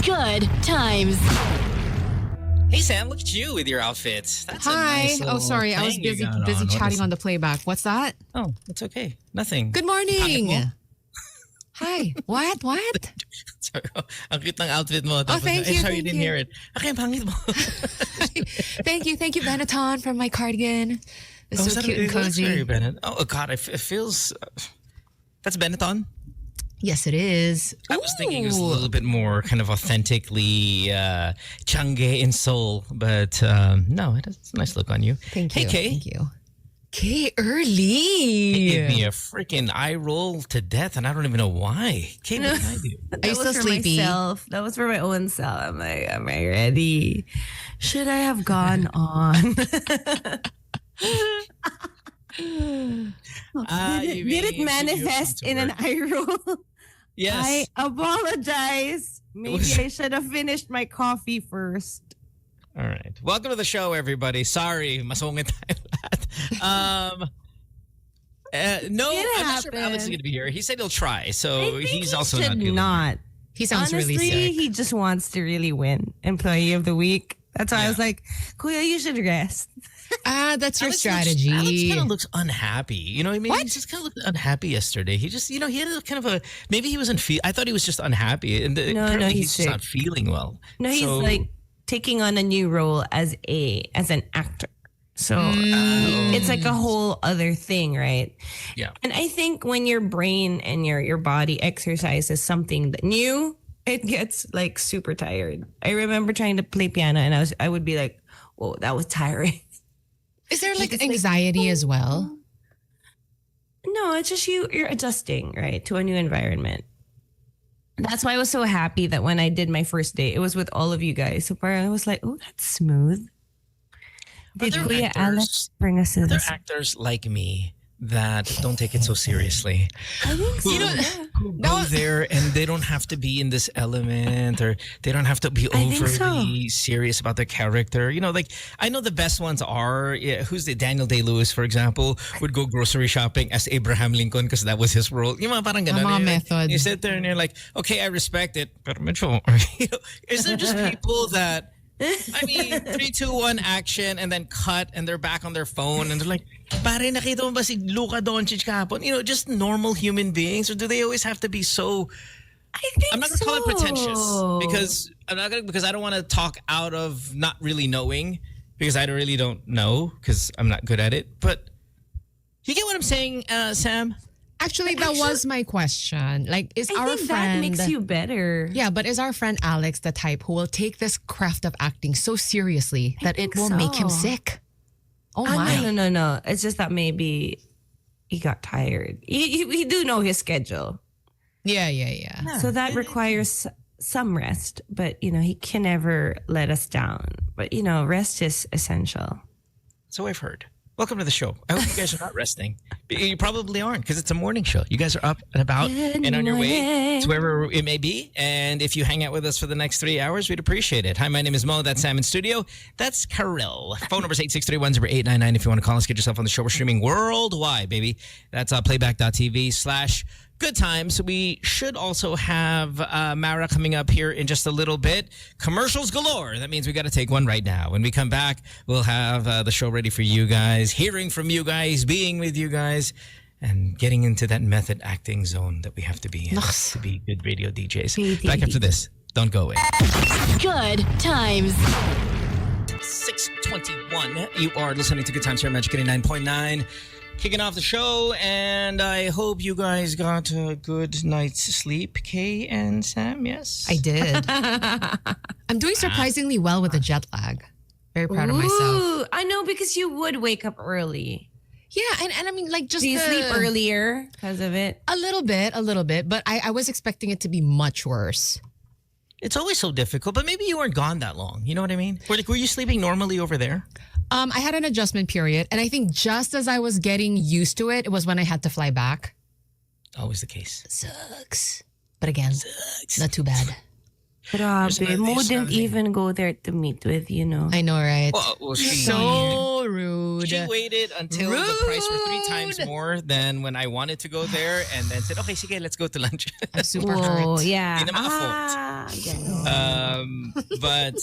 Good times. Hey Sam, look at you with your outfits. That's a Hi. nice little Sorry. I was thing you busy got on. What chatting is on it? the playback. What's that? Oh, it's okay. Nothing. Good Pangit morning. mo? Hi. What? Sorry. Ang cute ng outfit mo. Oh, thank you, Sorry, thank didn't you. hear it. Okay, ang pangit mo. Thank you, Benetton, for my cardigan. It's so cute and That's very cozy. Bennett. Oh God, it feels. That's Benetton. Yes, it is. I was thinking it was a Ooh. little bit more kind of authentically Change in soul, but no, it's a nice look on you. Thank you. Hey, Kay. Thank you. Kay It early. gave me a freaking eye roll to death, and I don't even know why. Kay, what did I do? Are you still sleepy? That was for my own self. I'm like, am I ready? Should I have gone on? Did it manifest in an eye roll? Yes. I apologize. Maybe I should have finished my coffee first. All right. Welcome to the show, everybody. Sorry, masungit tayo lahat. No, It I'm not sure if Alex is happened. going to be here. He said he'll try, so I think he's he also should not feeling not. He sounds Honestly, really sick. he just wants to really win Employee of the Week. That's why I was like, Kuya, you should rest. That's your Alex strategy. Alex kind of looks unhappy. You know what I mean? What? He just kind of looked unhappy yesterday. He just, he had a kind of a, maybe he wasn't I thought he was just unhappy. And apparently he's just not sick. feeling well. No, he's So- like taking on a new role as an actor. So it's like a whole other thing, right? Yeah. And I think when your brain and your body exercises something new, it gets like super tired. I remember trying to play piano and I would be like, whoa, that was tiring. Is there like It's like, anxiety as well? No, it's just you're adjusting, right, to a new environment. That's why I was so happy that when I did my first day, it was with all of you guys. So I was like, oh, that's smooth. Did Other Kuya actors- Alex bring us to Other this? actors like me that don't take it so seriously. I think so. You know, who go there and they don't have to be in this element, or they don't have to be I think so. overly serious about their character. You know, like I know the best ones are, who's the Daniel Day-Lewis, for example, would go grocery shopping as Abraham Lincoln because that was his role. Yung mga parang ganun. Tama You're like- method. You sit there and you're like, okay, I respect it, pero medyo, you know, is there just people that, I mean, 3, 2, 1 action and then cut and they're back on their phone and they're like, pare, nakita mo ba si Luka Doncic kahapon? You know, just normal human beings, or do they always have to be so? I think I'm not gonna call it pretentious because I don't want to talk out of not really knowing, because I really don't know because I'm not good at it. But you get what I'm saying, Sam? Actually, that was my question. Like, is I our think friend... that makes you better. Yeah, but is our friend Alex the type who will take this craft of acting so seriously that it think will make him so. sick? Oh my. No. It's just that maybe he got tired. He do know his schedule. Yeah. So that requires some rest. But, he can never let us down. But, rest is essential. So I've heard. Welcome to the show. I hope you guys are not resting. You probably aren't, because it's a morning show. You guys are up and about and on your way to wherever it may be. And if you hang out with us for the next 3 hours, we'd appreciate it. Hi, my name is Mo. That's Sam in studio. That's Karylle. Phone number is 863-10899. If you want to call us, get yourself on the show. We're streaming worldwide, baby. That's playback.tv/GoodTimes. We should also have Mara coming up here in just a little bit. Commercials galore. That means we got to take one right now. When we come back, we'll have the show ready for you guys, hearing from you guys, being with you guys, and getting into that method acting zone that we have to be in to be good radio DJs. Back after this. Don't go away. Good times. 6:21. You are listening to Good Times here on Magic 89.9. Kicking off the show, and I hope you guys got a good night's sleep, Kay and Sam, yes? I did. I'm doing surprisingly well with the jet lag. Very proud of myself. Ooh, I know, because you would wake up early. Yeah, and I mean, like, just Do you sleep earlier because of it? A little bit, but I was expecting it to be much worse. It's always so difficult, but maybe you weren't gone that long. You know what I mean? Were you sleeping normally over there? I had an adjustment period, and I think just as I was getting used to it, it was when I had to fly back. Always the case. Sucks. But again, not too bad. Grabe. Mo didn't even go there to meet with, I know, right? Well, So rude. she waited until the price were 3 times more than when I wanted to go there, and then said, "Okay, sige, let's go to lunch." I'm super Oh, hurt. yeah. Hindi naman but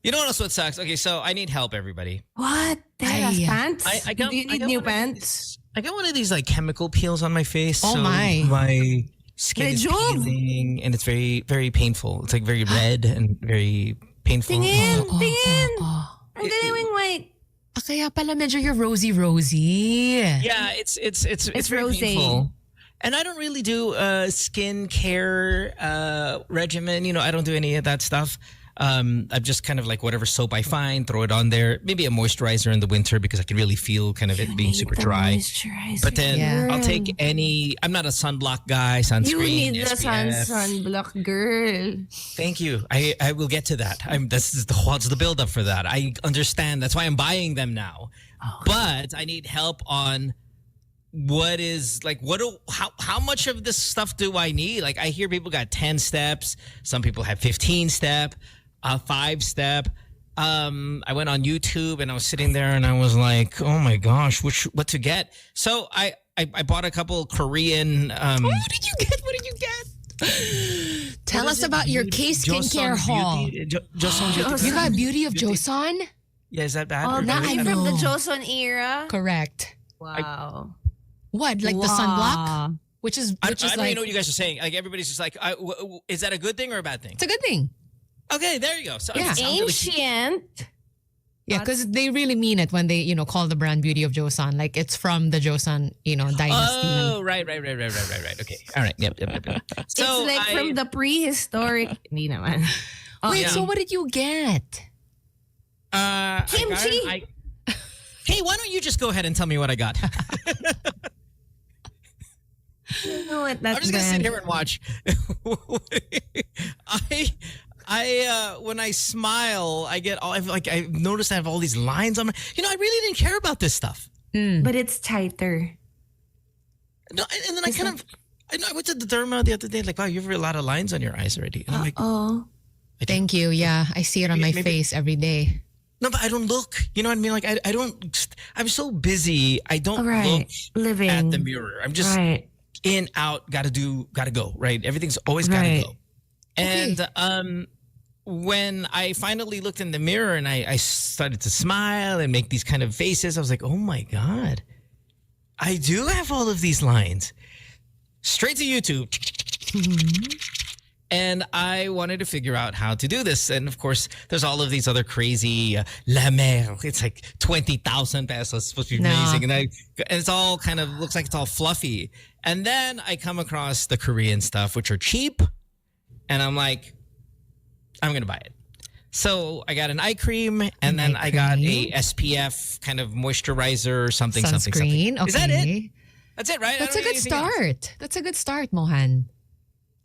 you know what else? What sucks? Okay, so I need help, everybody. What? There's Ay. pants? I got, Do you I need got new one of pants? I got one of these like chemical peels on my face. Oh, so my. my skin is Rejuve. peeling, and it's very, very painful. It's like very red and very painful. Tingin, Oh, tingin. oh. Ang galawing white. Kaya pala medyo you're rosy. Yeah, it's very rosé. painful. And I don't really do skin care regimen. I don't do any of that stuff. I'm just kind of like whatever soap I find, throw it on there. Maybe a moisturizer in the winter because I can really feel kind of it being super dry. But then Yeah. I'll take any. I'm not a sunblock guy. Sunscreen. You need the SPF. sunblock, girl. Thank you. I will get to that. What's the build up for that? I understand. That's why I'm buying them now. But I need help on how much of this stuff do I need? Like I hear people got 10 steps. Some people have 15 step, 5 step. I went on YouTube and I was sitting there and I was like, oh my gosh, what to get? So I bought a couple Korean. What did you get? Tell us about your K skincare haul. You got Beauty of Joseon? Yeah, is that bad? Oh, Or that good? I'm know. from the Joseon era. Correct. Wow. What? Like the sunblock? Which is I don't even like, know what you guys are saying. Like everybody's just like, is that a good thing or a bad thing? it's a good thing. Okay, there you go. So Yeah. it sounds really- Ancient. Yeah, because they really mean it when they, call the brand Beauty of Joseon. Like it's from the Joseon, dynasty. Oh, right. Okay. All right. Yep. So it's like from the prehistoric. Hindi naman. Oh, Wait, yeah. so what did you get? Kimchi? Hey, why don't you just go ahead and tell me what I got? You know what? I'm That's just gonna sit here and watch. I when I smile, I get all I noticed I have all these lines on my. I really didn't care about this stuff. But it's tighter. No, and then I went to the derma the other day. Like, wow, you have a lot of lines on your eyes already. And I'm like, Oh. Thank you. Yeah, I see it on my Maybe- face every day. no, but I don't look. You know what I mean? Like, I don't. I'm so busy. I don't Right. look Living. at the mirror. I'm just Right. in, out, gotta go, right? Everything's always gotta Right. go. And when I finally looked in the mirror and I started to smile and make these kind of faces, I was like, oh my God, I do have all of these lines. Straight to YouTube. And I wanted to figure out how to do this. And of course, there's all of these other crazy La Mer. It's like 20,000 pesos. It's supposed to be No. amazing. And it's all kind of looks like it's all fluffy. And then I come across the Korean stuff, which are cheap. And I'm like, I'm going to buy it. So I got an eye cream and then I got a SPF kind of moisturizer or something. Sunscreen. Okay. Is that it? That's it, right? That's I a don't good need anything else. start. That's a good start, Mohan.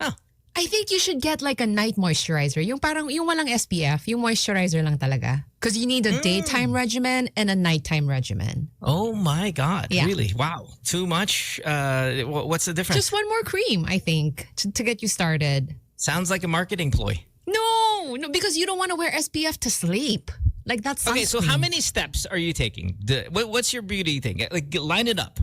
Oh. I think you should get like a night moisturizer. Yung walang SPF, yung moisturizer lang talaga. Because you need a daytime regimen and a nighttime regimen. Oh my God. Yeah. Really? Wow. Too much? What's the difference? Just one more cream, I think, to get you started. Sounds like a marketing ploy. No, because you don't want to wear SPF to sleep. Like that's sunscreen. Okay, so how many steps are you taking? What's your beauty thing? Like, line it up.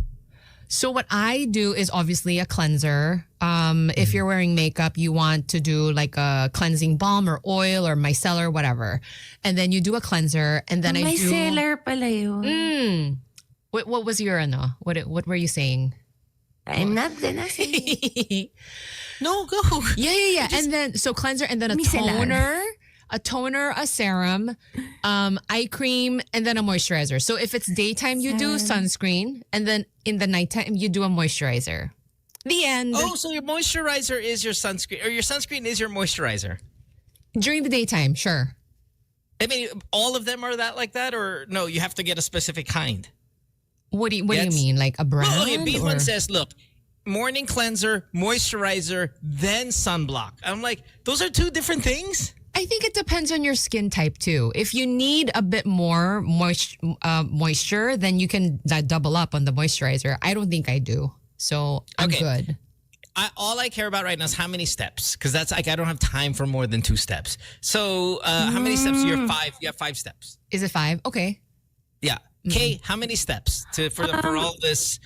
So what I do is obviously a cleanser. If you're wearing makeup, you want to do like a cleansing balm or oil or micellar, whatever. And then you do a cleanser, and then I May do. seller pala yun. What was your ano? What were you saying? I'm not gonna say. No, go. Yeah. And then so cleanser, and then a Micellar. toner, a serum, eye cream, and then a moisturizer. So if it's daytime, you do sunscreen, and then in the nighttime, you do a moisturizer. The end. Oh, so your moisturizer is your sunscreen, or your sunscreen is your moisturizer. During the daytime, sure. I mean, all of them are like that, or no? You have to get a specific kind. What do you Yes. mean? Like a brand? Well, okay, B1 or- says, look, morning cleanser, moisturizer, then sunblock. I'm like, those are two different things? I think it depends on your skin type too. If you need a bit more moisture, then you can double up on the moisturizer. I don't think I do. So I'm Okay. good. All I care about right now is how many steps, because that's like I don't have time for more than 2 steps. So how many steps? You have 5 steps. Is it 5? Okay. Yeah. Kay, how many steps for all this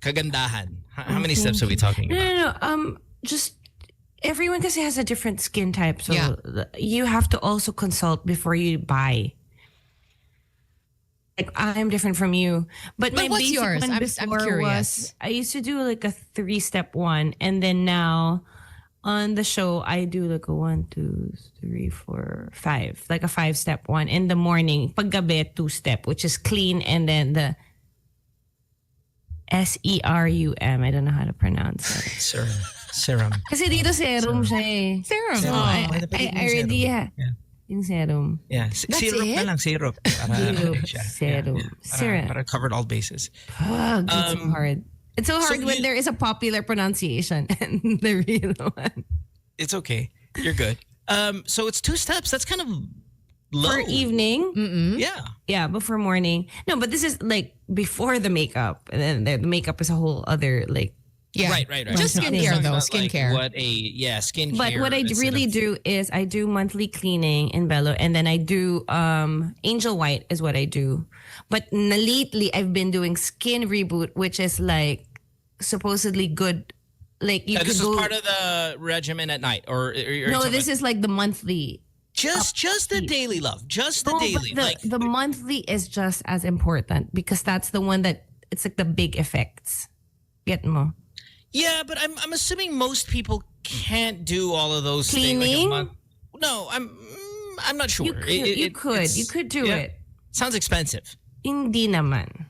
kagandahan? How many steps are we talking about? No. Just everyone kasi has a different skin type, so you have to also consult before you buy. Like I'm different from you, but my what's basic yours? one I'm before curious. was I used to do like a 3-step one, and then now on the show I do like a 1, 2, 3, 4, 5, like a 5-step one in the morning. Paggabi 2-step, which is clean, and then the SERUM. I don't know how to pronounce it. Serum. Kasi dito serum siya eh. Serum. So I already have yung serum. Yeah. Syrup it? na lang, syrup. Serum. Para covered all bases. Fuck, it's so hard. It's so hard when there is a popular pronunciation and the real one. It's okay. You're good. So it's 2 steps. That's kind of low. For evening. Yeah. Before morning. No, but this is like before the makeup. And then the makeup is a whole other like. Yeah. Right. Just skincare though. Skincare. Skincare. But what I really do is I do monthly cleaning in Bello, and then I do Angel White is what I do. But lately I've been doing Skin Reboot, which is like supposedly good. Like you this could is go, part of the regimen at night, or no, this is like the monthly. just the daily, love. Just the No, daily. but the monthly is just as important because that's the one that it's like the big effects. Get mo? Yeah, but I'm assuming most people can't do all of those Cleaning? things. Like a month. No, I'm not sure. You could do it. Sounds expensive. Hindi naman.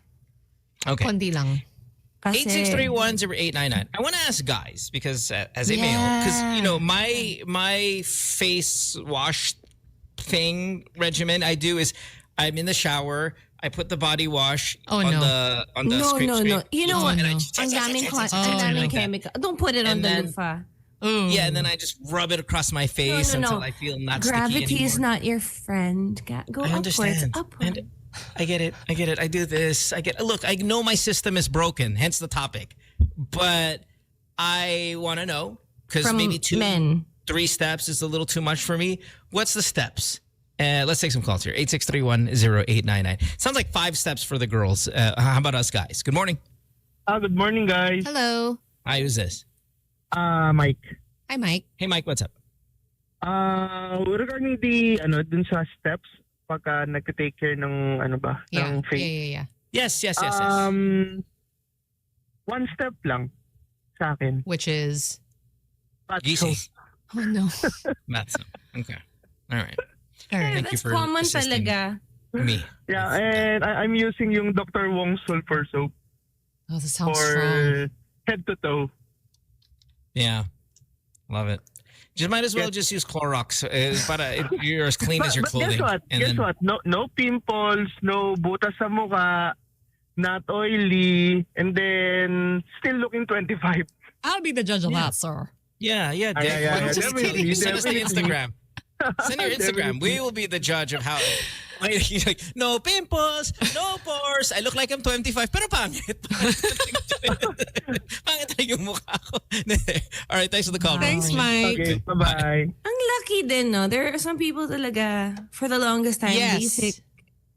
Okay. Kondi lang. Kasi 863-10899. I want to ask guys because as a male, because my face wash thing regimen I do is I'm in the shower. I put the body wash on the scrape. No. You know what? And I Ang daming chemical. Don't put it on the loofah. Yeah, and then I just rub it across my face until I feel not sticky anymore. Gravity is not your friend. Go I understand. upwards. And I get it. I do this. Look, I know my system is broken, hence the topic. But I want to know, because maybe 2, 3 steps is a little too much for me. What's the steps? Let's take some calls here. 863-10899. Sounds like 5 steps for the girls. How about us guys? Good morning. Good morning, guys. Hello. Hi, who's this? Mike. Hi, Mike. Hey, Mike, what's up? Regarding the dun sa steps pagka nagte-take care ng ng face. Yeah. Yes. 1 step lang sa akin. Which is? Gising. Oh, no. Math. Okay. All right. All right. Thank you That's for common assisting talaga. me. Yeah, and I'm using yung Dr. Wong's sulfur soap Oh, that sounds strong. for head to toe. Yeah. Love it. You might as well just use Clorox. You're as clean as your But clothing. guess what? No pimples, no butas sa mukha, not oily, and then still looking 25. I'll be the judge of that, sir. Yeah, Dick. yeah, Just definitely, send us the definitely. Instagram. Send your Instagram. We will be the judge of how. He's like, no pimples, no pores. I look like I'm 25, pero pangit. Pangit na yung mukha ko. All right, thanks for the call. Thanks, Mike. Okay, bye-bye. Ang lucky din, no? There are some people talaga for the longest time Yes. basic.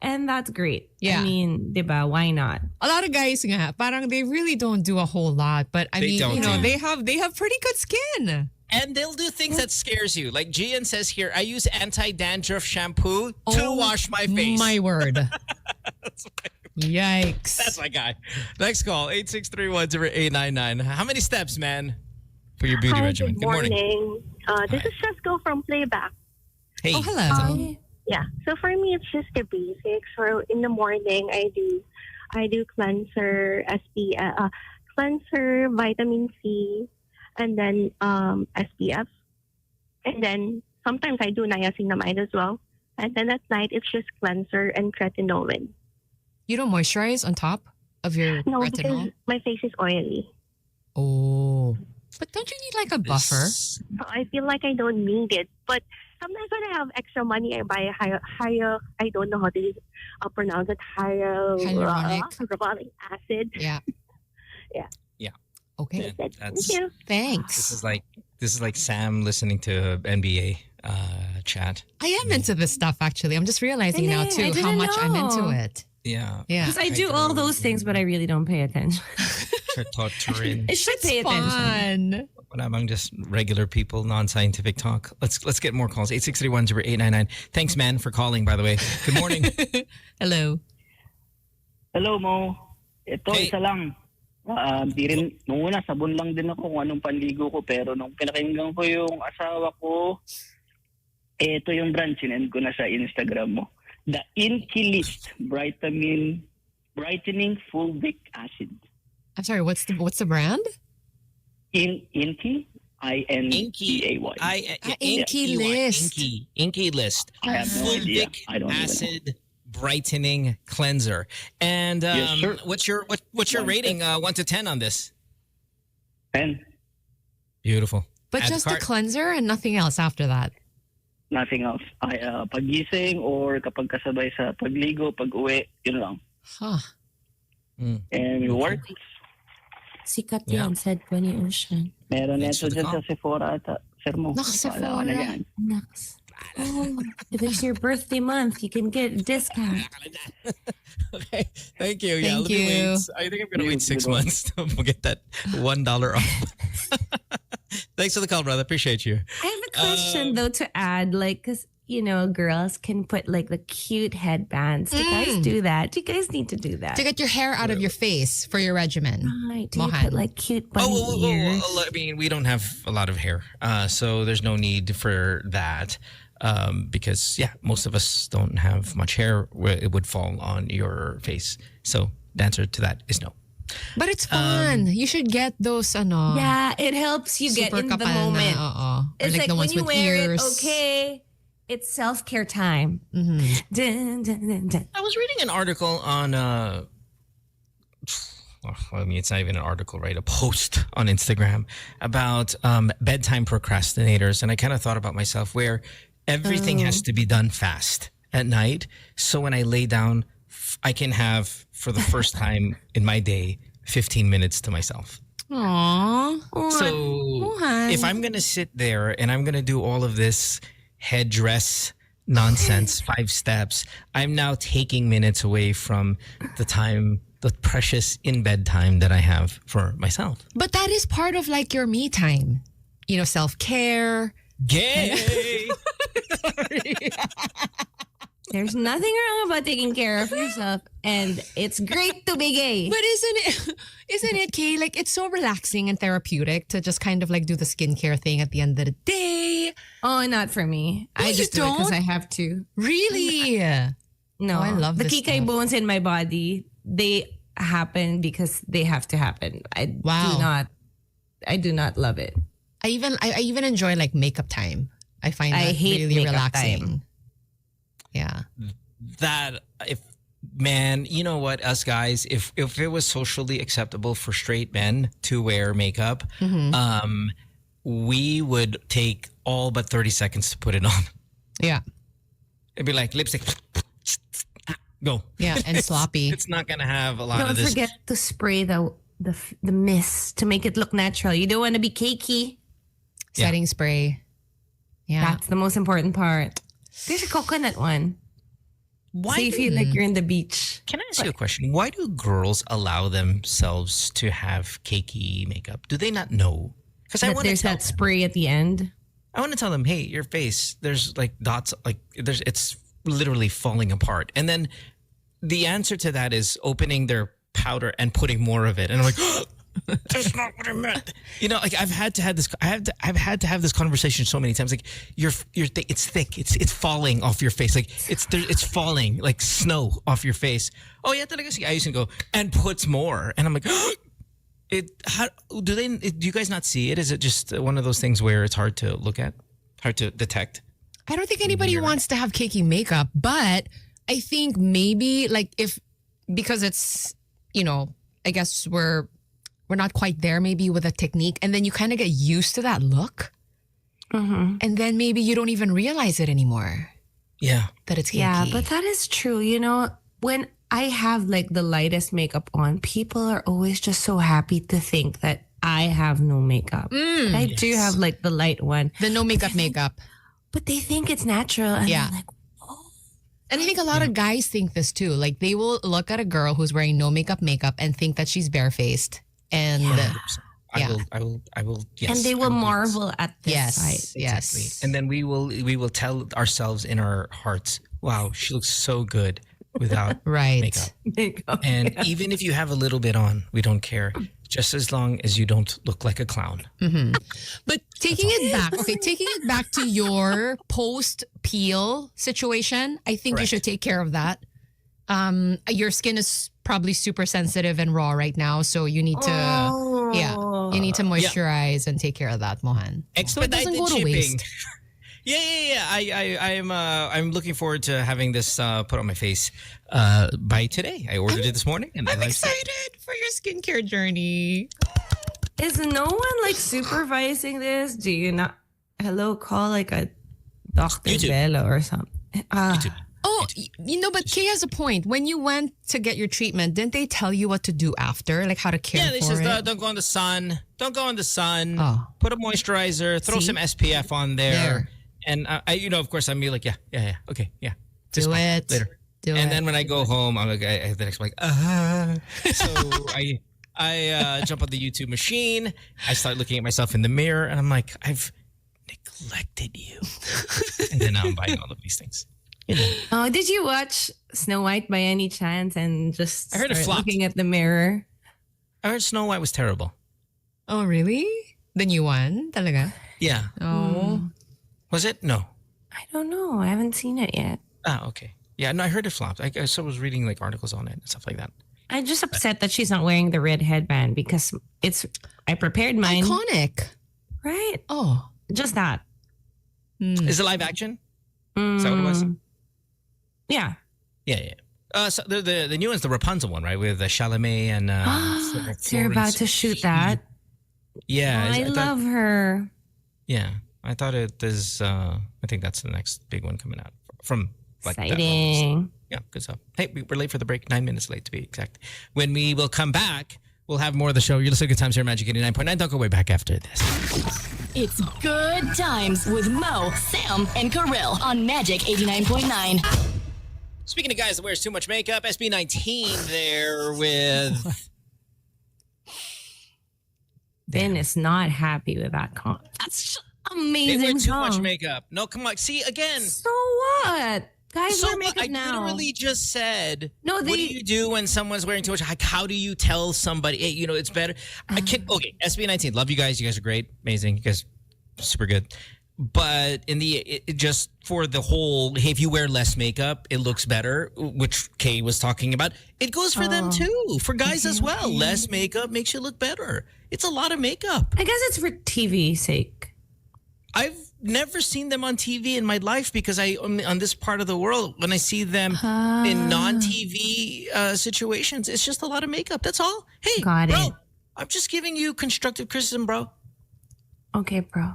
And that's great. Yeah. I mean, diba? Why not? A lot of guys nga, parang they really don't do a whole lot, but I They mean, don't. they have pretty good skin. And they'll do things that scares you. Like Gian says here, I use anti-dandruff shampoo to wash my face. My word. Yikes. That's my guy. Next call, 863-10899. How many steps, man, for your beauty regimen? Good morning. This is Cisco from Playback. Hey. Oh, hello. Yeah. So for me, it's just the basics. So in the morning, I do cleanser, cleanser, vitamin C, and then SPF, and then sometimes I do niacinamide as well. And then at night, it's just cleanser and tretinoin. You don't moisturize on top of your No, retinol? because my face is oily. Oh. But don't you need like a buffer? So I feel like I don't need it. But sometimes when I have extra money, I buy higher I don't know how to pronounce it, hyaluronic Hyaluronic. acid. Yeah. Okay. Thank That's you. Thanks. this is like Sam listening to NBA chat. I am into this stuff, actually. I'm just realizing now, Really? I too, how didn't much I'm into know. it. Yeah. Yeah. Because I do all those things, but I really don't pay attention. Turin. I should pay attention. Fun. When among just regular people, non-scientific talk. Let's get more calls. 863-10899. Thanks, man, for calling, by the way. Good morning. Hello. Hello mo. Ito, Hey. isa lang. Di rin, nung una, sabon lang din ako kung anong panligo ko. Pero nung pinakinggan ko yung asawa ko, ito yung brand, sinend ko na sa Instagram mo. The Inky List Brightening Fulvic Acid. I'm sorry, what's the brand? Inky? Inky. I-N-K-Y. Inky List. Inky List. I have no idea. Fulvic I don't even know. acid brightening cleanser. And Yes, sir. what's your rating 1 to 10 on this? 10. Beautiful. But Add to just a cart. cleanser and nothing else after that. Nothing else. Pagising or kapag kasabay sa pagligo, pag-uwi, yun lang. Huh. And it works. Sikat Yeah. yan, said Bunny Ocean. Meron Thanks neto for the dyan call. sa Sephora ata. Sir mo. Naka, Wala ka na Sephora. yan. Naks. Oh, if it's your birthday month, you can get a discount. Okay. Thank you. Yeah, Thank let me you. wait. I think I'm going to wait 6 Good one. months to get that $1 off. Thanks for the call, brother. Appreciate you. I have a question though to add, like, because girls can put like the cute headbands. Do guys do that? Do you guys need to do that? To get your hair out of your face for your regimen. Right. Do you Mohan. put like cute bunny ears? I mean, we don't have a lot of hair, so there's no need for that. Because most of us don't have much hair where it would fall on your face. So the answer to that is no. But it's fun. You should get those, Yeah, it helps you get super in the kapal moment. na, or It's like like the when ones you with wear ears. it, okay, it's self-care time. Dun, dun, dun, dun. I was reading an article on I mean, it's not even an article, right? A post on Instagram about bedtime procrastinators, and I kind of thought about myself where everything has to be done fast at night. So when I lay down, I can have, for the first time in my day, 15 minutes to myself. Aww. So Mohan. if I'm going to sit there and I'm going to do all of this headdress nonsense, 5 steps, I'm now taking minutes away from the time, the precious in bed time that I have for myself. But that is part of like your me time. Self-care. Gay! There's nothing wrong about taking care of yourself, and it's great to be gay. But isn't it, Kay? Like, it's so relaxing and therapeutic to just kind of like do the skincare thing at the end of the day. Oh, not for me. I you just do it because don't? I have to. Really? No, Oh, I love the this kikay stuff. bones in my body. They happen because they have to happen. Wow. I do not love it. I even enjoy like makeup time. I find that I hate really makeup relaxing. time. Yeah. That, you know what, us guys, if it was socially acceptable for straight men to wear makeup, we would take all but 30 seconds to put it on. Yeah. It'd be like lipstick, go. Yeah. And sloppy. It's not gonna have a lot Don't of this. forget to spray the mist to make it look natural. You don't want to be cakey. Setting spray. Yeah. That's the most important part. There's a coconut one. Why So you feel like you're in the beach. Can I ask you a question? Why do girls allow themselves to have cakey makeup? Do they not know? Because I But want to there's tell that spray at the end. I want to tell them, hey, your face, there's like dots, like it's literally falling apart. And then the answer to that is opening their powder and putting more of it. And I'm like, that's not what I meant. Like I've had to have this conversation so many times. Like it's thick. It's falling off your face. Like it's falling like snow off your face. Oh yeah, talaga si ayusin ko and puts more. And I'm like, do you guys not see it? Is it just one of those things where it's hard to look at, hard to detect? I don't think anybody wants to have cakey makeup, but I think maybe like because it's, I guess we're not quite there maybe with a technique, and then you kind of get used to that look. And then maybe you don't even realize it anymore. Yeah. That it's cakey. Yeah, but that is true. When I have like the lightest makeup on, people are always just so happy to think that I have no makeup. I do have like the light one. The no makeup. But they think it's natural. And Yeah. I'm like, And I think a lot of guys think this too. Like they will look at a girl who's wearing no makeup and think that she's barefaced. And I will. Yes, and they will marvel at this yes, site. yes. Exactly. And then we will tell ourselves in our hearts, wow, she looks so good without Right. makeup. And even if you have a little bit on, we don't care. Just as long as you don't look like a clown. But taking it back to your post peel situation, I think you Correct. should take care of that. Your skin is probably super sensitive and raw right now, so you need to you need to moisturize and take care of that, Mohan. So it doesn't Expedited go to shipping. waste. I'm looking forward to having this put on my face by today. I ordered it this morning, and I'm I liked it. excited for your skincare journey. Is no one like supervising this? Do you not? Hello, call like a Dr. YouTube. Bella or something. YouTube. Oh, but Kay has a point. When you went to get your treatment, didn't they tell you what to do after? Like how to care Yeah, they for says it? don't go in the sun. Don't go in the sun. Oh. Put a moisturizer. Throw See? some SPF on there. There. And of course, I'm be like, okay, yeah. Do This month, it. later. Do And it. then when I go home, I'm like, I the next like, So I jump on the YouTube machine. I start looking at myself in the mirror, and I'm like, I've neglected you. And then I'm buying all of these things. Oh, did you watch Snow White by any chance? And just I heard it start flopped. looking at the mirror. I heard Snow White was terrible. Oh, really? The new one? Talaga? Yeah. Oh. Was it? No. I don't know. I haven't seen it yet. Okay. Yeah, no, I heard it flopped. I was reading like articles on it and stuff like that. I'm just upset that she's not wearing the red headband because I prepared mine. Iconic. Right? Oh. Just that. Is it live action? Is that what it was? Yeah. Yeah. So the new one's the Rapunzel one, right? With Chalamet and So you're about to shoot that? Yeah. I love her. Yeah. I thought it is. I think that's the next big one coming out from like that one. Exciting. Yeah, good stuff. Hey, we're late for the break. 9 minutes late to be exact. When we will come back, we'll have more of the show. You're listening to Good Times here at Magic 89.9. Don't go way back after this. It's Good Times with Mo, Sam, and Karylle on Magic 89.9. Speaking of guys that wears too much makeup, SB19 there with... Ben is not happy with that. That's just amazing. They wear too song. much makeup. No, come on. See, again. So what? Guys wear makeup I now. literally just said, No, what do you do when someone's wearing too much? Like, how do you tell somebody, hey, it's better? I can't. Okay, SB19, love you guys. You guys are great, amazing. You guys are super good. But just for the whole, hey, if you wear less makeup, it looks better, which Kay was talking about. It goes for them too, for guys as well. Less makeup makes you look better. It's a lot of makeup. I guess it's for TV sake. I've never seen them on TV in my life because on this part of the world, when I see them in non-TV situations, it's just a lot of makeup. That's all. Hey, Got bro, it. I'm just giving you constructive criticism, bro. Okay, bro.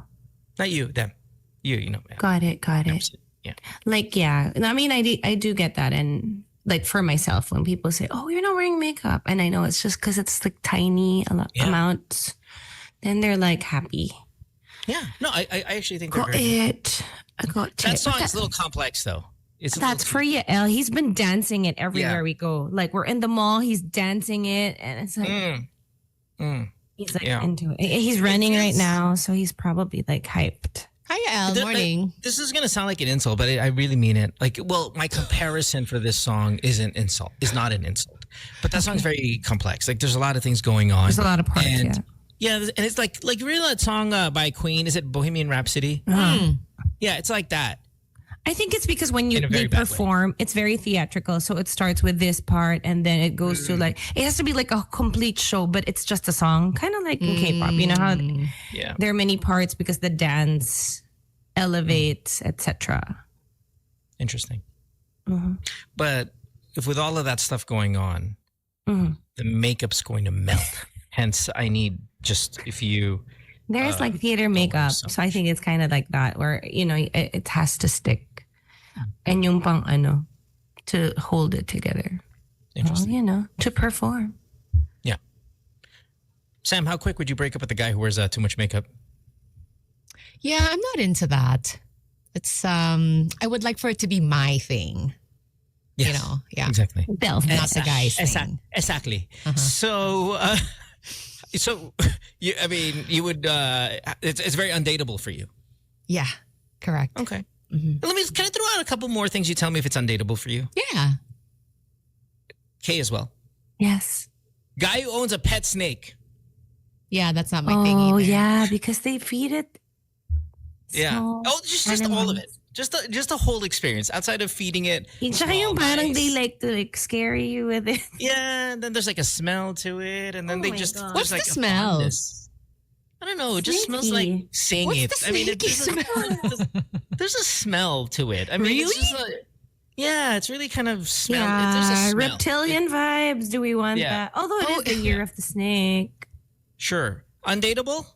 Not you, them. You know. Got it. Yeah. Like, yeah. I mean, I do get that. And like for myself, when people say, oh, you're not wearing makeup. And I know it's just because it's like tiny amounts. Then they're like happy. Yeah. No, I actually think they're Got very it. I got That it. song is a little complex, though. It's That's for you, Elle. He's been dancing it everywhere Yeah. we go. Like we're in the mall, he's dancing it, and it's like he's like Yeah. into it. He's running right now, so he's probably like hyped. Hiya, Al. Morning. This is going to sound like an insult, but I really mean it. Like, well, my comparison for this song is not an insult. But that song's very complex. Like, there's a lot of things going on. There's a lot of parts. And, yeah, and it's like you really know that song by Queen? Is it Bohemian Rhapsody? Yeah, it's like that. I think it's because when In a very they bad way. perform, it's very theatrical. So it starts with this part, and then it goes to like it has to be like a complete show, but it's just a song, kind of like in K-pop. You know how Yeah. there are many parts because the dance elevates, etc. Interesting. But if with all of that stuff going on, the makeup's going to melt. Hence, I need if you... There's like theater makeup, so I think it's kind of like that, where it has to stick, and yung pang to hold it together. Interesting. Well, to perform. Yeah. Sam, how quick would you break up with a guy who wears too much makeup? Yeah, I'm not into that. It's I would like for it to be my thing. Yes, You know, yeah. exactly. Not the guy's thing. Exactly. So, you would. It's very undateable for you. Yeah, correct. Okay. Can I throw out a couple more things? You tell me if it's undateable for you. Yeah. Kay as well. Yes. Guy who owns a pet snake. Yeah, that's not my thing Oh, either. yeah, because they feed it. Yeah. So, Just all of it. Just the whole experience outside of feeding it. Tsaka yung small parang mice. they like to scare you with it. Yeah, and then there's like a smell to it, and then Oh they my just God. there's What's like the a smell? fondness. I don't know. It just smells like Sneaky. saying What's it. the I mean, sneaky there's a smell to it. I mean, Really? it's just yeah, it's really kind of smell. Yeah, There's a smell. reptilian vibes. Do we want Yeah. that? Although it is the year of the snake. Sure. Undateable?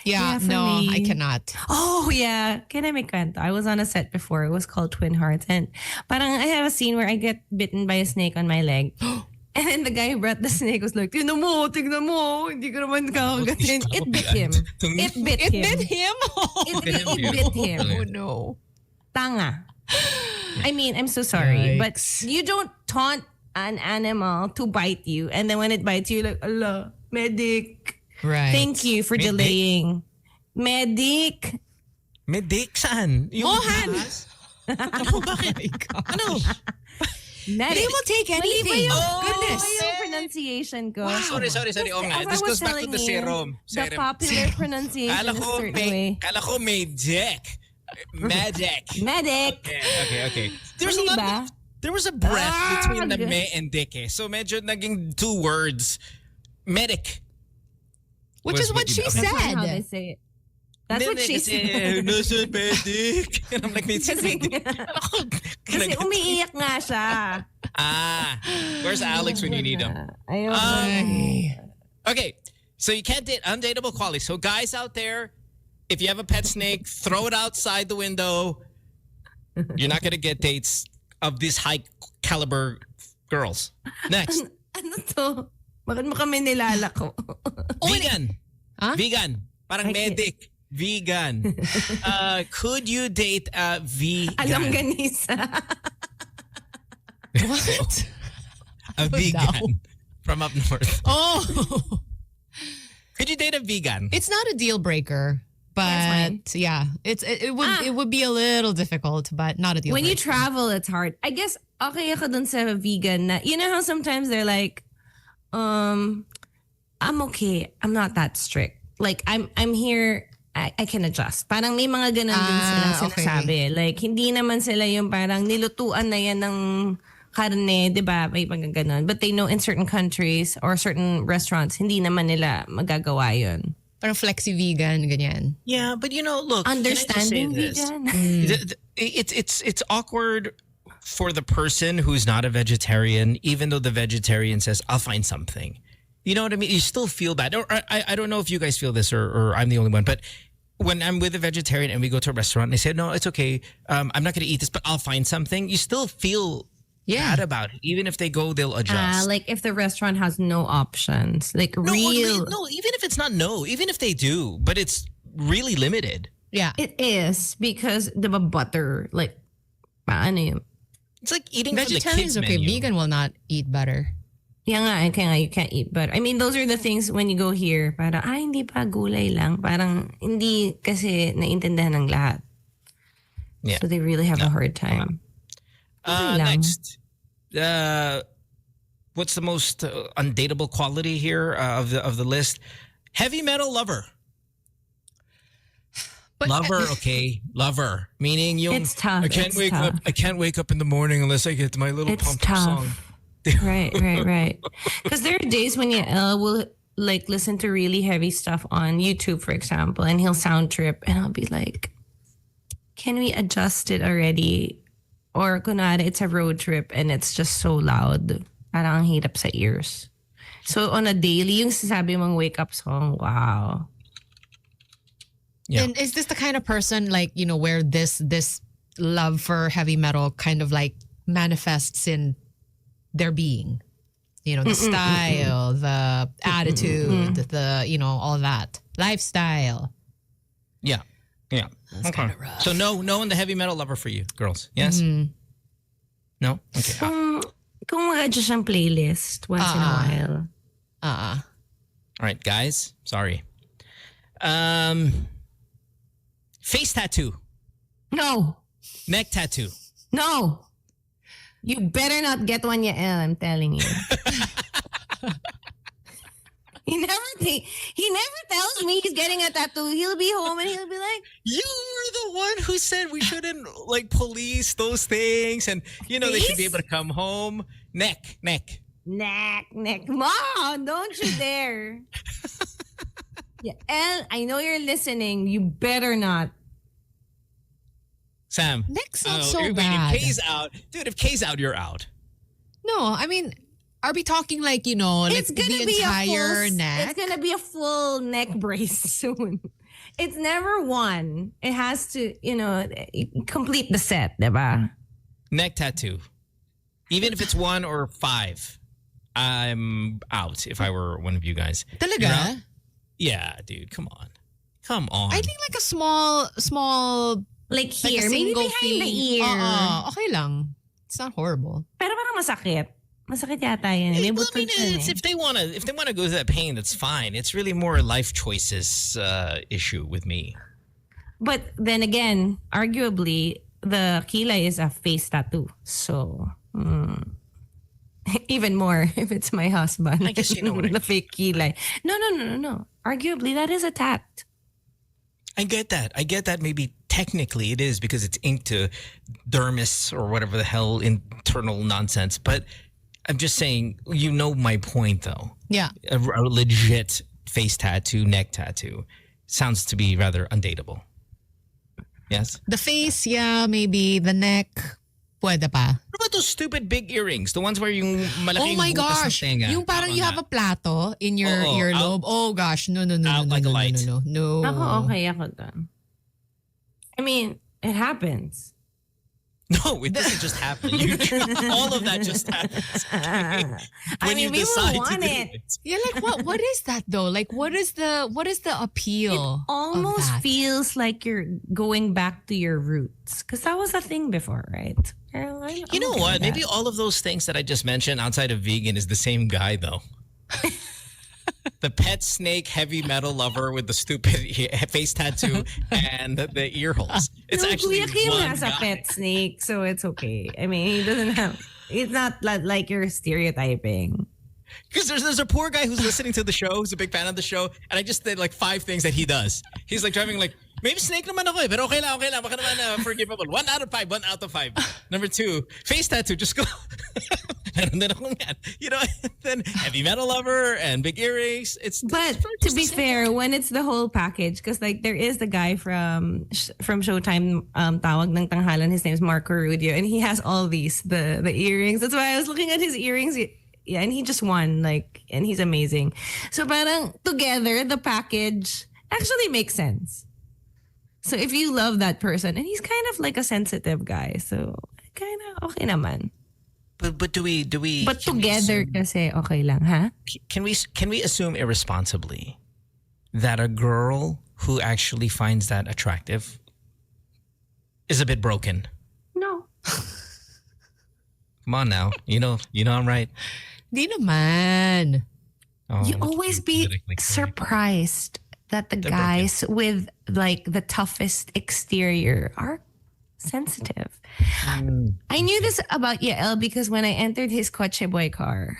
Yeah, Yeah, for no, me. I cannot. Oh, yeah. Can I make kwento? I was on a set before. It was called Twin Hearts. And parang I have a scene where I get bitten by a snake on my leg. And then the guy who brought the snake was like, tignan mo, hindi ko naman kakagatin. It bit him. It bit It him. bit him? It bit him. Oh, no. Tanga. I mean, I'm so sorry. But Yikes. you don't taunt an animal to bite you. And then when it bites you, you're like, Allah, medic. Right. Thank you for Medic? delaying. Medic. Medic saan? Yung Mohan! taas? Ako, bakit? Ano? Medic. They will take anything. Goodness. Iba yung pronunciation ko. Sorry. Oh, nga. As I This was goes back to telling the you, serum. The popular pronunciation Kala is a ko certain way. may dick. Magic. Medic. Okay. Diba? There was a breath between the good. me and dick eh. So medyo naging two words. Medic. Which Was is what what she you- That's not how they said. say it. That's what she said. Nasa medic. And I'm like, may Kasi, kasi umiiyak nga siya. Where's Alex when you need him? Ay. Okay, so you can't date undateable qualities. So guys out there, if you have a pet snake, throw it outside the window. You're not gonna get dates of these high caliber girls. Next, Ano to? Bakit mo kami nilalako? vegan. Huh? Vegan. Parang I can't. medic. Vegan. Could you date a vegan? Alam ganisa. What? A vegan from up north. Oh. Could you date a vegan? It's not a deal breaker, That's but yeah, it would be a little difficult, but not a deal When breaker. you travel, it's hard. I guess, okay ako dun sa vegan na, you know how sometimes they're like, I'm okay. I'm not that strict. Like, I'm here, I can adjust. Parang may mga ganun din silang okay. sinasabi. Like, hindi naman sila yung parang nilutuan na yan ng karne, di ba? May mga ganun. But they know in certain countries or certain restaurants, hindi naman nila magagawa yun. Parang flexi vegan, ganyan. Yeah, but look. can I just say Understanding this? vegan. It's awkward for the person who's not a vegetarian, even though the vegetarian says, I'll find something. You know what I mean? You still feel bad. Or I don't know if you guys feel this or I'm the only one, but when I'm with a vegetarian and we go to a restaurant and they say, no, it's okay. I'm not going to eat this, but I'll find something. You still feel bad about it. Even if they go, they'll adjust. Like if the restaurant has no options. Like No, real. no, even if it's not no, even if they do, but it's really limited. Yeah. It is because the butter, like, paano yun? It's like eating from the Vegetarians, kids okay. menu. Vegan will not eat butter. Yeah nga, kaya nga, you can't eat butter. I mean, those are the things when you go here, parang, hindi pa gulay lang. Parang, hindi kasi naintindihan ng lahat. Yeah. So they really have a hard time. Okay lang. Next, what's the most undateable quality here of the list? Heavy metal lover. But Lover, okay, lover. Meaning yung It's tough. I can't It's wake tough. up. I can't wake up in the morning unless I get my little It's pump up tough. song. Right. Because there are days when you will like listen to really heavy stuff on YouTube, for example, and he'll sound trip, and I'll be like, "Can we adjust it already?" Or kunwari, it's a road trip and it's just so loud, parang ang hirap sa ears. So on a daily, yung sasabi mong wake up song, wow. Yeah. And is this the kind of person like, where this love for heavy metal kind of like manifests in their being? You know, the style, the attitude, the all that lifestyle. Yeah. That's kind of rough. So no on the heavy metal lover for you, girls. Yes? No? Okay. Kung mag-adjust ang playlist once in a while. All right, guys. Sorry. Face tattoo. No. Neck tattoo. No. You better not get one, Yael, I'm telling you. He never tells me he's getting a tattoo. He'll be home and he'll be like, You were the one who said we shouldn't police those things, and they should be able to come home. Neck. Neck. Mom, don't you dare. Yael, I know you're listening. You better not. Sam. Neck's not so bad. If Kay's out, dude, if Kay's out, you're out. No, I mean, are we talking it's the entire neck? It's gonna be a full neck brace soon. It's never one. It has to, complete the set, diba? Neck tattoo. Even if it's 1 or 5, I'm out if I were one of you guys. Talaga? Yeah, dude, come on. I think a small Like here, a maybe single behind the thing. ear. Okay lang. It's not horrible. Pero parang masakit. Masakit yata yun. If they wanna go through that pain, that's fine. It's really more a life choices issue with me. But then again, arguably, the kilay is a face tattoo. So, even more if it's my husband. I guess you know what I the mean. fake kilay. No. Arguably, that is a tat. I get that. Maybe technically it is because it's inked to dermis or whatever the hell internal nonsense. But I'm just saying, my point though. Yeah. A legit face tattoo, neck tattoo sounds to be rather undateable. Yes? The face, yeah, maybe. The neck, pwede pa. What about those stupid big earrings? The ones where yung malaking Oh my butas gosh. ng tenga. Yung parang you have a plato in your earlobe. Oh gosh. No. Out like a light. No. Ako, okay ako doon. I mean, it happens. No, it doesn't just happen. All of that just happens. When you people decide to want do it. Yeah, what is that though? What is the appeal? Almost of that? feels like you're going back to your roots. Because that was a thing before, right? You know what? Maybe all of those things that I just mentioned outside of vegan is the same guy, though. The pet snake heavy metal lover with the stupid face tattoo and the ear holes. It's actually Kuya Kim one has a guy. pet snake, so it's okay. I mean, he doesn't have... It's not like you're stereotyping. Because there's a poor guy who's listening to the show, who's a big fan of the show, and I just did 5 things that he does. He's driving maybe snake naman ako pero okay lang. Baka naman forgivable. 1 out of 5. Number 2, face tattoo, just go. And then then heavy metal lover and big earrings. But to be fair, when it's the whole package, because there is the guy from Showtime, tawag ng tanghalan, his name's Marco Rudio, and he has all these, the earrings. That's why I was looking at his earrings. Yeah, and he just won, and he's amazing. So parang together, the package actually makes sense. So if you love that person, and he's kind of like a sensitive guy, so kind of okay naman. But do we? But together kasi okay lang, ha? Can we assume irresponsibly that a girl who actually finds that attractive is a bit broken? No. Come on now, you know I'm right. Di naman. Oh, You always be surprised that the guys with the toughest exterior are sensitive. I knew this about Yael because when I entered his Coche Boy car,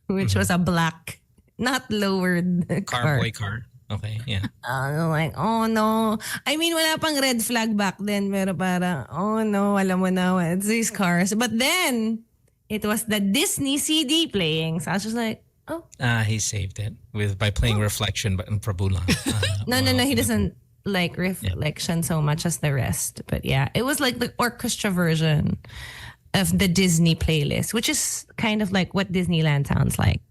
which was a black, not lowered car. Boy car. Okay, yeah. I'm like, oh no. I mean, wala pang red flag back then, pero parang, oh no, alam mo na, it's these cars. But then, it was the Disney CD playing. So I was just like, oh. He saved it by playing Reflection but in Prabula. No, he doesn't like Reflection so much as the rest. But yeah, it was like the orchestra version of the Disney playlist, which is kind of like what Disneyland sounds like.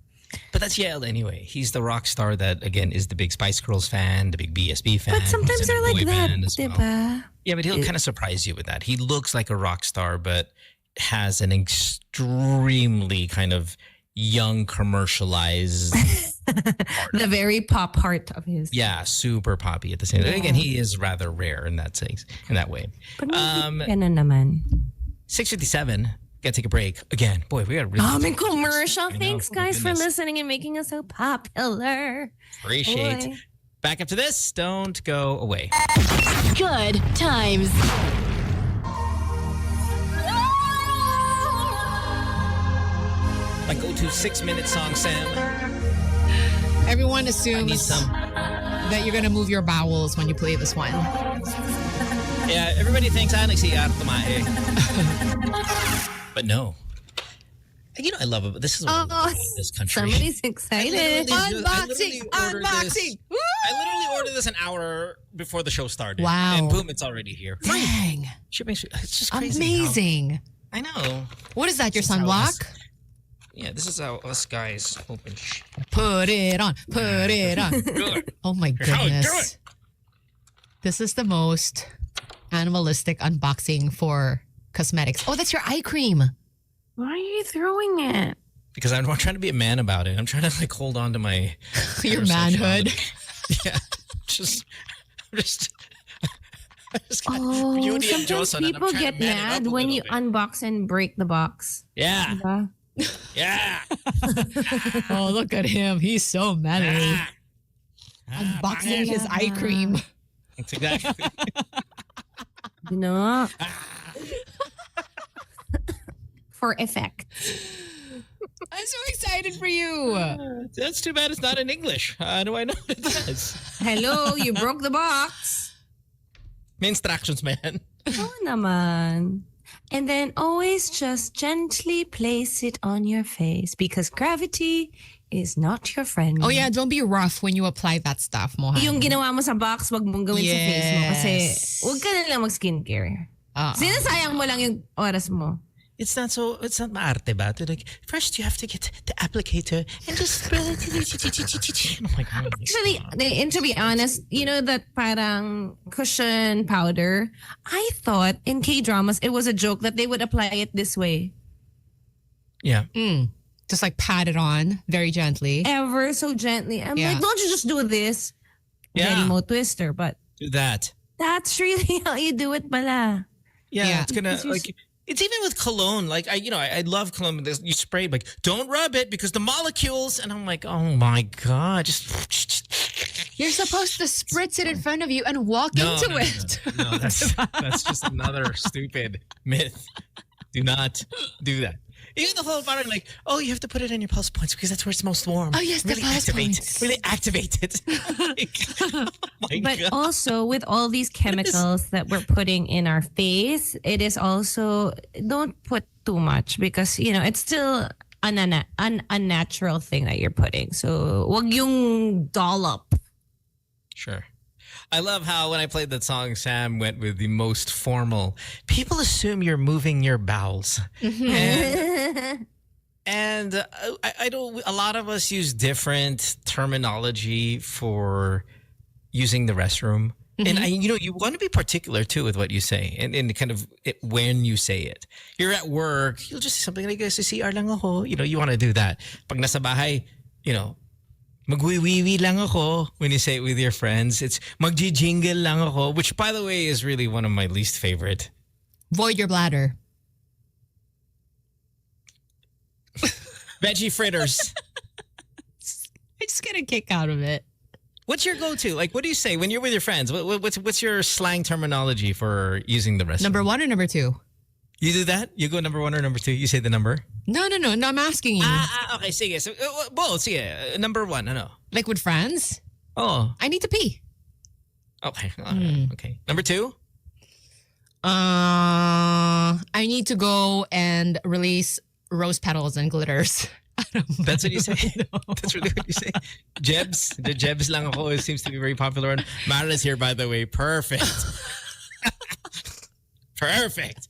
But that's Yael anyway. He's the rock star that, again, is the big Spice Girls fan, the big BSB fan. But sometimes He's in a they're like boy that, band as well. diba? Yeah, but he'll kind of surprise you with that. He looks like a rock star, but has an extremely kind of young commercialized. The very pop heart of his. Yeah, super poppy at the same time. Again, he is rather rare in that sense, in that way. Ganun naman. 6:57. Gotta take a break. Again, boy, we got really Daming commercial. Thanks, Oh my guys, for goodness. listening and making us so popular. Appreciate. Boy. Back up to this. Don't go away. Good times. My go-to 6-minute song, Sam. Everyone I need assumes some. that you're gonna move your bowels when you play this one. Yeah, everybody thinks I nagsiar tumae. But no. You know, I love it. This is what I love about this country. Somebody's excited. Unboxing! Unboxing! Woo! I literally ordered this an hour before the show started. Wow. And boom, it's already here. Dang. Shipping, it's just crazy. Amazing. I know. What is that, your This is how sunblock? Yeah, this is how us guys open shit. Put it on. Put it on. Good. Oh my How we do goodness. This is the most animalistic unboxing for cosmetics. Oh, that's your eye cream. Why are you throwing it? Because I'm trying to be a man about it. I'm trying to like hold on to my Your manhood. heterosexuality. Yeah. I'm just Oh, beauty and sometimes Johnson, and I'm people trying to get man it up mad a when little you bit. unbox and break the box. Yeah. Diba? Yeah. Oh, look at him. He's so manly. Ah. Unboxing his eye cream. That's exactly. You know? For effect. I'm so excited for you. That's too bad it's not in English. How do I know what it says? Hello, you broke the box. May instructions, man. Oo naman. And then always just gently place it on your face because gravity is not your friend. Oh yeah, don't be rough when you apply that stuff, Mohan. Yung ginawa mo sa box, wag mong gawin sa face mo kasi wag ka na lang mag-skincare. Sinasayang mo lang yung oras mo. It's not maarte ba? To like, first you have to get the applicator and just spread it. Oh my God. Actually, and to be honest, you know that parang cushion powder? I thought in K-dramas it was a joke that they would apply it this way. Yeah. Just like pat it on very gently. Ever so gently. I'm Yeah. like, don't you just do this? Yeah. Very mo twister, but Do that. that's really how you do it pala. Yeah. Yeah. It's gonna like. It's even with cologne. Like I love cologne. You spray like, don't rub it because the molecules. And I'm like, oh my God, just. You're supposed to spritz it in front of you and walk into it. No, that's just another stupid myth. Do not do that. Even the whole part like, oh, you have to put it in your pulse points because that's where it's most warm. Oh, yes, the pulse points. Really activate it. Like, oh my But God. also with all these chemicals that we're putting in our face, it is also don't put too much because it's still an unnatural thing that you're putting. So wag yung dollop. Sure. I love how when I played that song, Sam went with the most formal. People assume you're moving your bowels. And I don't. A lot of us use different terminology for using the restroom, and you want to be particular too with what you say, and kind of when you say it. You're at work, you'll just say something like "CR lang ako." You want to do that. Pag nasa bahay, magwiwiwi lang ako. When you say it with your friends, it's magjijingle lang ako, which by the way is really one of my least favorite. Void your bladder. Veggie fritters. I just get a kick out of it. What's your go-to? Like, what do you say when you're with your friends? What's your slang terminology for using the restroom? Number 1 or number 2? You do that? You go number 1 or number 2? You say the number? No, I'm asking you. Okay, sige. So, both, sige. Number 1, ano? Like with friends? Oh, I need to pee. okay. Okay. Number 2? I need to go and release rose petals and glitters. That's what you say? That's really what you say? Jebs? The Jebs lang ako. It seems to be very popular. And Mara's here, by the way. Perfect. Perfect.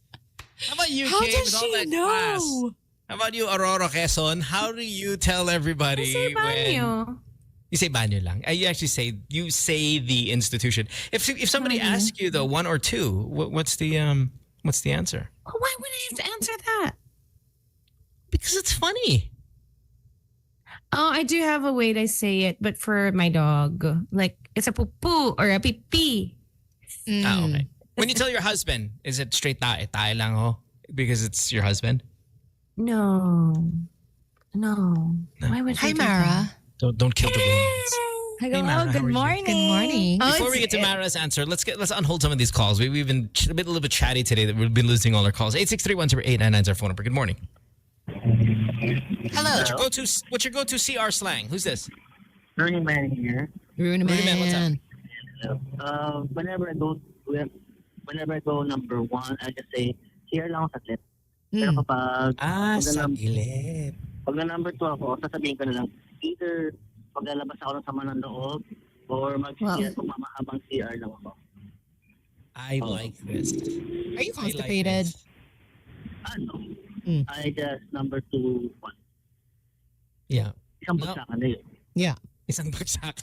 How about you, How Kay, does with all she that know? class? How about you, Aurora Quezon? How do you tell everybody Say banyo. You say banyo lang? You actually say the institution. If somebody asks you though 1 or 2, what's the answer? Why would I have to answer that? Because it's funny. Oh, I do have a way to say it, but for my dog, like it's a poo or a pee. Ah, okay. When you tell your husband, is it straight tae? Tae lang ho? Because it's your husband? No. Why would Hi, you do Mara. Don't kill the romance. Hello, Mara, how good are you? morning. Good morning. Before we get to Mara's answer, let's unhold some of these calls. We've been a little bit chatty today that we've been losing all our calls. 863-10899 is our phone number. Good morning. Hello. What's your go-to CR slang? Who's this? Running Man here. Rune Man, what's up? Whenever I go number one, I just say, here lang ako saglit. Pero kapag saglit. pag na number 2 ako, sasabihin ko na lang, either paglalabas ako ng sama ng loob or mag-CR kung mamahabang CR lang ako. I like this. Are you constipated? Ano? Mm. I just number 2, 1. Yeah. Isang bagsakan na yun. Yeah. Isang bagsak.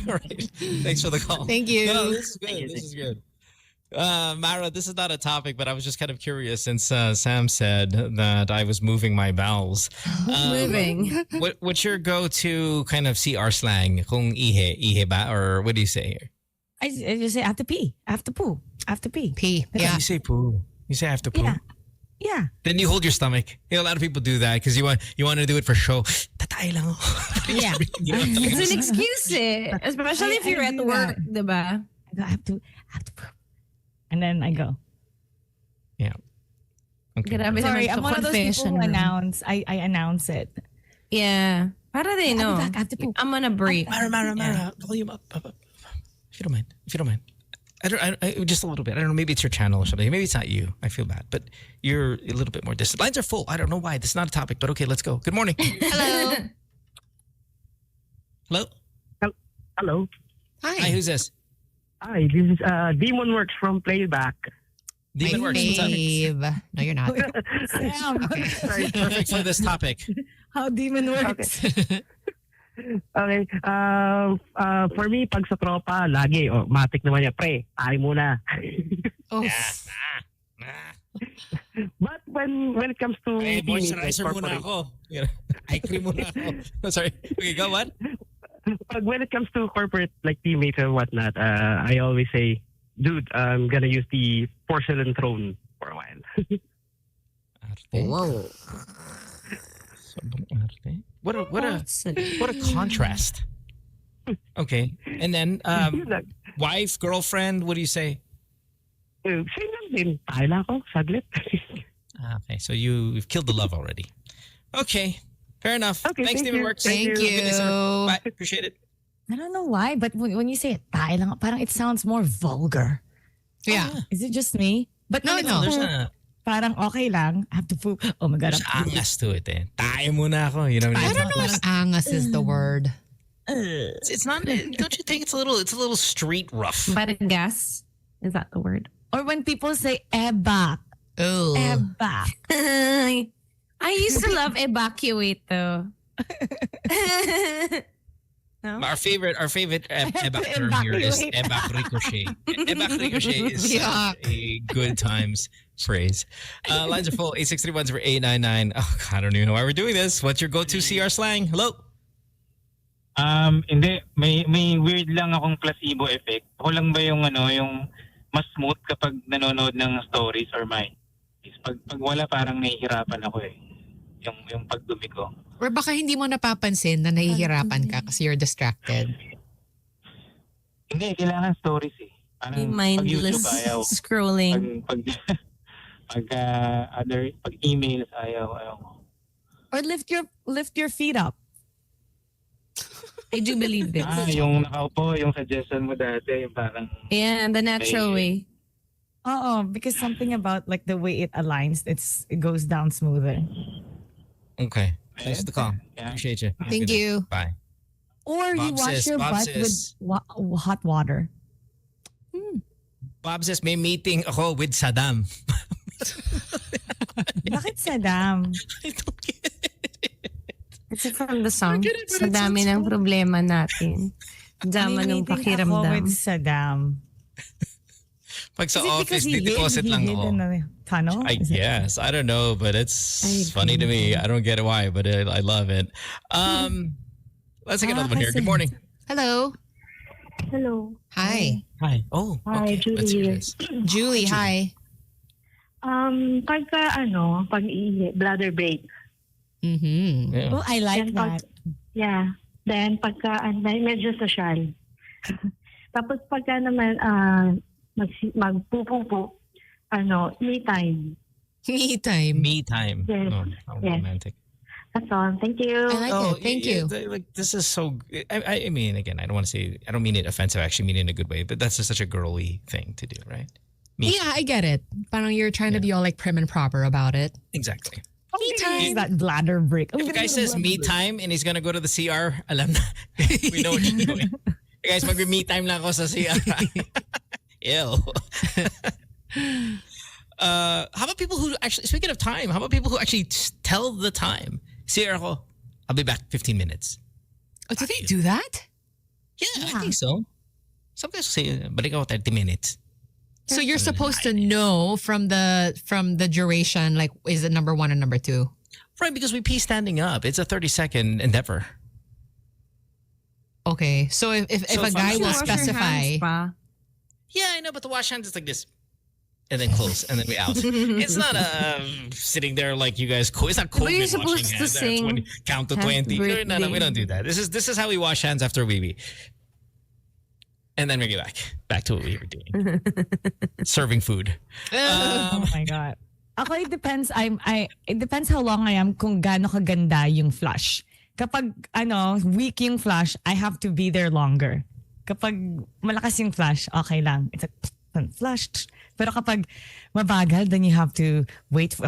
All right. Thanks for the call. Thank you. No, this is good. This is good. Mara, this is not a topic, but I was just kind of curious since Sam said that I was moving my bowels. Moving. What's your go-to kind of CR slang? Kung ihe ba? Or what do you say here? I just say I have to pee. I have to poo. I have to pee. Pee. Yeah. You say poo. You say I have to poo. Yeah. Then you hold your stomach. You know, a lot of people do that because you want to do it for show. Tatay lang ako. Yeah. It's an excuse eh. Especially if you're I at do work, that. diba? I have to poo. And then I go. Yeah. Okay. Grabe Sorry, naman I'm sa one of those people confession who room. announce. I announce it. Yeah. Para they know. I have to poop. I'm on a break. Mara, volume up. If you don't mind. I just a little bit. I don't know. Maybe it's your channel or something. Maybe it's not you. I feel bad, but you're a little bit more distant. Lines are full. I don't know why. This is not a topic, but okay, let's go. Good morning. Hello. Hello. Hello. Hi. Who's this? Hi, this is Demon Works from Playback. Demon Works. What's up? Fave. No, you're not. Sam, Perfect for this topic. how demon works. Okay. For me, pag sa tropa, lagi, matik naman niya, pre, tayo muna. Oh. But when it comes to Hey, teammates, moisturizer like muna corporate- ako. Eye cream muna ako. Sorry. Okay, go what? when it comes to corporate like teammates and whatnot, I always say, dude, I'm gonna use the porcelain throne for a while. Whoa. What a contrast. Okay, and then wife, girlfriend. What do you say? Same lang din. Tayo lang ako, saglit. Okay, so you've killed the love already. Okay, fair enough. Okay, Thanks, thank Demon you. Works. Thank Have a good day, sir. you. Bye. Appreciate it. I don't know why, but when you say it, tayo lang, parang it sounds more vulgar. Yeah. Is it just me? But No, when no. it's There's poop, a parang okay lang. I have to poop. Oh my God. there's angas to it. Eh. Tayo muna ako. You know what I don't know if angas is the word. It's not. Don't you think it's a little street rough? Bargas. Is that the word? Or when people say ebak. Oh. Ebak. I used to love evacuate though. No? Our favorite ebac term here is ebac ricochet. Ebac ricochet is a good times phrase. Lines are full. 863-10899. Oh, God, I don't even know why we're doing this. What's your go-to CR slang? Hello? Hindi. May weird lang akong placebo effect. Ako lang ba yung mas smooth kapag nanonood ng stories or mine? Pag wala, parang nahihirapan ako eh. Yung pagdumi ko. Or baka hindi mo napapansin na nahihirapan ka kasi you're distracted. Hindi, kailangan stories eh. Parang Be mindless pag YouTube ayaw. scrolling. Pag emails ayaw ko. Or lift your feet up. I do believe this. Yung nakaupo, yung suggestion mo dati, yung parang... Yeah, the natural way. Because something about like the way it aligns, it goes down smoother. Okay. Thanks for the call. Yeah. Appreciate you. Thank you. Bye. Or you Bob wash says- your Bob butt says- with hot water. Bob says, may meeting ako with Saddam. Bakit Saddam? I don't get it. It's from the song. get it, but Sa it dami sounds ng problema natin. Dama May ng meeting ako pakiramdam. with Saddam. Pag sa Is it office, because he deposit lang hid ako. in the tunnel? I guess. I don't know, but it's funny to me. I don't get why, but I love it. Let's take another one here. Good morning. Hello. Hello. Hi. Hi. Oh, Hi, okay. Julie Let's hear here. this. Julie, hi. Pag-ihi, bladder break. Mm-hmm. Yeah. Oh, I like Then that. Yeah. Then medyo social. Tapos pagka naman magpupupo, me time. Me time. Me time. Yes. Oh, how Yes. romantic. That's all. Thank you. I like it. Thank you. Like this is so. I mean, again, I don't want to say. I don't mean it offensive. I actually mean it in a good way. But that's just such a girly thing to do, right? Me Yeah, I get it. Parang you're trying to be all like prim and proper about it. Exactly. Me time. That bladder break. If a guy says me time and he's gonna go to the CR, alam na. We know what he's doing. Hey guys, mag-me time lang ako sa CR. Ew. How about people who actually, speaking of time, how about people who actually tell the time? CR ako, I'll be back 15 minutes. Oh, do they do that? Yeah, I think so. Some guys say, balik ako 30 minutes. So you're supposed to know from the duration, like, is it number 1 or number 2? Right, because we pee standing up. It's a 30-second endeavor. Okay, so if a guy will specify, yeah, I know, but the wash hands is like this, and then close, and then we out. It's not sitting there like you guys. It's not COVID But you're washing supposed to hands. sing Count to happy 20. No, we birthday. don't do that. This is how we wash hands after wee wee, and then we get back to what we were doing, serving food. Oh my God. Ako, it depends. It depends how long I am kung gaano kaganda yung flush. Kapag weak yung flush, I have to be there longer. Kapag malakas yung flush, okay lang. It's like flush. Pero kapag mabagal, then you have to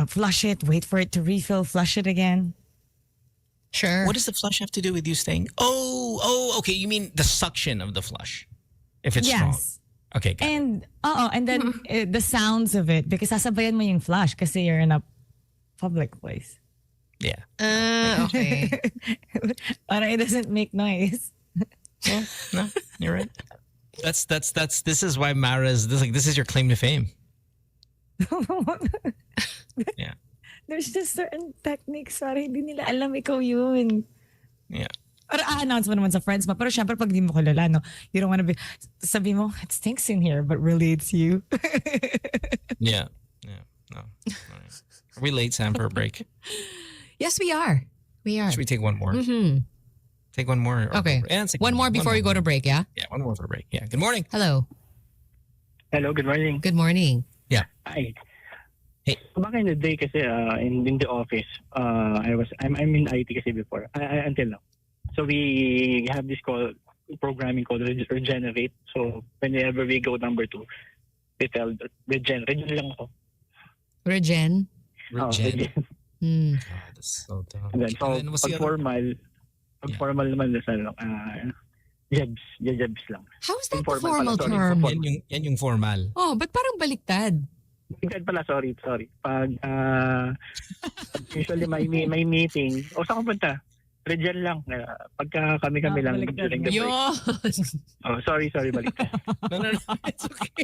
flush it, wait for it to refill, flush it again. sure. What does the flush have to do with you staying? Oh, okay. You mean the suction of the flush, if it's strong. Yes. Okay. Got it. And then the sounds of it, because sasabayan mo yung flush kasi you're in a public place. Yeah. Okay. Para it doesn't make noise. Yeah. No, you're right. This is why Mara's this is your claim to fame. Yeah. There's just certain techniques para hindi nila alam ikaw yun. Yeah. Para announce mo naman sa friends mo. Pero syempre pag di mo kilala, no, you don't want to be, sabi mo, it stinks in here, but really it's you. Yeah. No. All right. Are we late, Sam, for a break? Yes, we are. Should we take one more? Mm-hmm. Take one more. Okay. Yeah, let's take One more before we go to break, yeah? Yeah, one more for a break. Yeah. Good morning. Hello. Hello, good morning. Good morning. Yeah. Hi. Hey. Back in the day kasi in the office, I'm in IT kasi before. Until now. So we have this programming called regenerate. So whenever we go number 2, we tell regen lang ako. Regen. Regen. Mm. God, that's so dumb. And then, so And what's the pag other? formal naman jebs lang. How is that the Informal formal pala, sorry. term? Yan yung formal. Oh, but parang baliktad. Bigyan pala, sorry. Pag usually may meeting, saan ko punta? Regen lang. Pagka kami lang during the break. Yun. Oh, sorry, balik. No. It's okay.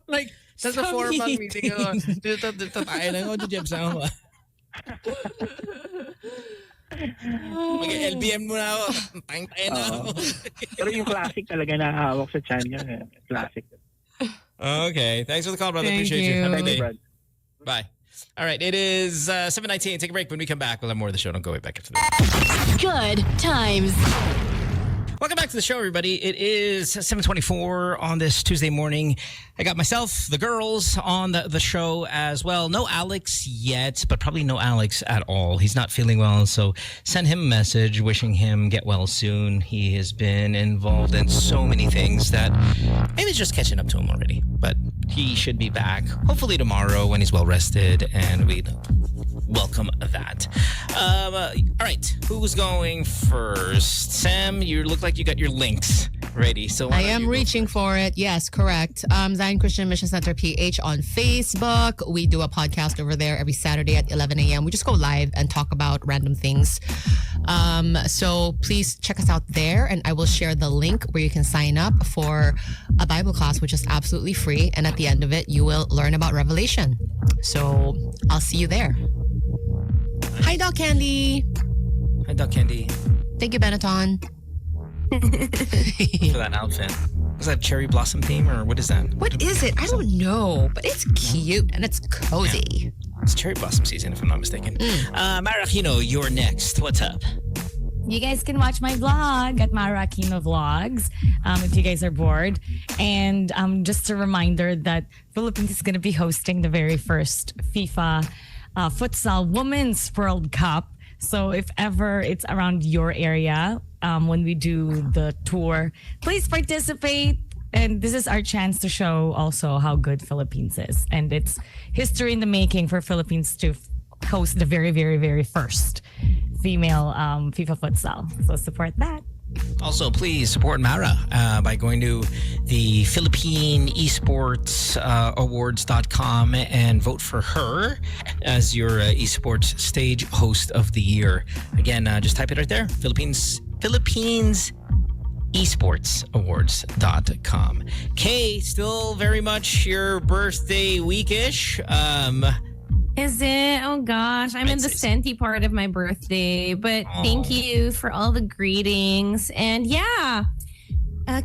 Like, that's a formal meeting. Dito tayo lang ako. Jebs lang ako. Mag-LBM muna ako. Tayo na ako. Pero yung classic talaga na hawak sa chan niya. Classic. Okay. Thanks for the call, brother. Thank Appreciate you. you. Have a good day. Brad. Bye. All right. It is 7:19. Take a break. When we come back, we'll have more of the show. Don't go way back after this. Good times. Welcome back to the show, everybody. It is 7:24 on this Tuesday morning. I got myself, the girls, on the show as well. No Alex yet, but probably no Alex at all. He's not feeling well, so send him a message wishing him get well soon. He has been involved in so many things that maybe it's just catching up to him already. But he should be back, hopefully tomorrow when he's well rested, and we welcome that. All right, who's going first? Sam, you look like you got your links ready. So why I don't am you go reaching first? for it. Yes, correct. Zion Christian Mission Center PH on Facebook. We do a podcast over there every Saturday at 11 a.m. We just go live and talk about random things. So please check us out there, and I will share the link where you can sign up for a Bible class, which is absolutely free. And at the end of it, you will learn about Revelation. So I'll see you there. Hi, Doc Candy. Hi, Doc Candy. Thank you, Benetton. For that outfit. Was that cherry blossom theme or what is that? What is it? I don't know, but it's cute and it's cozy. It's cherry blossom season, if I'm not mistaken. Mara Aquino, you're next. What's up? You guys can watch my vlog at Mara Aquino Vlogs if you guys are bored. And just a reminder that Philippines is going to be hosting the very first FIFA Futsal Women's World Cup. So if ever it's around your area, when we do the tour, please participate. And this is our chance to show also how good Philippines is. And it's history in the making for Philippines to host the very, very, very first female FIFA futsal. So support that. Also, please support Mara by going to the Philippine Esports Awards.com and vote for her as your esports stage host of the year. Again, just type it right there. Philippines Esports Awards.com. Kay, still very much your birthday weekish. Is it? Oh gosh, I'm in the senti part of my birthday, but thank you for all the greetings. And yeah,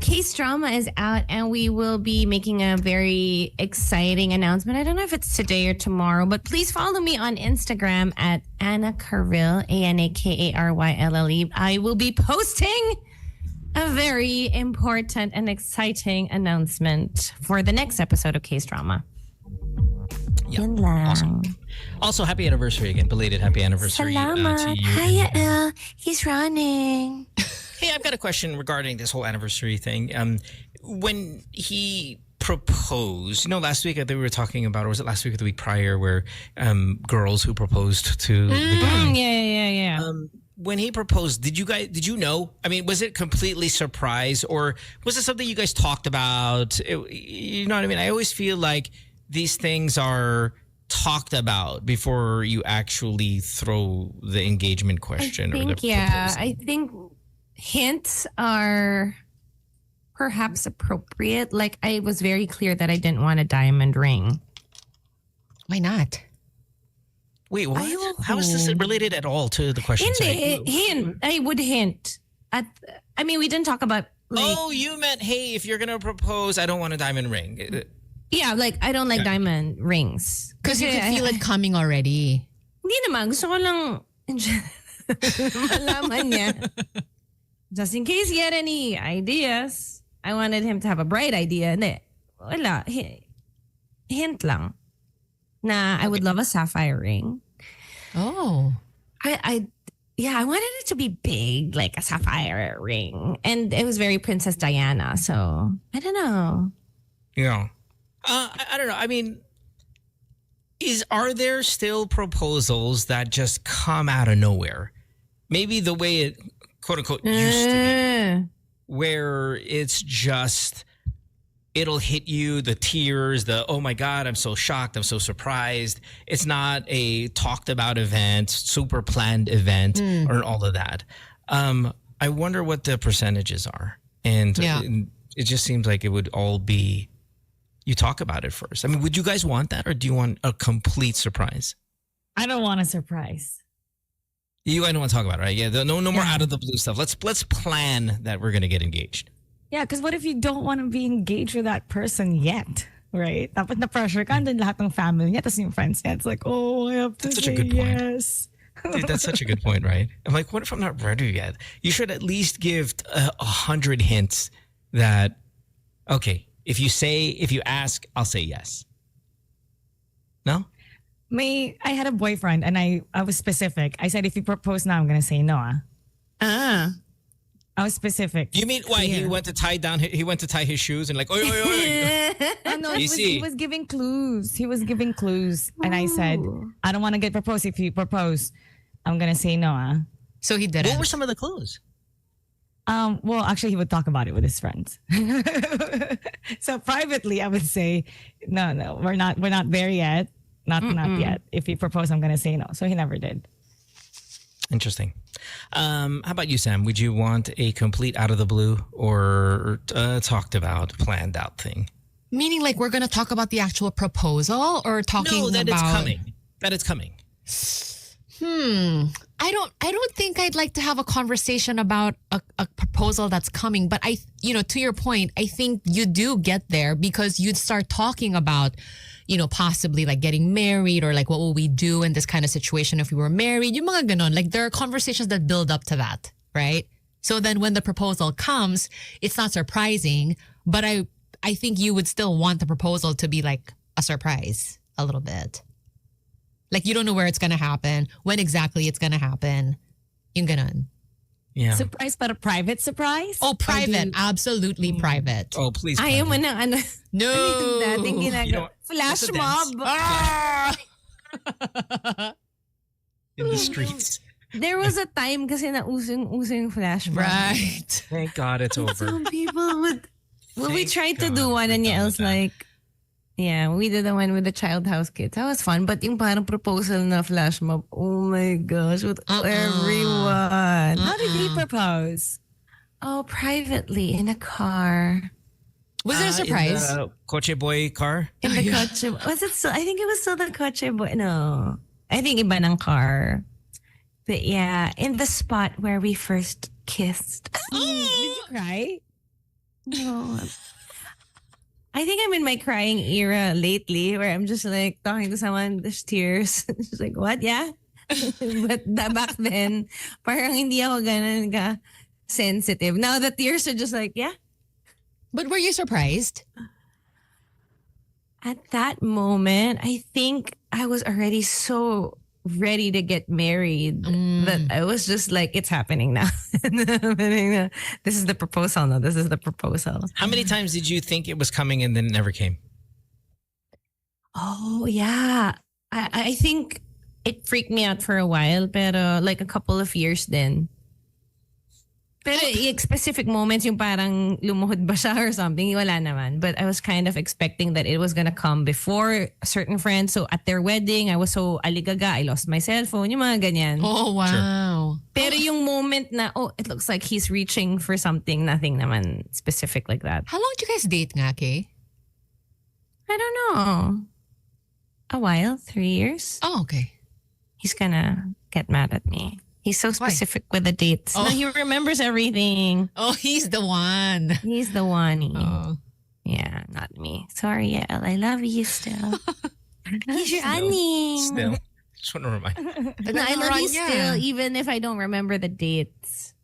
Case Drama is out and we will be making a very exciting announcement. I don't know if it's today or tomorrow, but please follow me on Instagram at Anna Karylle, ANAKARYLLE. I will be posting a very important and exciting announcement for the next episode of Case Drama. Yeah, awesome. Also, happy anniversary again. Belated happy anniversary to Salamat. you. Hi, he's running. Hey, I've got a question regarding this whole anniversary thing. When he proposed, last week I think we were talking about, or was it last week or the week prior, where girls who proposed to the guy. Yeah. When he proposed, did you know? I mean, was it completely surprise, or was it something you guys talked about? You know what I mean? I always feel like these things are talked about before you actually throw the engagement question or the proposal. I think hints are perhaps appropriate. Like, I was very clear that I didn't want a diamond ring. Why not? Wait, what? How is this related at all to the question? I would hint at. I mean, we didn't talk about. You meant, hey, if you're gonna propose, I don't want a diamond ring. Yeah, like I don't like diamond rings. Because you can feel it coming already. Hindi naman. Gusto ko lang malaman niya. Just in case he had any ideas. I wanted him to have a bright idea. Hindi. Wala. Hint lang. Na I would love a sapphire ring. Oh. I wanted it to be big, like a sapphire ring. And it was very Princess Diana. So, I don't know. Yeah. I don't know. I mean, are there still proposals that just come out of nowhere? Maybe the way it, quote unquote, used to be, where it's just, it'll hit you, the tears, oh my God, I'm so shocked, I'm so surprised. It's not a talked about event, super planned event, or all of that. I wonder what the percentages are. And it just seems like it would all be, you talk about it first. I mean, would you guys want that, or do you want a complete surprise? I don't want a surprise. You guys don't want to talk about it, right? Yeah, no more out of the blue stuff. Let's plan that we're going to get engaged. Yeah, because what if you don't want to be engaged with that person yet, right? Dapat na-pressure ka, and then lahat ng family niya, tapos yung friends niya, it's like, oh, I have to say yes. Dude, that's such a good point, right? I'm like, what if I'm not ready yet? You should at least give 100 hints that, okay, if you ask, I'll say yes. No? I had a boyfriend and I was specific. I said, if you propose now, I'm going to say no. I was specific. You mean why he went to tie his shoes and like, oi. No, he was giving clues. And I said, I don't want to get proposed. If you propose, I'm going to say no. So he did it. What were some of the clues? Well, actually, he would talk about it with his friends. So privately, I would say, no, we're not there yet. Not yet. If he proposed, I'm gonna say no. So he never did. Interesting. How about you, Sam? Would you want a complete out of the blue or talked about, planned out thing? Meaning like we're going to talk about the actual proposal or talking No, that about... it's coming. That it's coming. I don't think I'd like to have a conversation about a proposal that's coming, but to your point, I think you do get there because you'd start talking about, possibly like getting married or like what will we do in this kind of situation if we were married, yung mga ganon. Like there are conversations that build up to that, right? So then when the proposal comes, it's not surprising, but I think you would still want the proposal to be like a surprise a little bit. Like you don't know where it's going to happen, when exactly it's going to happen. Yung ganon. Yeah. Surprise, but a private surprise? Oh, private. Absolutely private. Oh, please. Ayaw mo ng ano. No. Yung dating ginagawa. Flash What's a mob. In the streets. There was a time kasi na usong flash mob. Right. Thank God it's over. Some people would... Well, we Thank tried to God do one we're and done yeah, I with was that. like... Yeah, we did the one with the child house kids. That was fun. But yung parang proposal na flash mob, oh my gosh, with everyone. How did he propose? Oh, privately in a car. Was it a surprise? In the Coche Boy car? In the coche. Was it still? I think it was still the coche boy. No. I think iba ng car. But yeah, in the spot where we first kissed. Did you cry? No. I think I'm in my crying era lately where I'm just like talking to someone, there's tears. Just like, what? Yeah? But back then, parang hindi ako ganun ka sensitive. Now the tears are just like, yeah. But were you surprised? At that moment, I think I was already so ready to get married that I was just like, it's happening now. This is the proposal now. This is the proposal. How many times did you think it was coming and then it never came? Oh, yeah. I think it freaked me out for a while, pero like a couple of years then. Pero yung specific moments, yung parang lumuhod ba siya or something, wala naman. But I was kind of expecting that it was gonna come before a certain friend. So at their wedding, I was so aligaga, I lost my cell phone, yung mga ganyan. Oh, wow. Pero yung moment na, oh, it looks like he's reaching for something, nothing naman specific like that. How long did you guys date nga, Kay? I don't know. A while, 3 years. Oh, okay. He's gonna get mad at me. He's so specific with the dates. Oh. No, he remembers everything. Oh, he's the one. He's the one. Oh. Yeah, not me. Sorry, Elle. I love you still. He's your Annie. Still. Just want to remind you. No, I love you Yeah. still, even if I don't remember the dates.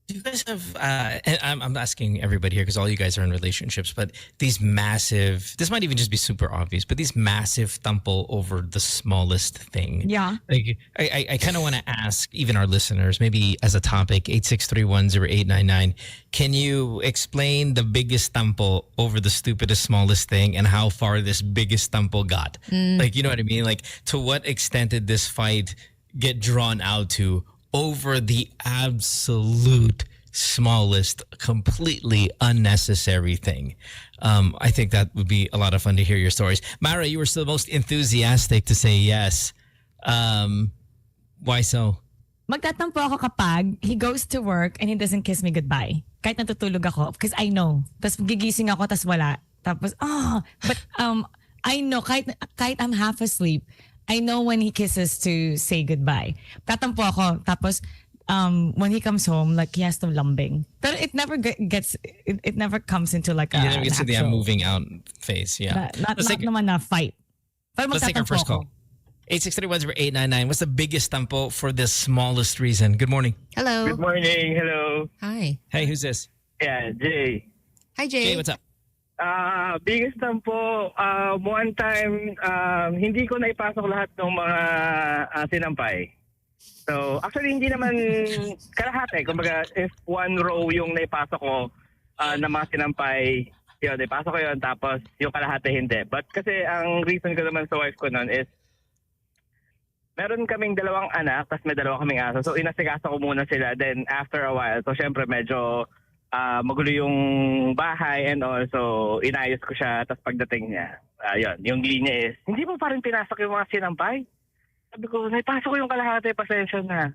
Do you guys have, and I'm asking everybody here because all you guys are in relationships, but these massive, this might even just be super obvious, but these massive tampo over the smallest thing. Yeah. Like, I kind of want to ask even our listeners, maybe as a topic, 86310899, can you explain the biggest tampo over the stupidest, smallest thing and how far this biggest tampo got? Like, you know what I mean? Like, to what extent did this fight get drawn out to over the absolute smallest, completely unnecessary thing? I think that would be a lot of fun to hear your stories. Mara, you were still the most enthusiastic to say yes. Why so? Magtatampo ako kapag he goes to work and he doesn't kiss me goodbye. Kahit natutulog ako. Because I know. Tapos gigising ako, tapos wala. Tapos, but I know, kahit I'm half asleep, I know when he kisses to say goodbye. Tatampo ako. Tapos, when he comes home, like he has to lambing. But it never gets, it never comes into like a... You never get to the I'm moving out phase. Yeah. Not naman na fight. Pero Let's take our magtatampo first call. ako. 86310899. What's the biggest tampo for the smallest reason? Good morning. Hello. Good morning. Hello. Hi. Hey, who's this? Yeah, Jay. Hi, Jay. Jay, what's up? Biggest tampo, one time, hindi ko na ipasok lahat ng mga sinampay. So, actually, hindi naman kalahati. Kumbaga, if one row yung naipasok ko ng mga sinampay, yun, naipasok ko yun, tapos yung kalahati hindi. But kasi ang reason ko naman sa wife ko nun is, meron kaming dalawang anak, tapos may dalawa kaming aso. So inasikaso ko muna sila. Then after a while, so syempre medyo magulo yung bahay and also inayos ko siya. Tapos pagdating niya, yun, yung linya is, hindi mo pa rin pinasok yung mga sinampay? Sabi ko, naipasok ko yung kalahati, pasensya na.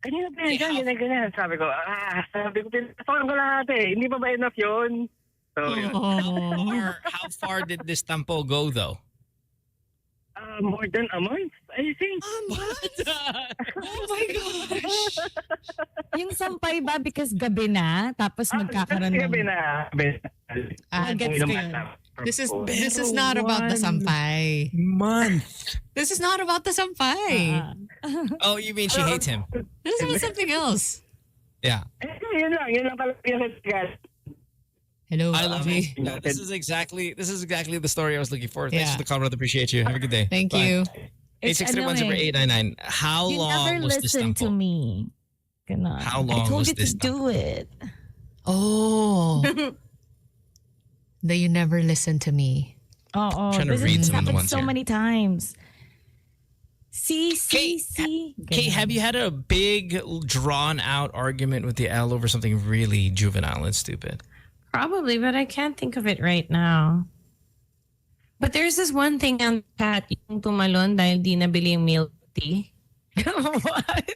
Kanina ganyan. Sabi ko, pinasok ko yung kalahati. Hindi pa ba enough yun? So, yun. How far did this tampo go though? More than a month, I think. Oh my gosh. Yung sampay ba because gabi na, tapos magkakaroon ng... Gabi na. Gets ko yun. This is not about the sampay. Month. This is not about the sampay. Oh, you mean she hates him? This is about something else. Yeah. Yun lang talaga yung Hello, I love Avi. it. Yeah, this is exactly the story I was looking for. Thanks Yeah. for the call, brother. Appreciate you. Have a good day. Thank Bye. you. It's 863-10899. How You long never was this listen tempo? to me. Ganon. How long I told was you this to do it. Oh. That you never listen to me. Oh, Trying to this read has some of the happened ones so here. many times. See. Kate, have you had a big, drawn-out argument with the L over something really juvenile and stupid? Probably, but I can't think of it right now. But there's this one thing on chat, yung tumalon dahil di nabili yung milk tea.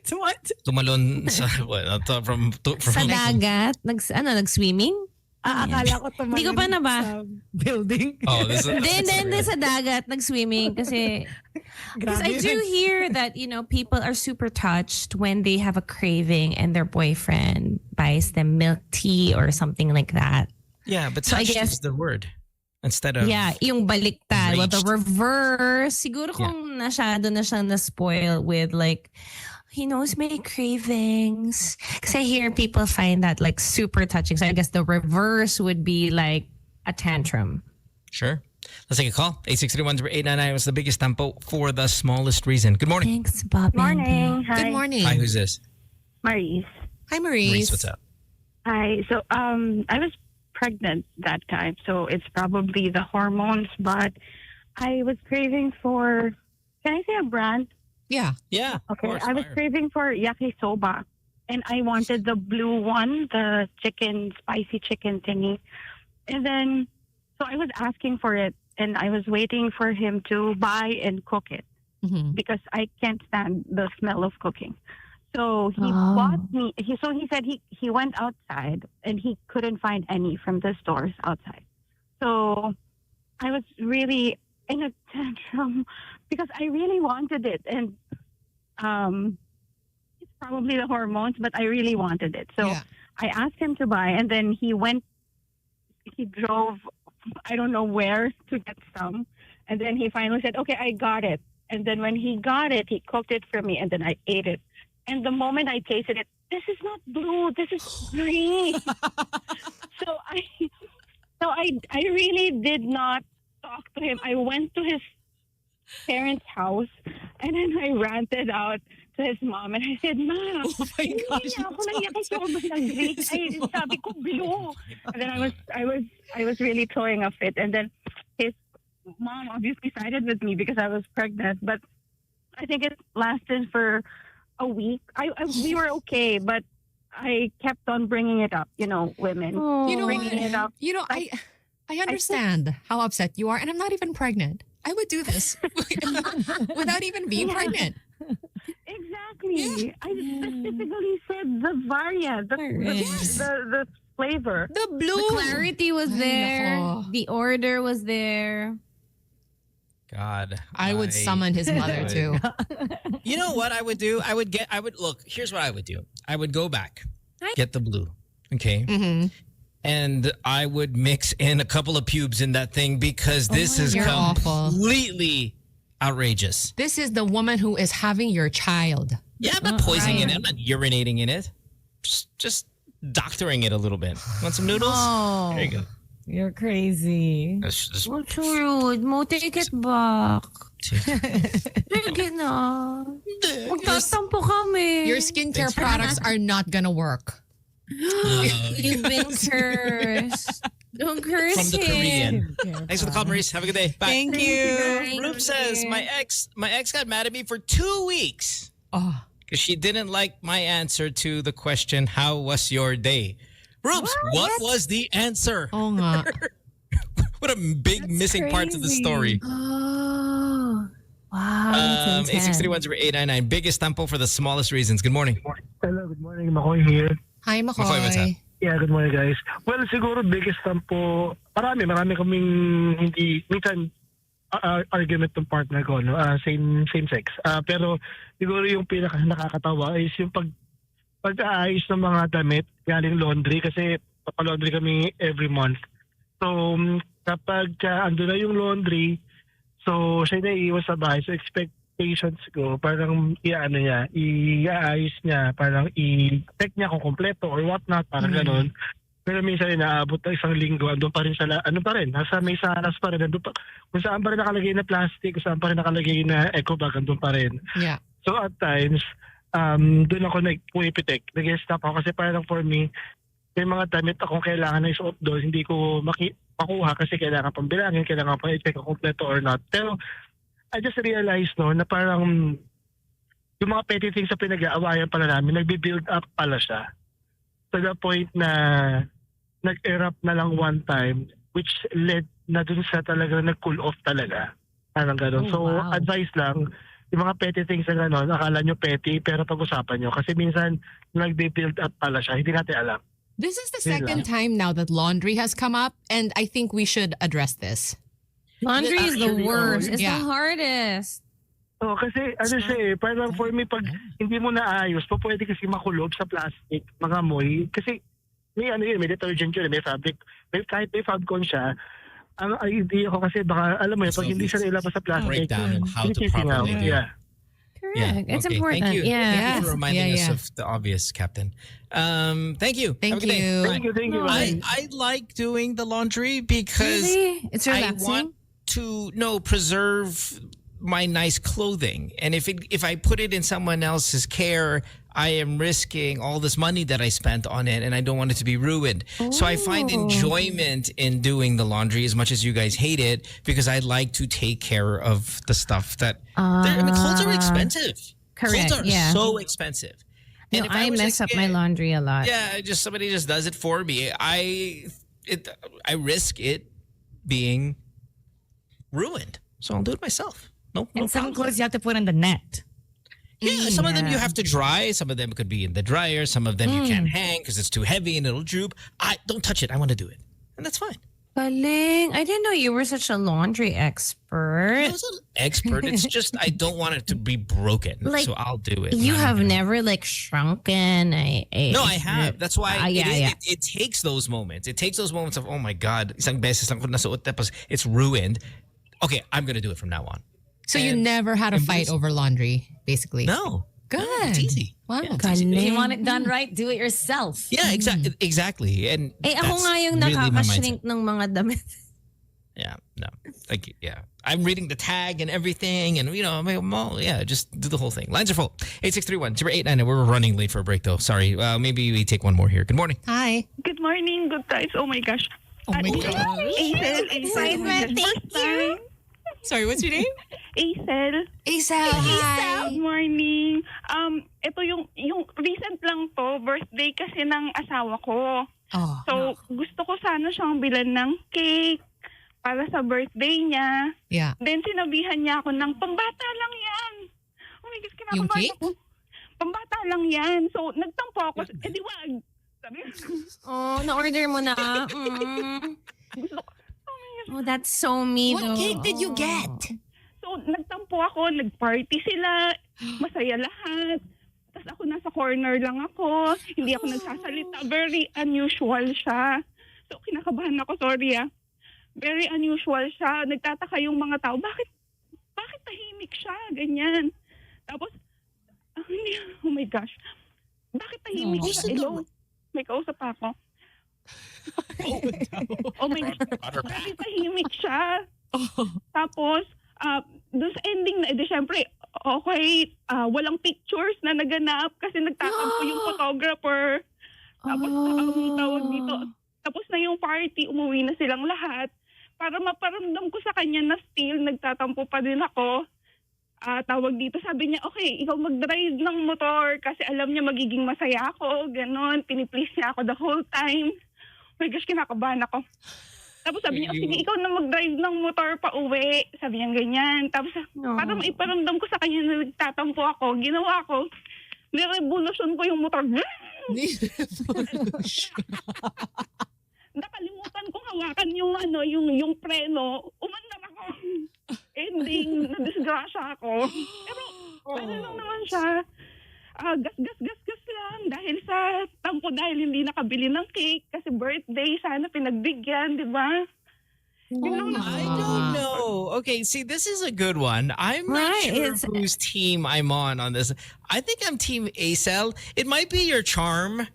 What? Tumalon sa, what? From Sa dagat, nag-swimming? Akala ko tumalon Hindi ko pa na ba? sa building. Oh, this is... Hindi sa dagat, nag-swimming kasi... Because I do hear that, people are super touched when they have a craving and their boyfriend buys them milk tea or something like that. Yeah, but So I touched guess- is the word. Instead of... Yeah, yung baliktad. Well, the Enraged. reverse. Siguro kung nasyado na siyang na-spoil with like, he knows my cravings. Kasi I hear people find that like super touching. So I guess the reverse would be like a tantrum. Sure. Let's take a call. 863-10899 was the biggest tempo for the smallest reason. Good morning. Thanks, Bob. Morning. Hi. Good morning. Hi, who's this? Maurice. Hi, Maurice. Maurice, what's up? Hi. So I was pregnant that time, so it's probably the hormones, but I was craving for, can I say a brand? Yeah. Yeah. of Okay. course, I was fire. craving for yakisoba, and I wanted the blue one, the spicy chicken thingy. And then, so I was asking for it, and I was waiting for him to buy and cook it Mhm. because I can't stand the smell of cooking. So he Oh. bought me. He said he went outside and he couldn't find any from the stores outside. So I was really in a tantrum because I really wanted it, and it's probably the hormones, but I really wanted it. So Yeah. I asked him to buy, and then he drove, I don't know where, to get some. And then he finally said, okay, I got it. And then when he got it, he cooked it for me, and then I ate it. And the moment I tasted it, this is not blue, this is green. so I really did not talk to him. I went to his parents' house, and then I ranted out to his mom, and I said, Ma, Oh my hindi gosh. na ako nayakisoba ng green. Ay, sabi ko blue. And then I was really throwing a fit. And then his mom obviously sided with me because I was pregnant. But I think it lasted for a week. We were okay, but I kept on bringing it up. Women bringing it up. I understand how upset you are, and I'm not even pregnant. I would do this without even being pregnant. Exactly. I specifically said the variant, the flavor. The blue. The clarity was Ay, there. nako. The order was there. God. I would summon his mother too. You know what I would do? Look, here's what I would do. I would go back, get the blue. Okay. Mhm. And I would mix in a couple of pubes in that thing because this is You're awful. completely outrageous. This is the woman who is having your child. Yeah, I'm not poisoning it. I'm not urinating in it. Just doctoring it a little bit. Want some noodles? Oh. There you go. You're crazy. That's just- What's so rude? Mo, take it back. Sige na. Magtatampo kami. Your skincare Thanks for products are not gonna work. You've been cursed. Don't curse From the him. Caribbean. Thanks for the call, Maurice. Have a good day. Bye. Thank you. Rube says my ex got mad at me for 2 weeks Oh. because she didn't like my answer to the question, "How was your day?" Rubes, what was the answer? Oo nga. What a big missing part to the story. Oh. Wow. 8631089. Biggest tempo for the smallest reasons. Good morning. Hello, good morning. McCoy here. Hi, McCoy, what's up? McCoy. Yeah, good morning guys. Well, siguro biggest tampo, marami kaming hindi, minsan argument ng partner ko, no? Same sex. Pero siguro yung pinaka nakakatawa is yung pag-aayos ng mga damit galing laundry kasi papalaundry kami every month. So, kapag ando na yung laundry, so siya na iiwas sa bahay. So, expectations ko, parang iaayos niya, parang i-check niya kung kompleto or whatnot, parang ganon. Pero minsan inaabot na isang linggo, andun pa rin nasa may saras pa rin, andun pa, kung saan pa rin nakalagay na plastic, kung saan pa rin nakalagay na eco bag, andun pa rin. Yeah. So at times, doon ako nag-puipitek, nag-stop ako kasi parang for me, may mga damit akong kailangan na isuot doon, hindi ko makuha kasi kailangan pang bilangin, kailangan pang i-check kung kompleto or not. Pero I just realized na parang yung mga petty things sa pinag-aawayan pala namin, nagbi-build up pala siya. To the point na nag-erupt na lang one time, which led na dun sa talaga nag-cool off talaga. Parang gano'n. Advice lang, yung mga petty things na gano'n, akala nyo petty, pero pag-usapan nyo. Kasi minsan, nagbi-build up pala siya. Hindi natin alam. This is the second time now that laundry has come up, and I think we should address this. Laundry is the worst. It's Yeah. the hardest. Kasi siya parang for me, pag hindi mo naayos, pwede kasi makulob sa plastic, mga amoy. Kasi may may detergent yun, may fabric. Kahit may fabcon siya, ang idea ko kasi baka, alam mo yun, pag hindi siya nilabas sa plastic, Breakdown of how to properly do it. Yeah. Correct. It's okay. important. Thank you. Yeah. Thank you for reminding us Yeah. of the obvious, Captain. Thank you. Thank Have a good day. you. Thank you. I like doing the laundry because Really? It's I relaxing. want to preserve my nice clothing, and if I put it in someone else's care, I am risking all this money that I spent on it, and I don't want it to be ruined. So I find enjoyment in doing the laundry as much as you guys hate it, because I like to take care of the stuff that clothes are expensive. Correct. Clothes are Yeah. so expensive. No, And if I was mess a up my kid- laundry a lot. Yeah, somebody just does it for me. I risk it being ruined, so I'll do it myself. No And some problem. clothes you have to put on the net. Yeah, some of them you have to dry. Some of them could be in the dryer. Some of them you can't hang because it's too heavy and it'll droop. I don't touch it. I want to do it, and that's fine. Galing. I didn't know you were such a laundry expert. I was an expert. It's just I don't want it to be broken, Like, so I'll do it. You have never shrunken. No, I have. That's why yeah. it takes those moments. It takes those moments of, oh my God, isang beses lang ko nasuot tapos it's ruined. Okay, I'm going to do it from now on. So you never had a fight over laundry, basically? No. Good. No, it's easy. Wow. Yeah, it's easy. If you want it done right, do it yourself. Yeah, exactly. And ako that's nga yung really my mindset. nakaka-shrink ng mga damit. Yeah, no. I'm reading the tag and everything, and just do the whole thing. Lines are full. 8631-0899. We're running late for a break though. Sorry. Maybe we take one more here. Good morning. Hi. Good morning, good guys. Oh my gosh. Oh my God. Aisel, Excitement. Thank you. Sorry, what's your name? Aisel. Aisel. Hi. Good morning. Ito yung recent lang to, birthday kasi ng asawa ko. Oh. So, gusto ko sana siyang bilan ng cake para sa birthday niya. Yeah. Then, sinabihan niya ako ng pambata lang yan. Oh my God, Yung kinakabahan cake? ako. Pambata lang yan. So, nagtampo ako. Di wag. Sabi ko, Oh, na-order mo na. gusto ko. Oh, that's so me What though. cake did you get? So, nagtampo ako. Nag-party sila. Masaya lahat. Tapos ako nasa corner lang ako. Hindi ako nagsasalita. Very unusual siya. So, kinakabahan ako. Sorry ah. Very unusual siya. Nagtataka yung mga tao. Bakit tahimik siya? Ganyan. Tapos, oh my gosh. Bakit tahimik siya? Hello? May kausap ako. Oh my gosh. Bakit tahimik siya? Tapos, doon sa ending na, syempre, okay, walang pictures na naganap kasi nagtatampo yung photographer. Tapos, tawag dito, tapos na yung party, umuwi na silang lahat. Para maparamdam ko sa kanya na still nagtatampo pa din ako. Tawag dito, sabi niya, okay, ikaw mag-drive ng motor kasi alam niya magiging masaya ako, ganon. Piniplease niya ako the whole time. Oh my gosh, kinakabahan ako. Tapos sabi niya, sige, ikaw na mag-drive ng motor pa uwi. Sabi niya ganyan. Tapos para maiparamdam ko sa kanya na nagtatampo ako, ginawa ko, nirevolusyon ko yung motor. Nakalimutan kong hawakan yung preno. Umandar ako. Ending, na-disgrasya ako. Pero, ano lang naman siya. Gas lang. Dahil sa tampo, dahil hindi nakabili ng cake. Kasi birthday, sana pinagbigyan, di ba? I don't know. Okay, see, this is a good one. I'm not sure whose team I'm on this. I think I'm Team Acel. It might be your charm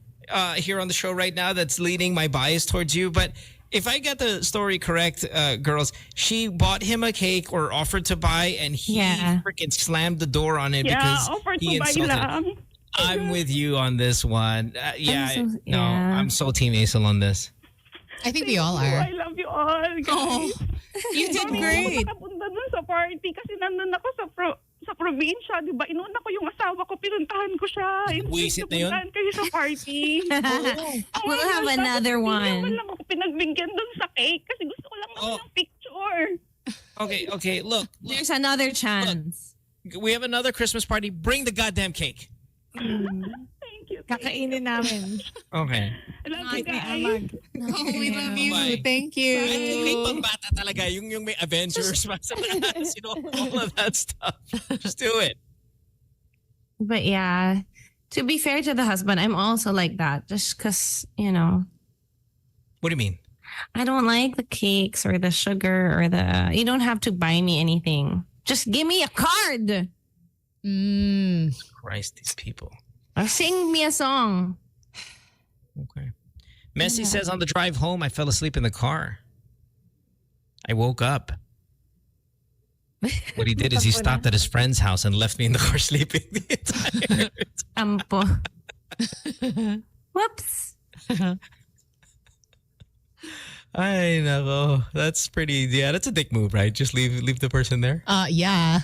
here on the show right now that's leading my bias towards you. But if I get the story correct, girls, she bought him a cake or offered to buy, and he freaking slammed the door on it because he insulted her. I'm with you on this one. I'm so Team Acel on this. I think we all are. I love you all, guys. You did great. Nakapunta dun sa party kasi nandun ako sa probinsya, di ba? Inuna ko yung asawa ko, pinuntahan ko siya. Buwisit na yun? Pinuntahan kayo sa party. We'll have another one. Hindi naman lang ako pinagbigyan dun sa cake kasi gusto ko lang ng picture. Okay, look. There's another chance. We have another Christmas party. Bring the goddamn cake. Thank you. Kakainin namin. Okay. I love you guys. We love you. Bye. Thank you. May pangbata talaga. Yung may Avengers. All of that stuff. Just do it. But yeah, to be fair to the husband, I'm also like that. Just because, What do you mean? I don't like the cakes or the sugar or you don't have to buy me anything. Just give me a card. Christ, these people. Or sing me a song. Okay. Messi says on the drive home, I fell asleep in the car. I woke up. What he did is he stopped at his friend's house and left me in the car sleeping the entire time. Ampo. Whoops. Ay, nako. That's pretty, that's a dick move, right? Just leave the person there? Yeah.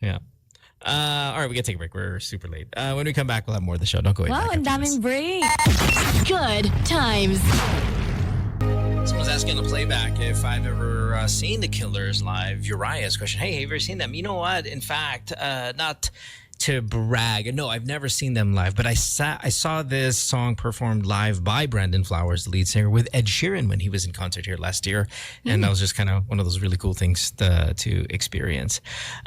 Yeah. All right, we got to take a break. We're super late. When we come back, we'll have more of the show. Don't go away. Wow, ang daming break. Good times. Someone's asking on the playback if I've ever seen the Killers live. Uriah's question. Hey, have you ever seen them? You know what? In fact, not to brag. No, I've never seen them live, but I saw this song performed live by Brandon Flowers, the lead singer, with Ed Sheeran when he was in concert here last year. And that was just kind of one of those really cool things to experience.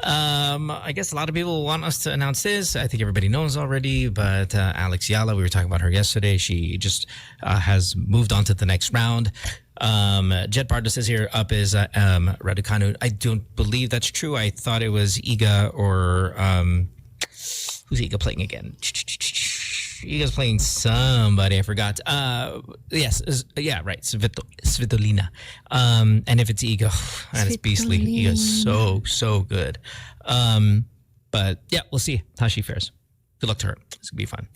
I guess a lot of people want us to announce this. I think everybody knows already, but Alex Yala, we were talking about her yesterday. She just has moved on to the next round. Jet Bardo says here up is Raducanu. I don't believe that's true. I thought it was Iga or who's Iga playing again? Iga's playing somebody. I forgot. Yes, right. Svitolina. And if it's Iga, that is beastly. Iga's so good. But yeah, we'll see how she fares. Good luck to her. It's going to be fun.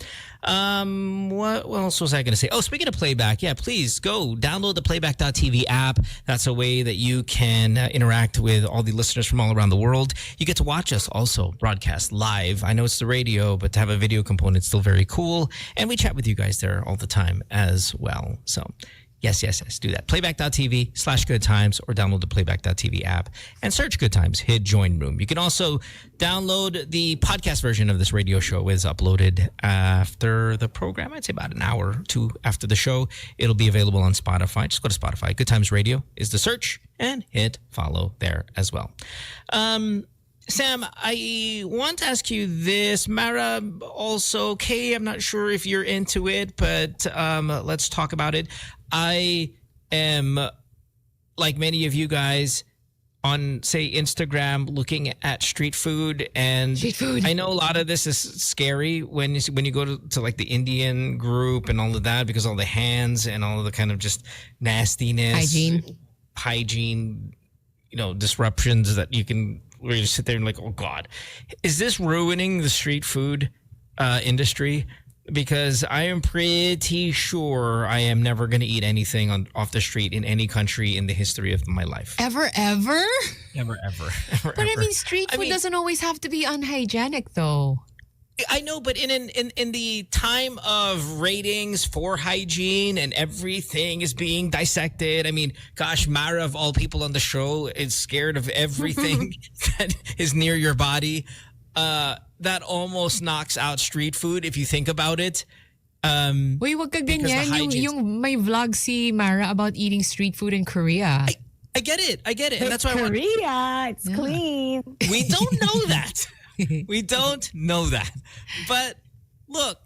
What else was I going to say? Oh, speaking of playback, yeah, please go download the playback.tv app. That's a way that you can interact with all the listeners from all around the world. You get to watch us also broadcast live. I know it's the radio, but to have a video component is still very cool. And we chat with you guys there all the time as well. So yes, do that. Playback.tv/goodtimes or download the Playback.tv app and search Good Times, hit Join Room. You can also download the podcast version of this radio show. It's uploaded after the program. I'd say about an hour or two after the show. It'll be available on Spotify. Just go to Spotify. Good Times Radio is the search and hit follow there as well. Sam, I want to ask you this. Mara, also, Kay, I'm not sure if you're into it, but let's talk about it. I am, like many of you guys, on, say, Instagram, looking at street food. And I know a lot of this is scary when you go to like the Indian group and all of that, because all the hands and all of the kind of just nastiness. Hygiene, disruptions that you can... where you just sit there and like, oh God, is this ruining the street food industry? because I am pretty sure I am never going to eat anything off the street in any country in the history of my life. Ever? Never, ever. But I mean, street food doesn't always have to be unhygienic, though. I know, but in the time of ratings for hygiene and everything is being dissected. I mean, gosh, Mara of all people on the show is scared of everything that is near your body. That almost knocks out street food if you think about it. Uy, wag ka ganyan. Yung may vlog si Mara about eating street food in Korea. I get it. And that's why Korea, it's clean. We don't know that. We don't know that. But look,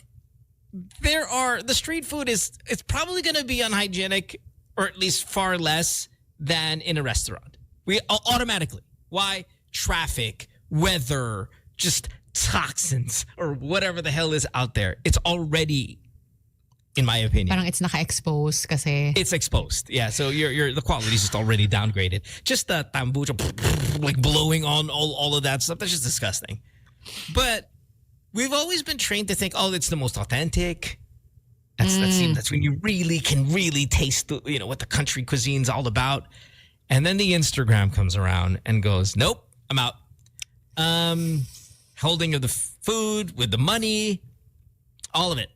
the street food it's probably going to be unhygienic, or at least far less than in a restaurant. We automatically. Why? Traffic, weather, just toxins or whatever the hell is out there. It's already, in my opinion, Parang it's naka-expose kasi. it's exposed. Yeah, so the quality is just already downgraded. Just the tambucho, like blowing on all of that stuff. That's just disgusting. But we've always been trained to think, oh, it's the most authentic. That's when you really can taste what the country cuisine's all about. And then the Instagram comes around and goes, nope, I'm out. Holding of the food with the money, all of it.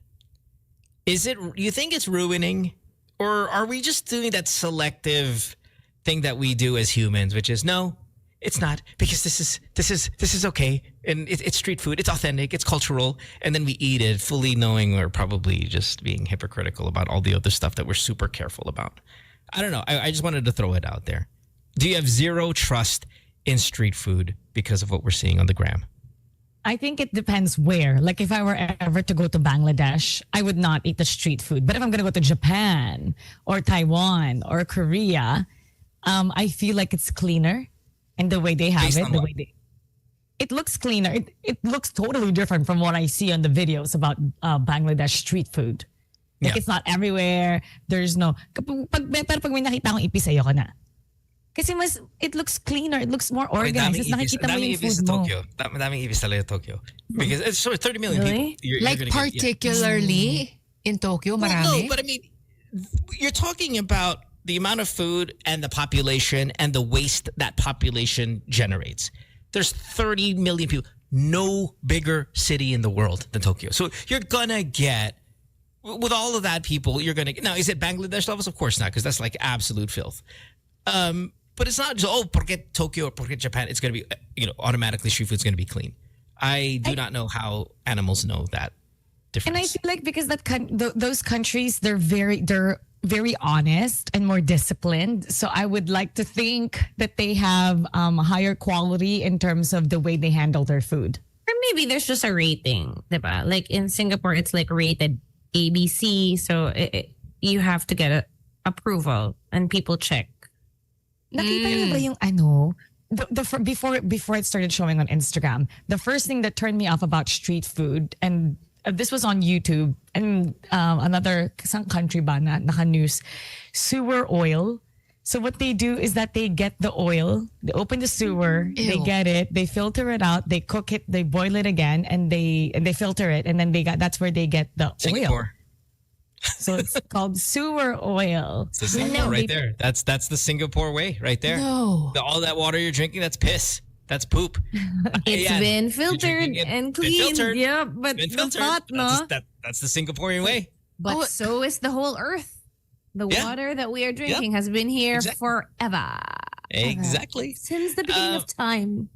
You think it's ruining, or are we just doing that selective thing that we do as humans, which is no, it's not, because this is okay, and it's street food, it's authentic, it's cultural, and then we eat it fully knowing we're probably just being hypocritical about all the other stuff that we're super careful about. I don't know. I just wanted to throw it out there. Do you have zero trust in street food because of what we're seeing on the gram? I think it depends where. Like if I were ever to go to Bangladesh, I would not eat the street food. But if I'm going to go to Japan or Taiwan or Korea, I feel like it's cleaner. And the way they have it looks cleaner. It looks totally different from what I see on the videos about Bangladesh street food. Like it's not everywhere. There's no... Pero pag may nakita akong ipis, ayoko na. Kasi it looks cleaner, it looks more organized. Nakikita mo yung food mo. Daming ibis talaga Tokyo. Because it's 30 million Really? people. Like particularly in Tokyo, marami? Well, no, but I mean, you're talking about the amount of food and the population and the waste that population generates. There's 30 million people. No bigger city in the world than Tokyo. So you're going to get, with all of that people, you're going to get, now is it Bangladesh levels? Of course not, because that's like absolute filth. But it's not just, porque Tokyo or porque Japan, it's going to be, automatically street food's going to be clean. I do not know how animals know that difference. And I feel like because those countries, they're very honest and more disciplined. So I would like to think that they have higher quality in terms of the way they handle their food. Or maybe there's just a rating, diba? Like in Singapore, it's like rated ABC. So you have to get approval and people check. Nakita niyo ba yung before it started showing on Instagram, the first thing that turned me off about street food, and this was on YouTube and another isang country ba na naka-news, sewer oil. So what they do is that they get the oil, they open the sewer, they get it, they filter it out, they cook it, they boil it again, and they filter it, and then that's where they get the oil. So it's called sewer oil. It's the Singapore right there. That's the Singapore way right there. No. All that water you're drinking, that's piss. That's poop. It's been filtered and cleaned. Yeah, but the thought, no? That's the Singaporean way. But so is the whole earth. The water that we are drinking has been here forever. Exactly. Since the beginning of time.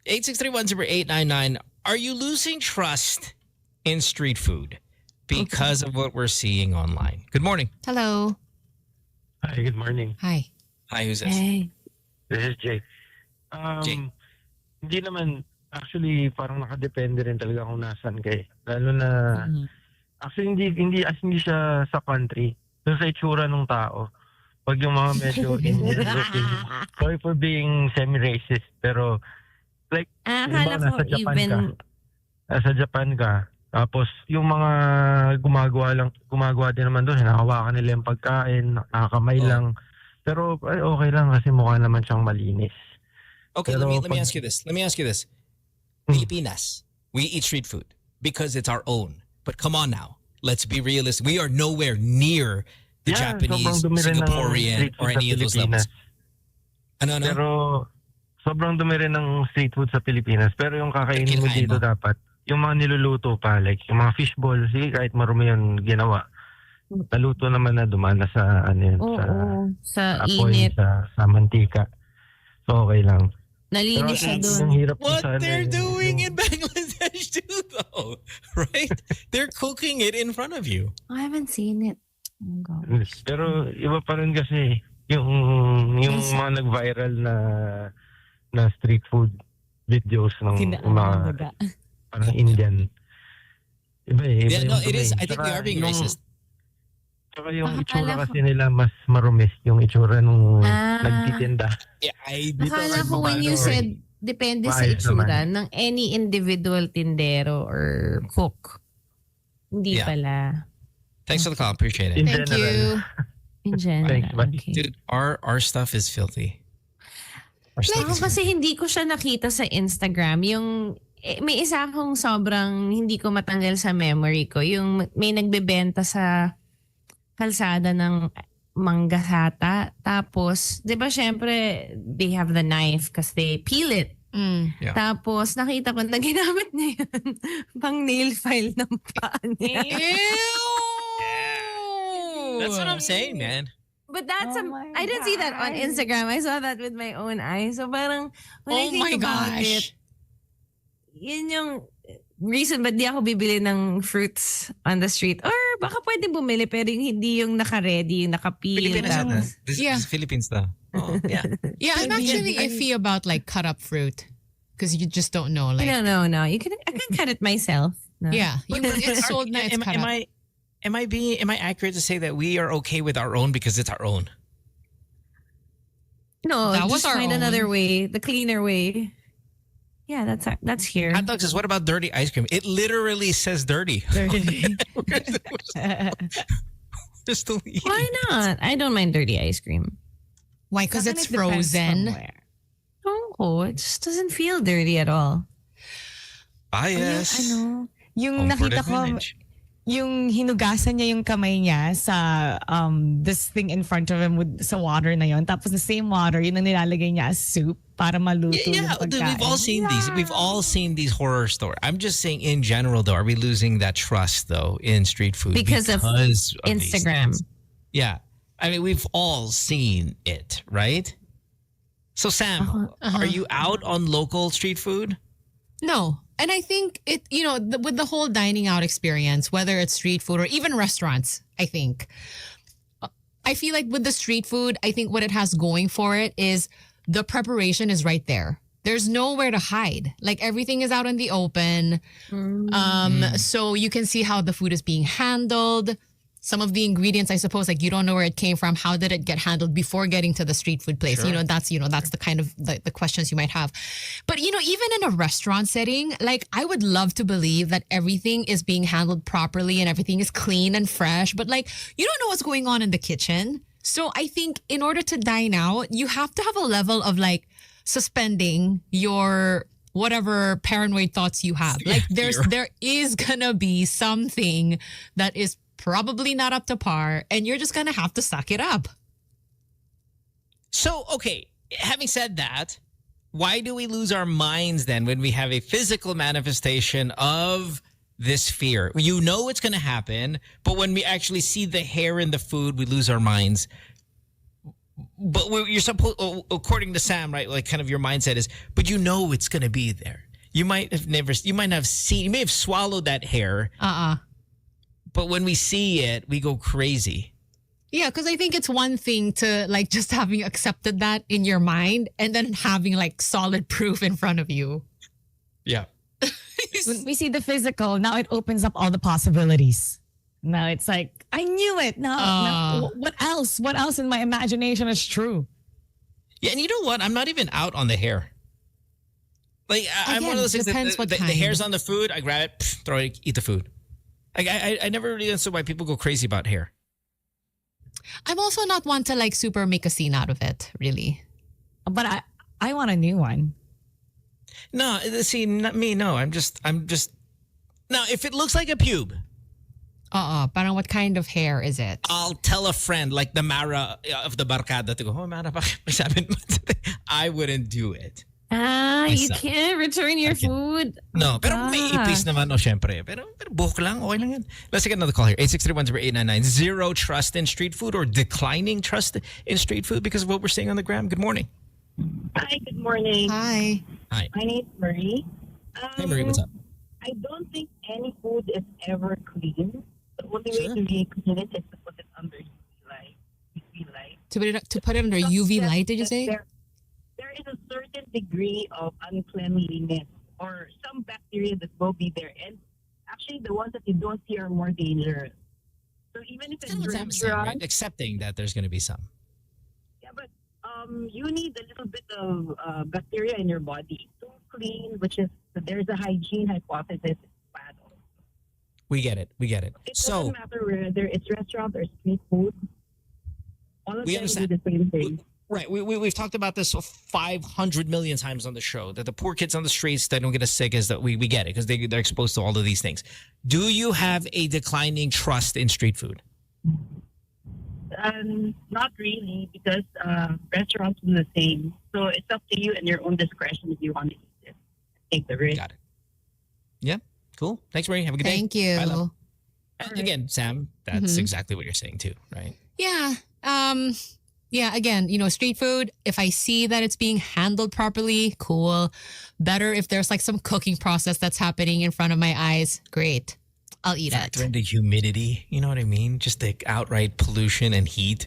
863-10899. Are you losing trust in street food because of what we're seeing online? Good morning. Hello. Hi, good morning. Hi. Hi, who's this? Hey. This is Jay. Jay. Hindi naman, actually, parang nakadepende rin talaga kung nasan kayo. Lalo na, actually, hindi siya sa country. Doon sa itsura ng tao. Pag yung mga medyo Indian looking, sorry for being semi-racist, pero, like, nasa Japan ka, tapos yung mga gumagawa din naman doon, hinahawakan nila yung pagkain, nakakamay lang. Pero okay lang kasi mukha naman siyang malinis. Okay, let me ask you this. Pilipinas, we eat street food because it's our own. But come on now. Let's be realistic. We are nowhere near the Japanese, Singaporean, or any of those levels. Ano? Pero sobrang dumi rin ng street food sa Pilipinas. Pero yung kakainin mo dito dapat, yung mga niluluto pa, like yung mga fishball, sige, kahit marumi yan ginawa. Naluto naman na dumaan na sa, sa apoy, init. sa mantika. So, okay lang. Nalinis siya dun. What they're doing in Bangladesh too, though, right? They're cooking it in front of you. I haven't seen it. Oh, gosh. Pero iba pa rin kasi yung mga nag-viral na street food videos ng mga parang Indian. Iba Yeah, no, it is. I think we are being racist. Saka yung itsura kasi nila mas marumis yung itsura nung nagtitinda. Yeah, Akala ko when you said depende sa itsura ng any individual tindero or cook. Hindi pala. Thanks for the call. Appreciate it. Thank you. In general. Thanks, Okay. Dude, our stuff is filthy. Ako kasi hindi ko siya nakita sa Instagram. Yung may isa akong sobrang hindi ko matanggal sa memory ko. Yung may nagbebenta sa kalsada ng manggahata. Tapos, di ba syempre, they have the knife because they peel it. Yeah. Tapos, nakita ko na ginamit niya yun pang nail file ng paa niya. That's what I'm saying, man. But that's I didn't see that on Instagram. I saw that with my own eyes. So parang when I think about it, yun yung reason ba't di ako bibili ng fruits on the street. Or baka pwede bumili pero hindi yung naka-ready, yung naka-peel. This is Philippines though. Oh, yeah. Yeah, I'm actually iffy about like cut up fruit because you just don't know. Like, no. I can cut it myself. No. Yeah, it's sold now. It's cut up. Am I accurate to say that we are okay with our own because it's our own? No, that was just our find own. another way, the cleaner way. Yeah, that's here. Hot dogs is what about dirty ice cream? It literally says dirty. Why not? I don't mind dirty ice cream. Why? Because it's frozen. No, it just doesn't feel dirty at all. Bias. Ano, yung nakita ko, yung hinugasan niya yung kamay niya sa this thing in front of him with sa water na yon. Tapos the same water, yun ang nilalagay niya as soup para maluto yung pagkain. We've all seen these. We've all seen these horror stories. I'm just saying in general though, are we losing that trust though in street food? Because of Instagram. Yeah. I mean, we've all seen it, right? So Sam, are you out on local street food? No. And I think it, with the whole dining out experience, whether it's street food or even restaurants, I think, I feel like with the street food, I think what it has going for it is the preparation is right there. There's nowhere to hide. Like everything is out in the open. So you can see how the food is being handled. Some of the ingredients, I suppose, like you don't know where it came from. How did it get handled before getting to the street food place? Sure. That's the kind of the questions you might have. But, even in a restaurant setting, like I would love to believe that everything is being handled properly and everything is clean and fresh. But like, you don't know what's going on in the kitchen. So I think in order to dine out, you have to have a level of like suspending your whatever paranoid thoughts you have. Like there is gonna be something that is probably not up to par, and you're just gonna have to suck it up. So, okay, having said that, why do we lose our minds then when we have a physical manifestation of this fear? You know it's going to happen, but when we actually see the hair in the food, we lose our minds. But you're supposed, according to Sam, right? Like kind of your mindset is, but you know it's going to be there. You may have swallowed that hair. But when we see it, we go crazy. Yeah, because I think it's one thing to like just having accepted that in your mind and then having like solid proof in front of you. Yeah. When we see the physical, now it opens up all the possibilities. Now it's like, I knew it. No, what else? What else in my imagination is true? Yeah, and you know what? I'm not even out on the hair. Like, I'm one of those things that the hair's on the food, I grab it, throw it, eat the food. Like, I never really understood why people go crazy about hair. I'm also not one to like super make a scene out of it, really. But I want a new one. No, see, not me. No, I'm just. Now, if it looks like a pube, Parang what kind of hair is it? I'll tell a friend like the Mara of the Barkada to go, oh, Mara, bakit may 7 months? I wouldn't do it. You can't return your food. No, pero may ipis naman, syempre. Pero buhok lang, okay lang yan. Let's take another call here. 863-10899. Zero trust in street food or declining trust in street food because of what we're seeing on the gram. Good morning. Hi, good morning. Hi. Hi. My name is Marie. Hey, Marie, what's up? I don't think any food is ever clean. The only way to be clean is to put it under UV light. To put it under UV light, did you say? There is a certain degree of uncleanliness or some bacteria that will be there. And actually, the ones that you don't see are more dangerous. So even if it's a restaurant, right? Accepting that there's going to be some. yeah, but you need a little bit of bacteria in your body to clean, which is there's a hygiene hypothesis. It's bad. We get it. It doesn't matter whether it's restaurant or street food. All of them do the same thing. Right. We've talked about this 500 million times on the show, that the poor kids on the streets that don't get as sick as that. We get it because they're exposed to all of these things. Do you have a declining trust in street food? Not really, because restaurants do the same. So it's up to you and your own discretion if you want to eat it. Take the risk. Got it. Yeah. Cool. Thanks, Marie. Have a good day. Thank you. Bye, love. And again, Sam, that's exactly what you're saying too, right? Yeah. Yeah, again, street food, if I see that it's being handled properly, cool. Better if there's like some cooking process that's happening in front of my eyes, great. I'll eat Factor it. in the humidity, you know what I mean? Just the outright pollution and heat.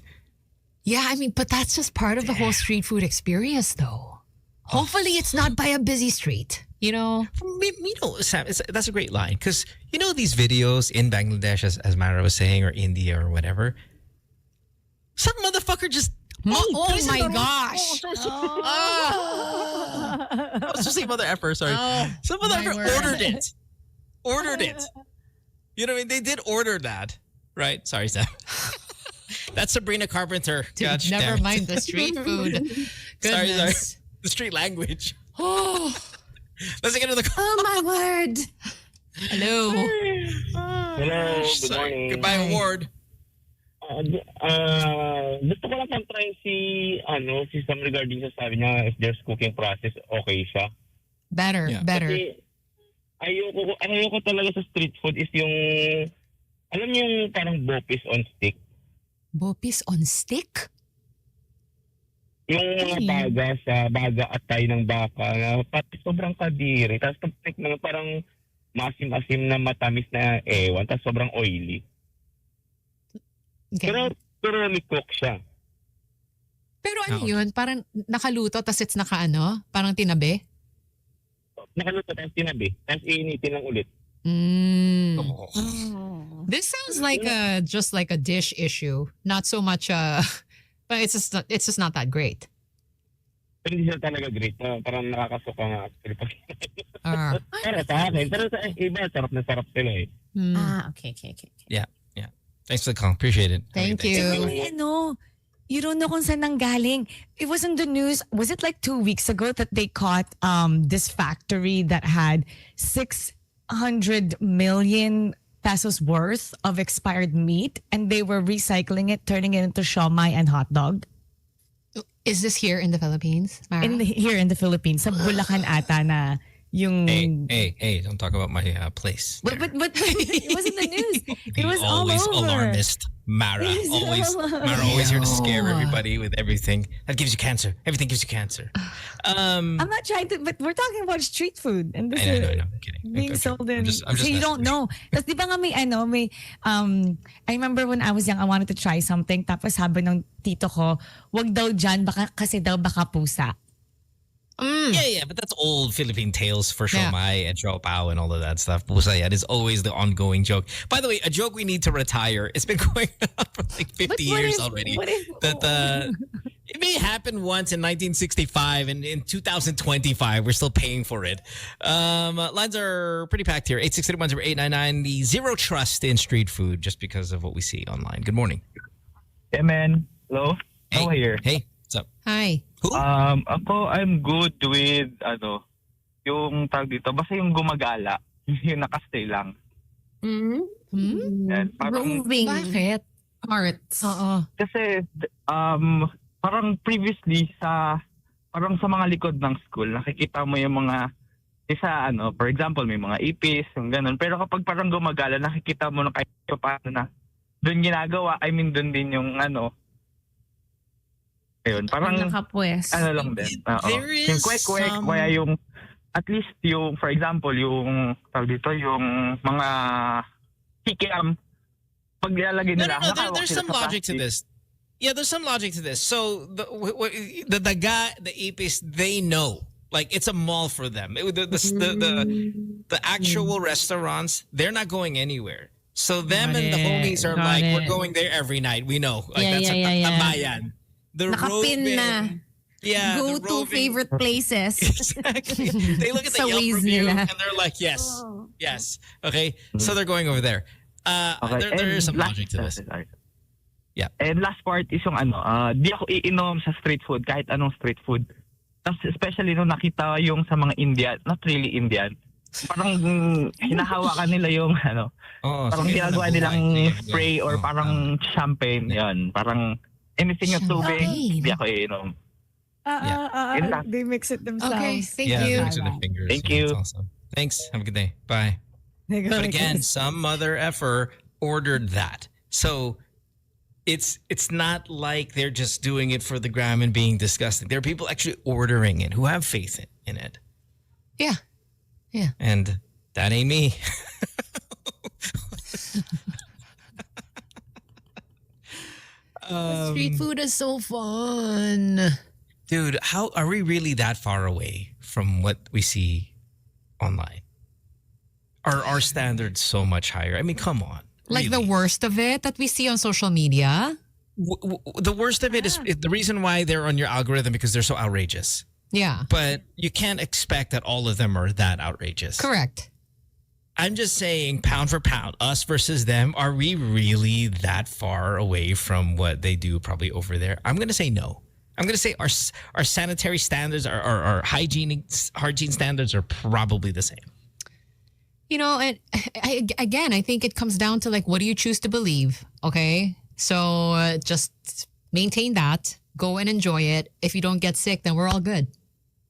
Yeah, I mean, but that's just part of the whole street food experience though. Hopefully it's not by a busy street, Sam, that's a great line because these videos in Bangladesh, as Mara was saying, or India or whatever, some motherfucker just... Oh my gosh. I was just saying mother effer, sorry. Some motherfucker ordered it. You know what I mean? They did order that. Right? Sorry, Sam. That's Sabrina Carpenter. Dude, never mind the street food. Sorry. Goodness. The street language. Oh. Let's get into the call. Oh my word. Hello. Hello, good morning. Goodbye, award. Gusto ko lang pang-try si Sam regarding sa sabi niya if there's cooking process, okay siya. Better. Kasi ayoko talaga sa street food is yung, alam niyo yung parang bopis on stick. Bopis on stick? Yung mga baga atay ng baka na pati sobrang kadiri. Tapos pag-stick na parang masim-asim na matamis na ewan. Tapos sobrang oily. Okay. Pero cook siya. Pero ano yun? Parang nakaluto tapos it's parang tinabi? Nakaluto tapos tinabi. Tapos iinitin lang ulit. This sounds like just like a dish issue. Not so much but it's just not that great. Pero hindi siya talaga great. Parang nakakasuka nga. Pero sa akin. Pero sa iba, sarap na sarap sila eh. Okay. Yeah. Thanks for the call. Appreciate it. Thank you. You don't know kung saan nanggaling. It was in the news. Was it like 2 weeks ago that they caught this factory that had 600 million pesos worth of expired meat and they were recycling it, turning it into siomai and hot dog? Is this here in the Philippines, Mara? Here in the Philippines. Sa Bulacan ata na yung... Hey, don't talk about my place. But it was in the news. It was all over. Always alarmist, Mara. Mara always here to scare everybody with everything. That gives you cancer. Everything gives you cancer. I'm not trying to, but we're talking about street food. And this I know, I'm kidding. being sold in. I'm just so you don't know. Tapos di ba nga I remember when I was young, I wanted to try something. Tapos sabi ng tito ko, wag daw dyan, kasi daw baka pusa. Yeah, but that's old Philippine tales for siomai and siopaw and all of that stuff. Pusa yan is always the ongoing joke. By the way, a joke we need to retire. It's been going on for like 50 years already. It may happen once in 1965 and in 2025 we're still paying for it. Lines are pretty packed here. 863-10899. The zero trust in street food just because of what we see online. Good morning. Hey man. Hello. Hey. Noah here. Hey, what's up? Hi. I'm good with yung tag dito, basta yung gumagala, yung nakastay lang. Yan, parang, Bakit? Parts. Oo. kasi parang previously parang sa mga likod ng school, nakikita mo yung mga for example, may mga ipis, yung ganun. Pero kapag parang gumagala, nakikita mo na kahit paano na doon ginagawa. I mean, doon din yung ayun, parang Nakapwes. lang din. Oo. There is Yung kwek-kwek, some- kaya yung at least yung, for example, yung tawag dito, yung mga kikiam, pag ilalagay No, nila, nakahawak there's sila some sa logic to plastic. this. Yeah, there's some logic to this. So the guy, the ipis, they know. Like it's a mall for them. The actual restaurants, they're not going anywhere. So them Got and the it, homies are got like, it. we're going there every night. We know. Like Yeah, that's yeah, a yeah. tambayan. The Nakapin na. roving- Yeah, Go the to roving- favorite places. Exactly. They look at the Sa Yelp Waze review nila. and they're like, yes, yes. Okay, so they're going over there. Okay, There is and some logic to this. Yeah. And last part is yung di ako iinom sa street food, kahit anong street food. Tapos especially nung nakita yung sa mga Indian, not really Indian, parang hinahawakan nila yung parang sige, ginagawa nabuhay. nilang Sige, spray or parang champagne, yan. Parang anything yung tubig, Champagne. di ako iinom. Yun lang. They mix it themselves. Okay, thank Yeah, you. thanks for the fingers. Thank Yeah, you. that's awesome. Thanks. Have a good day. Bye. They go But like again, this. some mother effer ordered that. So it's not like they're just doing it for the gram and being disgusting. There are people actually ordering it who have faith in it. Yeah. Yeah. And that ain't me. Street food is so fun. Dude, how are we really that far away from what we see online? Are our standards so much higher? I mean, come on. Like really. the worst of it that we see on social media. The worst of it is the reason why they're on your algorithm because they're so outrageous. Yeah. But you can't expect that all of them are that outrageous. Correct. I'm just saying, pound for pound, us versus them, are we really that far away from what they do probably over there? I'm going to say no. I'm going to say our sanitary standards, our hygiene standards are probably the same. You know, and I think it comes down to like, what do you choose to believe? Okay. So just maintain that. Go and enjoy it. If you don't get sick, then we're all good.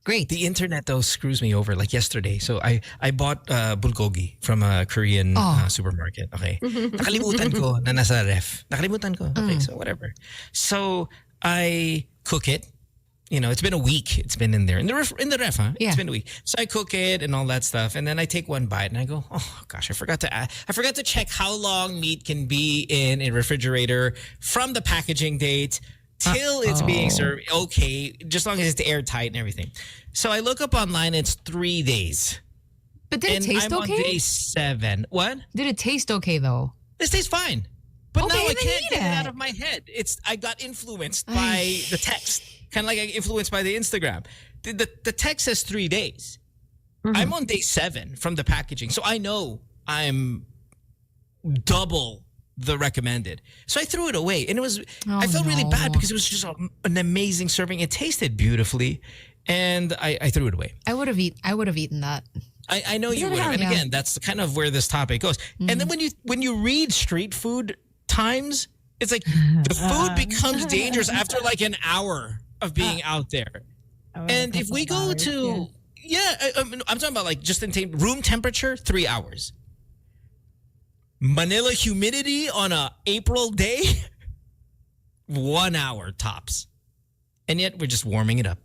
Great. The internet, though, screws me over. Like yesterday, so I bought bulgogi from a Korean supermarket. Okay. Nakalimutan ko na nasa ref. Nakalimutan ko. Okay, so whatever. So I cook it. You know, it's been a week. It's been in there. In the ref, huh? Yeah. It's been a week. So I cook it and all that stuff. And then I take one bite and I go, oh gosh, I forgot to check how long meat can be in a refrigerator from the packaging date till it's being served. Okay, just as long as it's airtight and everything. So I look up online, it's 3 days. But did it taste I'm okay? on day 7. What? Did it taste okay though? This tastes fine. But Okay, now I then can't eat get it it. out of my head. I got influenced by the text. Kind of like I get influenced by the Instagram. The text says 3 days. I'm on day 7 from the packaging. So I know I'm double the recommended. So I threw it away. And I felt really bad because it was just an amazing serving. It tasted beautifully. And I threw it away. I would have eaten that. I know you would have. And again, that's kind of where this topic goes. And then when you read street food times, it's like the food becomes dangerous after like an hour of being out there. And if we go to, I'm talking about like just in room temperature, 3 hours. Manila humidity on a April day, 1 hour tops. And yet we're just warming it up.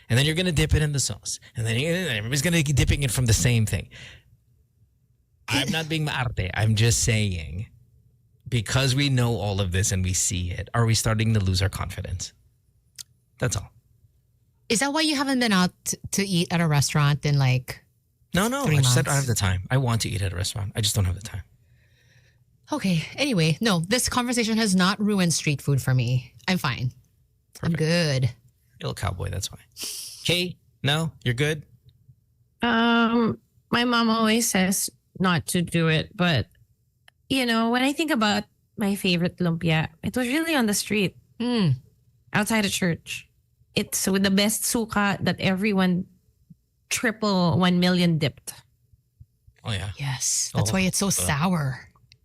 And then you're going to dip it in the sauce. And then everybody's going to be dipping it from the same thing. I'm not being maarte. I'm just saying, because we know all of this and we see it, are we starting to lose our confidence? That's all. Is that why you haven't been out to eat at a restaurant in like No. 3 I just said months? I don't have the time. I want to eat at a restaurant. I just don't have the time. Okay. Anyway, no, this conversation has not ruined street food for me. I'm fine. I'm good. You're a little cowboy, that's why. Kay, no? You're good? My mom always says not to do it, but you know, when I think about my favorite lumpia, it was really on the street, outside a church. It's with the best suka that everyone triple 1 million dipped. Oh yeah. Yes. That's why it's so sour.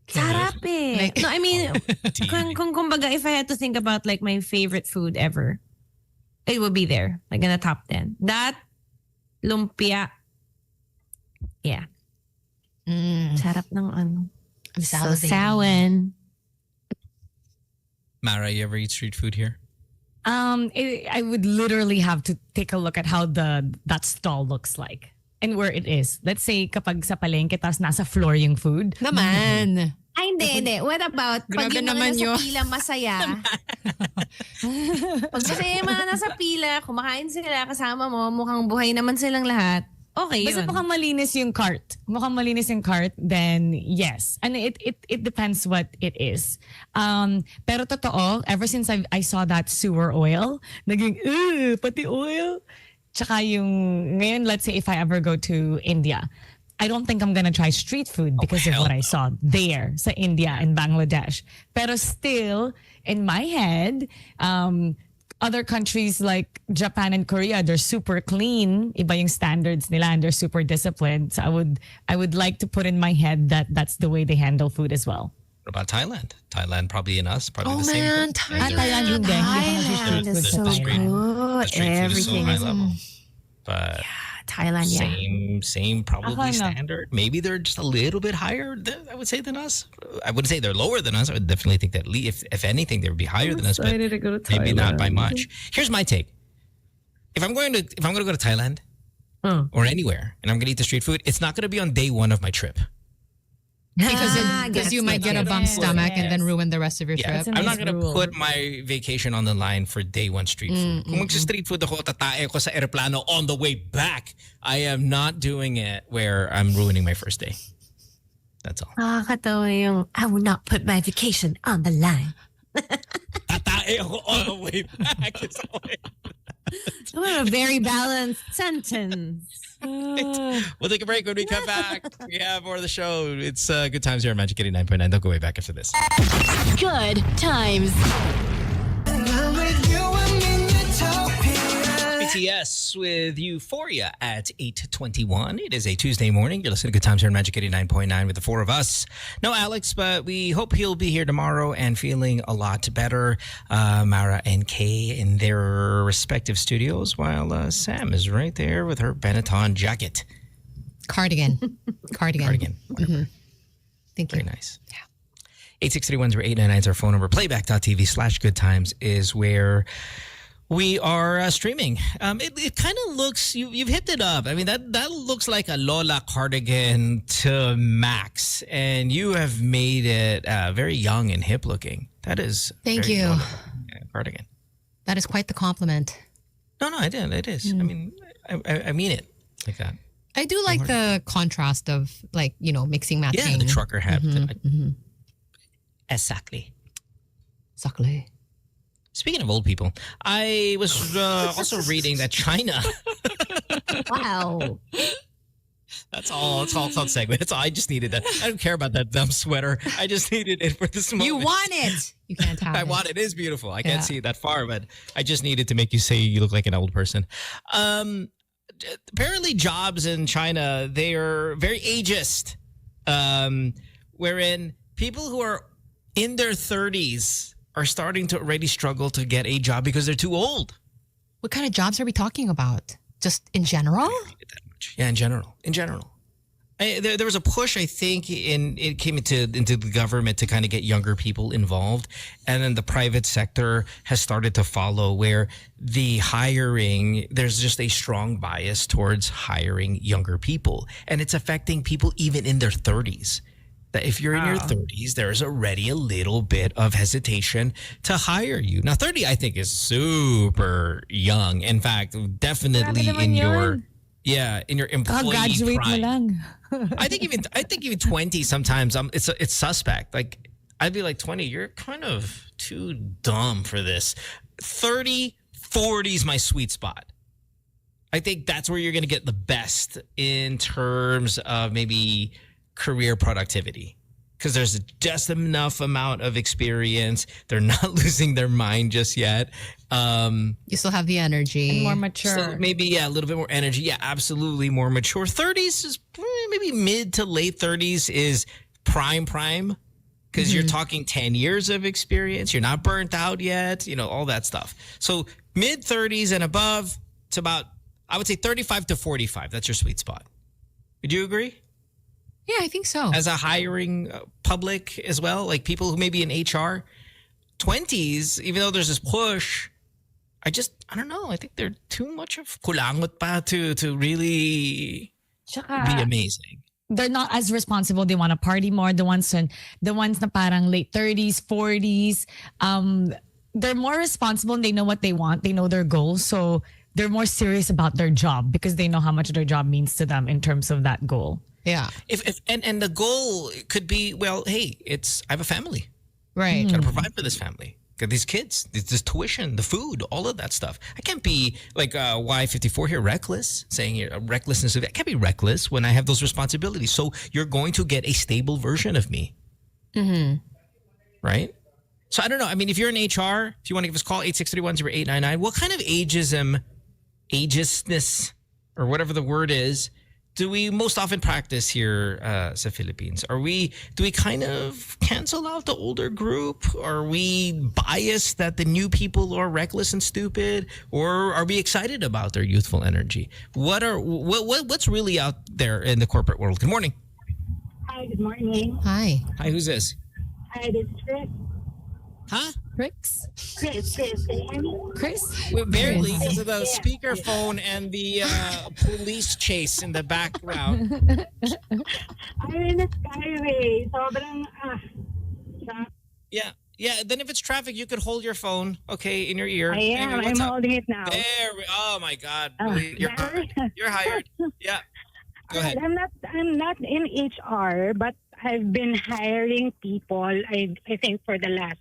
Sarap eh. Like- No, I mean, kung kumbaga, if I had to think about like my favorite food ever, it would be there, like in the top 10. That, lumpia. Yeah. Sarap ng ano. I'm salivating. Sawan. Mara, you ever eat street food here? I would literally have to take a look at how that stall looks like and where it is. Let's say kapag sa palengke tas nasa floor yung food. Naman. Ay, hindi. What about pag Grabe yung mga naman nasa yun. pila masaya? Pag masaya yung mga nasa pila, kumakain sila kasama mo, mukhang buhay naman silang lahat. Okay Basta yun. mukhang malinis yung cart. Mukhang malinis yung cart, then yes. And it depends what it is. Pero totoo, ever since I saw that sewer oil, naging, pati oil. Tsaka yung, ngayon, let's say if I ever go to India, I don't think I'm gonna try street food because of what I saw there sa India and Bangladesh. Pero still, in my head, other countries like Japan and Korea, they're super clean. Iba yung standards nila and they're super disciplined. So I would like to put in my head that that's the way they handle food as well. What about Thailand? Thailand probably in us, probably Oh the same. man, thing. Thailand. Thailand is so good. The street food is so Everything high is level. But Thailand, yeah. same probably Ako, no. standard. Maybe they're just a little bit higher, I would say, than us. I wouldn't say they're lower than us. I would definitely think that if anything, they would be higher than us, but excited to go to maybe not by Thailand. much. Here's my take. If I'm going to go to Thailand or anywhere and I'm going to eat the street food, it's not going to be on day one of my trip. Because you might get a bump stomach and then ruin the rest of your Yeah, trip. I'm not gonna put my vacation on the line for day one street food. Kung mag-street food ako, tatae ko sa aeroplano on the way back. I am not doing it where I'm ruining my first day. That's all. Nakakatawa yung, I will not put my vacation on the line. Tatae ako on the way back. It's always... What a very balanced sentence. We'll take a break. When we come back, we have more of the show. It's Good Times here on Magic 89.9. Don't go way back after this. Good times. BTS with Euphoria at 8:21. It is a Tuesday morning. You're listening to Good Times here on Magic 89.9 with the four of us. No Alex, but we hope he'll be here tomorrow and feeling a lot better. Mara and Kay in their respective studios, while Sam is right there with her Benetton jacket. Cardigan. Cardigan. Mm-hmm. Thank you. Very nice. Yeah. 863-10-899 is our phone number. Playback.tv/Good Times is where we are streaming. It kind of looks, you've hipped it up. I mean, that looks like a Lola cardigan to max. And you have made it very young and hip looking. That is Thank very you. Lola cardigan. That is quite the compliment. No, I did. It is. I mean, I mean it like that. I do like the contrast of mixing matching. Yeah, the trucker hat. Mm-hmm. Exactly. Exactly. Speaking of old people, I was also reading that China. Wow. That's all. It's all called segue. That's all. I just needed that. I don't care about that dumb sweater. I just needed it for this moment. You want it. You can't have it. I want it. It is beautiful. I can't see it that far, but I just needed to make you say you look like an old person. Apparently, jobs in China, they are very ageist, wherein people who are in their 30s are starting to already struggle to get a job because they're too old. What kind of jobs are we talking about? Just in general? Yeah, in general. There was a push, I think, it came into the government to kind of get younger people involved. And then the private sector has started to follow, where the hiring, there's just a strong bias towards hiring younger people. And it's affecting people even in their 30s. That if you're in your 30s, there's already a little bit of hesitation to hire you. Now, 30, I think, is super young. In fact, definitely in your employee Graduate mo prime. lang. I think even 20 sometimes it's suspect. Like I'd be like 20, you're kind of too dumb for this. 30, 40 is my sweet spot. I think that's where you're going to get the best in terms of maybe career productivity, because there's just enough amount of experience. They're not losing their mind just yet. You still have the energy. And more mature. So maybe, a little bit more energy. Yeah, absolutely more mature. 30s is maybe mid to late 30s is prime because you're talking 10 years of experience. You're not burnt out yet, all that stuff. So mid 30s and above, it's about, I would say 35 to 45. That's your sweet spot. Would you agree? Yeah, I think so. As a hiring public as well, like people who may be in HR, 20s, even though there's this push, I don't know. I think they're too much of kulangot pa to really be amazing. They're not as responsible. They want to party more. The ones na parang late 30s, 40s, they're more responsible and they know what they want. They know their goals. So they're more serious about their job because they know how much their job means to them in terms of that goal. Yeah. And the goal could be, well, hey, I have a family. Right. Got to provide for this family. Got these kids, this tuition, the food, all of that stuff. I can't be like Y54 here, reckless, saying here, recklessness. I can't be reckless when I have those responsibilities. So you're going to get a stable version of me. Right? So I don't know. I mean, if you're in HR, if you want to give us a call, 863-10899, what kind of ageism, ageistness, or whatever the word is, do we most often practice here sa Philippines? Do we kind of cancel out the older group? Are we biased that the new people are reckless and stupid? Or are we excited about their youthful energy? What's really out there in the corporate world? Good morning. Hi, good morning. Hi. Hi, who's this? Hi, this is Chris. Huh? Chris? Chris, can you hear me? Chris? Well, barely because of the speakerphone and the police chase in the background. I'm in the skyway. Sobrang, Yeah. Then if it's traffic, you could hold your phone, okay, in your ear. I am. Anyway, I'm what's up? holding it now. Oh my God. You're hired. Yeah. Go ahead. I'm not in HR, but I've been hiring people, I think, for the last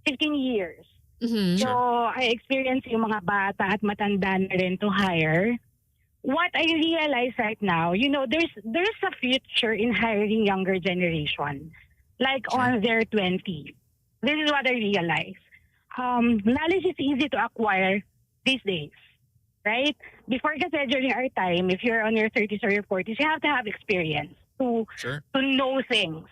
15 years. So I experienced yung mga bata at matanda na rin to hire. What I realize right now, there's a future in hiring younger generation, like on their 20s. This is what I realize. Knowledge is easy to acquire these days, right? Before kasi during our time, if you're on your 30s or your 40s, you have to have experience to know things.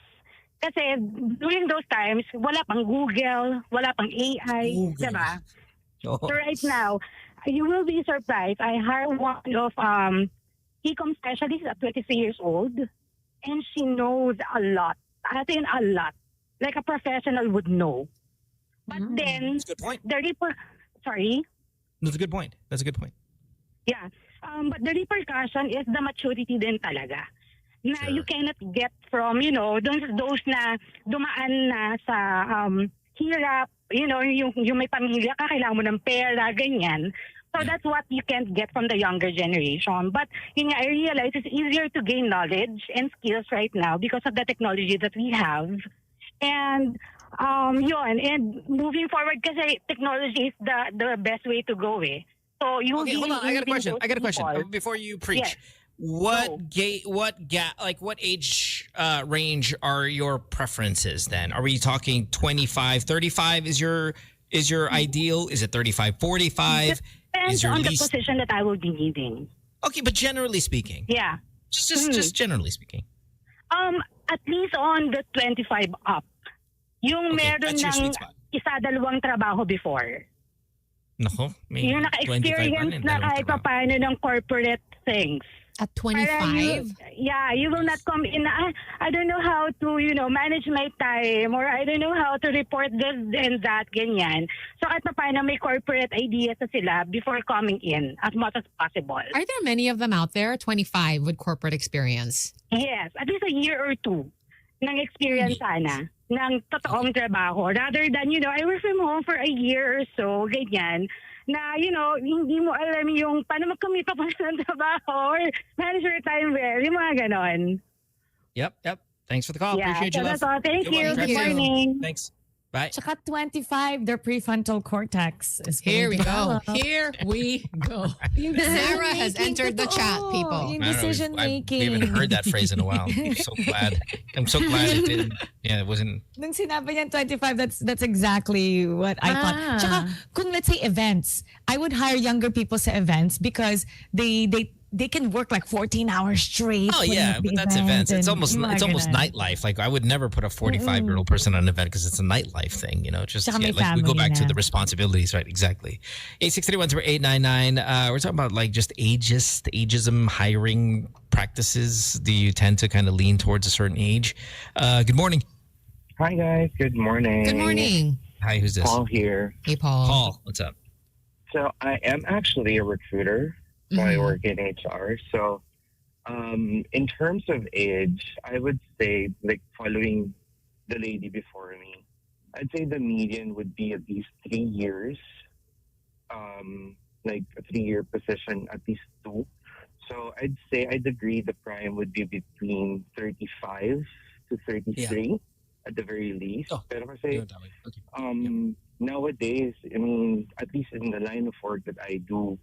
Kasi during those times, wala pang Google, wala pang AI, diba? So right now, you will be surprised. I hired one of e-com specialist at 23 years old, and she knows a lot. I think a lot, like a professional would know. But then, That's a good point. Sorry? That's a good point. Yeah. But the repercussion is the maturity din talaga. Na you cannot get from, those na dumaan na sa hirap, yung may pamilya ka, kailangan mo ng pera, ganyan. So that's what you can't get from the younger generation. But I realize it's easier to gain knowledge and skills right now because of the technology that we have. And and moving forward kasi technology is the best way to go eh. So hold on, I got a question before you preach. Yes. What age range are your preferences then? Are we talking 25, 35 is your ideal? Is it 35, 45? Depends on the position that I will be needing. Okay, but generally speaking. Yeah. Just generally speaking. At least on the 25 up. Yung meron ng isa-dalawang trabaho before. Nako, may yung naka-experience na kahit pa paano ng corporate things. At 25? You will not come in. I don't know how to, manage my time, or I don't know how to report this and that, ganyan. So kahit pa paano may corporate ideas na sila before coming in as much as possible. Are there many of them out there, 25 with corporate experience? Yes, at least a year or two ng experience sana ng totoong trabaho. Rather than, I work from home for a year or so, ganyan. Na, hindi mo alam yung paano magkumita pa ng trabaho or manage your time well, yung mga ganon. Yep. Thanks for the call. Yeah, Appreciate you, love. That's all. Thank you. Good morning. Thanks. Bye. Tsaka 25, their prefrontal cortex is Here we go. developed. Here we go. Sarah has entered the chat, people. Yung decision making. We haven't heard that phrase in a while. I'm so glad. It didn't. Yeah, it wasn't. Nung sinabi niya 25, that's exactly what I thought. Tsaka, kung let's say events, I would hire younger people sa events because they they can work like 14 hours straight. Oh yeah, but that's events. It's almost nightlife. Like I would never put a 45-year-old person on an event because it's a nightlife thing. You know, just like we go back to the responsibilities, right? Exactly. 863-10899. We're talking about like just ageism, hiring practices. Do you tend to kind of lean towards a certain age? Good morning. Hi guys. Good morning. Good morning. Hi, who's this? Paul here. Hey, Paul. Paul, what's up? So I am actually a recruiter. So I work in HR. So in terms of age, I would say, like following the lady before me, I'd say the median would be at least 3 years. Like a 3-year position, at least 2. So I'd say I'd agree the prime would be between 35 to 33 at the very least. Pero kasi, nowadays, I mean, at least in the line of work that I do,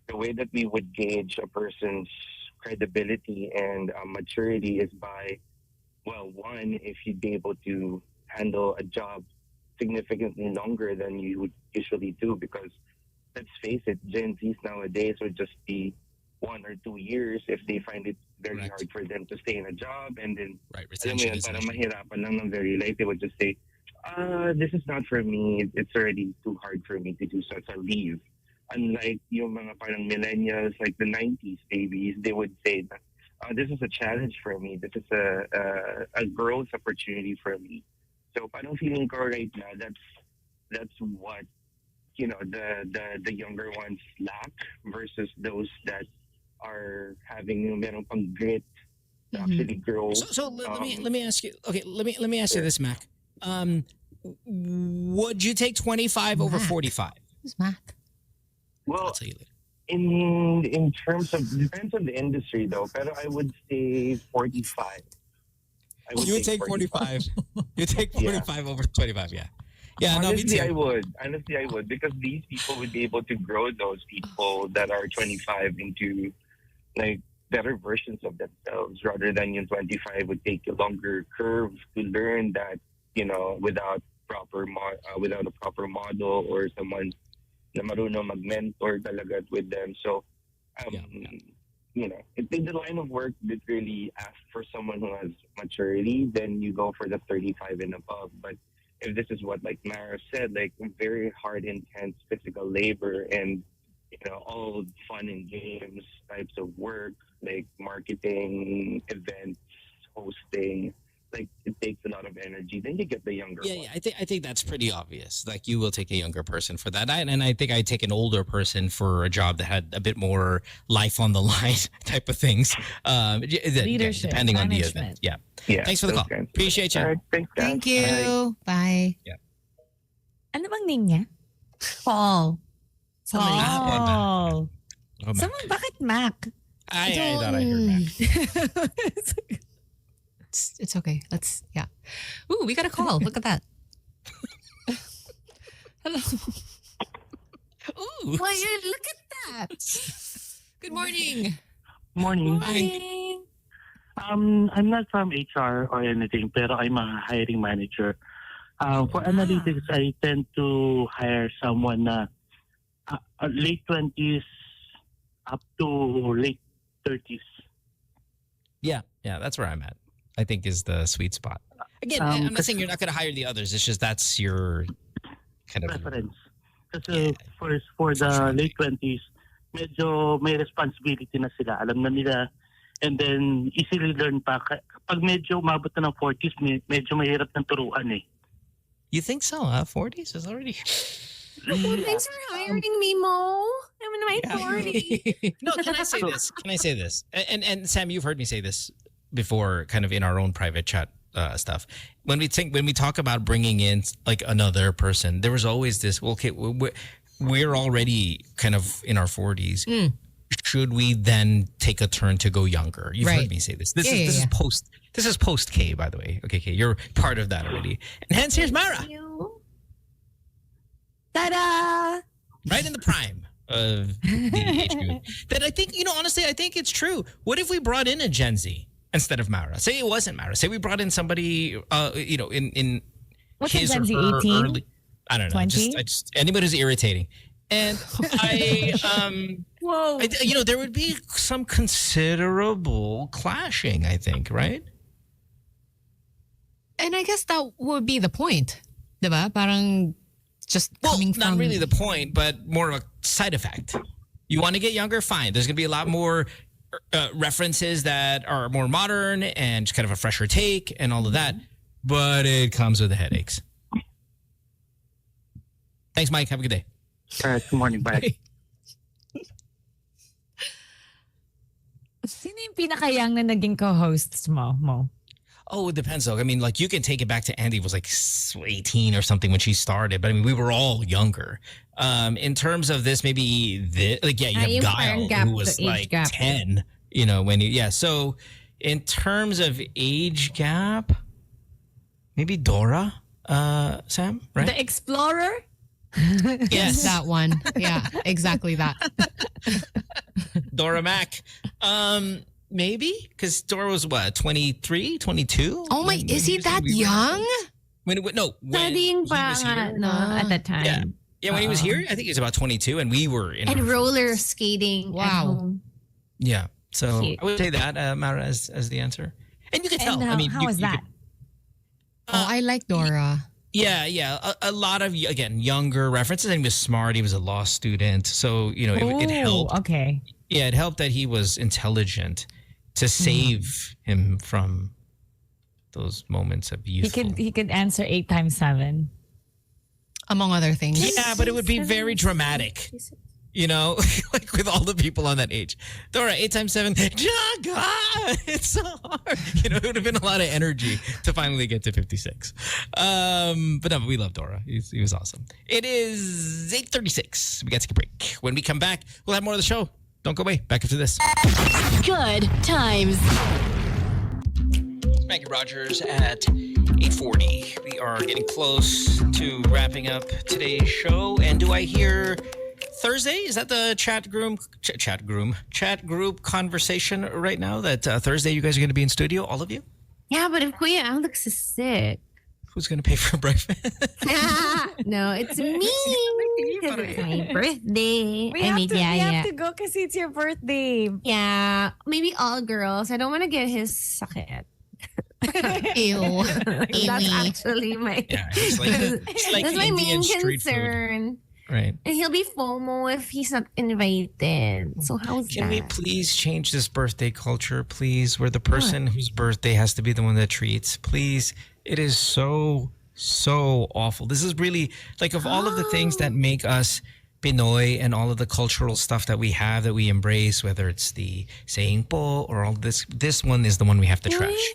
the way that we would gauge a person's credibility and maturity is by, well, one, if you'd be able to handle a job significantly longer than you would usually do, because let's face it, Gen Zs nowadays would just be 1 or 2 years if they find it very hard for them to stay in a job, and then alam mo yun, parang mahirapan lang ng very light, they would just say, this is not for me, it's already too hard for me to do, so I'll leave. Unlike yung mga parang millennials, like the 90s babies, they would say, this is a challenge for me, this is a growth opportunity for me. So parang feeling ko right now, that's what, you know, the younger ones lack versus those that are having meron pang grit to actually grow. So let me ask you. Okay, let me ask you this, Mac. Would you take 25 over 45? Who's Mac? Well, in terms of depends on the industry though, pero I would say 45. You would take 45. You take 45 over 25, yeah. Yeah, honestly, I would. Honestly, I would, because these people would be able to grow those people that are 25 into like better versions of themselves, rather than yung 25 would take a longer curve to learn that, you know, without a proper model or someone na marunong mag-mentor talaga with them. So, you know, if in the line of work that really asks for someone who has maturity, then you go for the 35 and above. But if this is what, like Mara said, like very hard, intense physical labor and, you know, all fun and games types of work, like marketing, events, hosting, like it takes a lot of energy, then you get the younger one. Yeah, I think that's pretty obvious. Like you will take a younger person for that. And I think I'd take an older person for a job that had a bit more life on the line type of things. Leadership, depending on the management. event. Yeah. Thanks for the call. Appreciate you. All right, thanks, guys. Thank you. Bye. Yeah. Ano bang name niya? Paul. Paul. Oh, Mac. Someone, bakit Mac? I thought I heard Mac. It's okay. Ooh, we got a call. Look at that. Hello. Ooh. Well, look at that. Good morning. Morning. Morning. I'm not from HR or anything, pero I'm a hiring manager. For analytics, I tend to hire someone na late 20s up to late 30s. Yeah, that's where I'm at. I think is the sweet spot. Again, I'm not saying you're not going to hire the others. It's just that's your kind of preference. Kasi for the late 20s, medyo may responsibility na sila. Alam na nila. And then, easily learn pa. Pag medyo umabot na ng 40s, medyo mahirap ng turuan eh. You think so, huh? 40s is already... Well, thanks for hiring me, Mo. I'm in my 40s. No, can I say this? And Sam, you've heard me say this before, kind of in our own private chat stuff. When we talk about bringing in like another person, there was always this, okay, we're already kind of in our 40s. Should we then take a turn to go younger? You've heard me say this. This is post K, by the way. Okay, K, you're part of that already. And hence, here's Mara. Ta-da! Right in the prime of the age group. That I think, honestly, I think it's true. What if we brought in a Gen Z instead of Mara? Say it wasn't Mara. Say we brought in somebody, in what's his a Gen Z, or her 18? early. I don't know. 20? Just anybody who's irritating. And Whoa. there would be some considerable clashing, I think, right? And I guess that would be the point. Diba? Parang just coming from... not really the point, but more of a side effect. You want to get younger? Fine. There's going to be a lot more references that are more modern and just kind of a fresher take and all of that. But it comes with the headaches. Thanks, Mike. Have a good day. All right, good morning. Bye. Sino yung pinaka-young na naging co-hosts mo? Oh, it depends though. I mean, like you can take it back to Andy was like 18 or something when she started, but I mean, we were all younger. In terms of this, maybe you have Guile who was like 10, So in terms of age gap, maybe Dora, Sam, right? The Explorer? Yes, that one. Yeah, exactly that. Dora Mac. Maybe because Dora was what, 23, 22? Oh my, is he that young? When he was here. At that time. Yeah, when he was here, I think he was about 22, and we were in. And roller skating. Wow. Yeah, so Cute. I would say that Mara as the answer, and you can tell. I mean, how was that? I like Dora. Yeah. A lot of younger references. And he was smart. He was a law student, so it helped. Okay. Yeah, it helped that he was intelligent to save him from those moments of youth. He could answer 8 times 7. Among other things. Yeah, but it would be very dramatic. Like with all the people on that age. Dora, 8 times 7. Jaga! It's so hard. It would have been a lot of energy to finally get to 56. But no, we love Dora. He was awesome. It is 8:36. We got to take a break. When we come back, we'll have more of the show. Don't go away. Back after this. Good times. Maggie Rogers at 8:40. We are getting close to wrapping up today's show. And do I hear Thursday? Is that the chat group conversation right now? That Thursday you guys are going to be in studio, all of you? Yeah, but if Kuya Alex is sick. Who's going to pay for breakfast? No, it's me. Because it's my birthday. We have to go because it's your birthday. Yeah, maybe all girls. I don't want to get his sakit. Ew. That's actually my. Yeah, it's like that's my Indian main street food. concern. Right. And he'll be FOMO if he's not invited. So how's Can that? we please change this birthday culture, please? Where the person whose birthday has to be the one that treats. Please. It is so awful. This is really, like, of all of the things that make us Pinoy and all of the cultural stuff that we have, that we embrace, whether it's the saying po or all this one is the one we have to trash.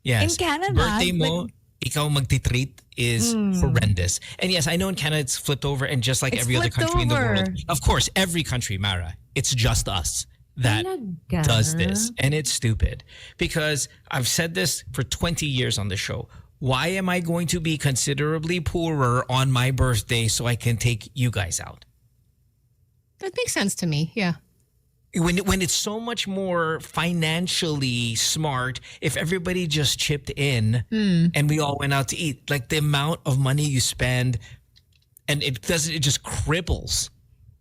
Yes. In Canada, birthday mo, ikaw magtitreat is horrendous. And yes, I know in Canada it's flipped over, and just like every other country in the world. Of course, every country, Mara, it's just us that does this. And it's stupid. Because I've said this for 20 years on the show. Why am I going to be considerably poorer on my birthday so I can take you guys out? That makes sense to me. Yeah. When it's so much more financially smart if everybody just chipped in and we all went out to eat. Like the amount of money you spend, and it just cripples.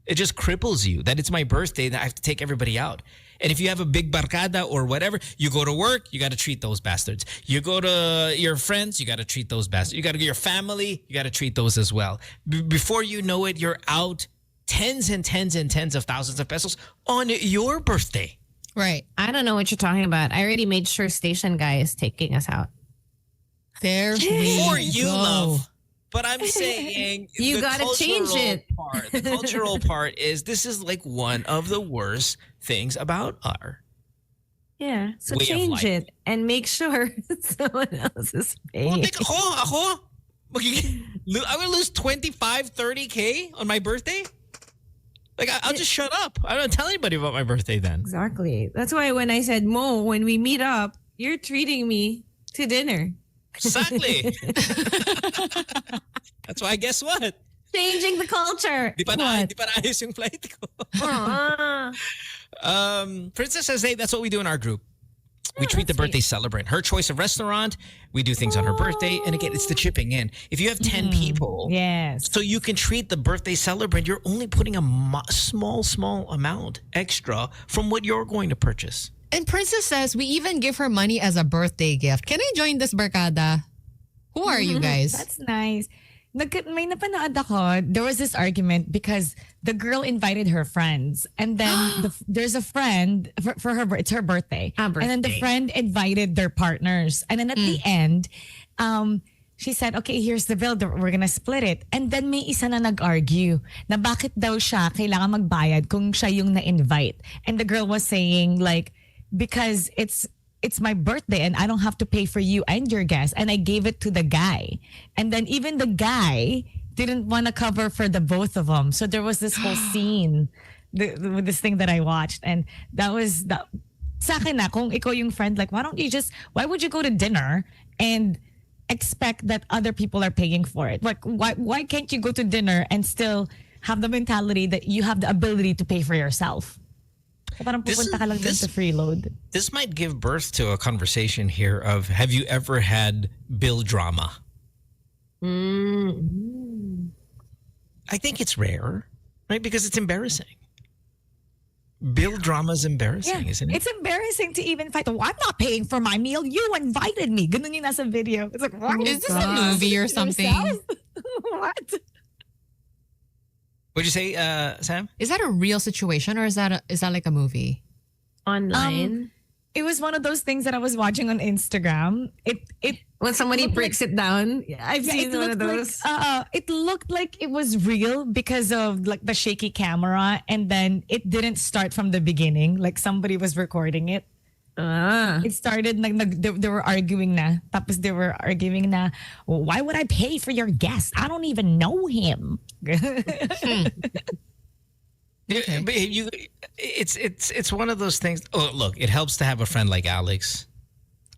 It just cripples you that it's my birthday that I have to take everybody out. And if you have a big barcada or whatever, you go to work, you got to treat those bastards. You go to your friends, you got to treat those bastards. You got to go to your family, you got to treat those as well. Before you know it, you're out tens and tens and tens of thousands of pesos on your birthday. Right. I don't know what you're talking about. I already made sure station guy is taking us out. There For you, love. But I'm saying you the gotta change it. The cultural part is this is like one of the worst things about our Yeah. So way of change life. it and make sure someone else is paying. Well, ako? I will lose 25, 30K on my birthday? Like, I'll just shut up. I don't tell anybody about my birthday then. Exactly. That's why when I said, Mo, when we meet up, you're treating me to dinner. Exactly. That's why, guess what? Changing the culture. Di pa naayos yung flight ko. Princess says, hey, that's what we do in our group. We treat the birthday celebrant. Her choice of restaurant, we do things on her birthday. And again, it's the chipping in. If you have 10 people, yes, so you can treat the birthday celebrant, you're only putting a small amount extra from what you're going to purchase. And Princess says we even give her money as a birthday gift. Can I join this barkada? Who are you guys? That's nice. May napanood ako. There was this argument because the girl invited her friends, and then there's a friend for her. It's her birthday. And then the friend invited their partners, and then at the end, she said, "Okay, here's the bill. We're gonna split it." And then may isa na nag-argue na bakit daw siya kailangan magbayad kung siya yung na-invite. And the girl was saying like, because it's my birthday and I don't have to pay for you and your guest. And I gave it to the guy. And then even the guy didn't want to cover for the both of them. So there was this whole scene with this thing that I watched. And that was, sa akin na, kung ikaw yung friend, like, why would you go to dinner and expect that other people are paying for it? Like, why can't you go to dinner and still have the mentality that you have the ability to pay for yourself? Parang pupunta ka lang dun sa freeload. This might give birth to a conversation here of, have you ever had bill drama? I think it's rare, right? Because it's embarrassing. Bill drama is embarrassing, isn't it? It's embarrassing to even fight. Oh, I'm not paying for my meal. You invited me. Ganun yung nasa video. It's like, what? Is this a movie or something? What? What'd you say, Sam? Is that a real situation or is that like a movie? Online? It was one of those things that I was watching on Instagram. It when somebody breaks it down. I've seen one of those. It looked like it was real because of like the shaky camera, and then it didn't start from the beginning. Like somebody was recording it. It started they were arguing na. Tapos they were arguing na, well, why would I pay for your guest? I don't even know him. Yeah, but it's one of those things. Oh, look, it helps to have a friend like Alex.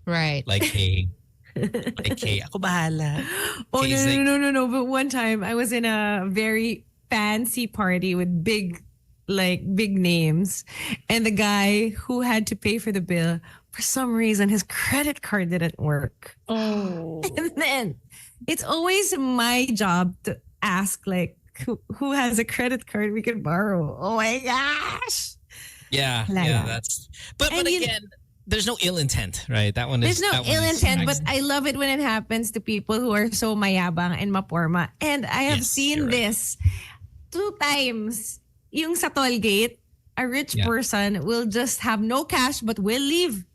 Right. Like, hey, ako bahala. Oh, Kay's no. But one time I was in a very fancy party with big names, and the guy who had to pay for the bill, for some reason his credit card didn't work. Oh. And then it's always my job to ask like who has a credit card we can borrow. Oh my gosh. Yeah, that's but again, there's no ill intent, right? That one is there's no ill intent, but I love it when it happens to people who are so mayabang and maporma. And I have seen this 2 times. Yung sa toll gate, a rich person will just have no cash but will leave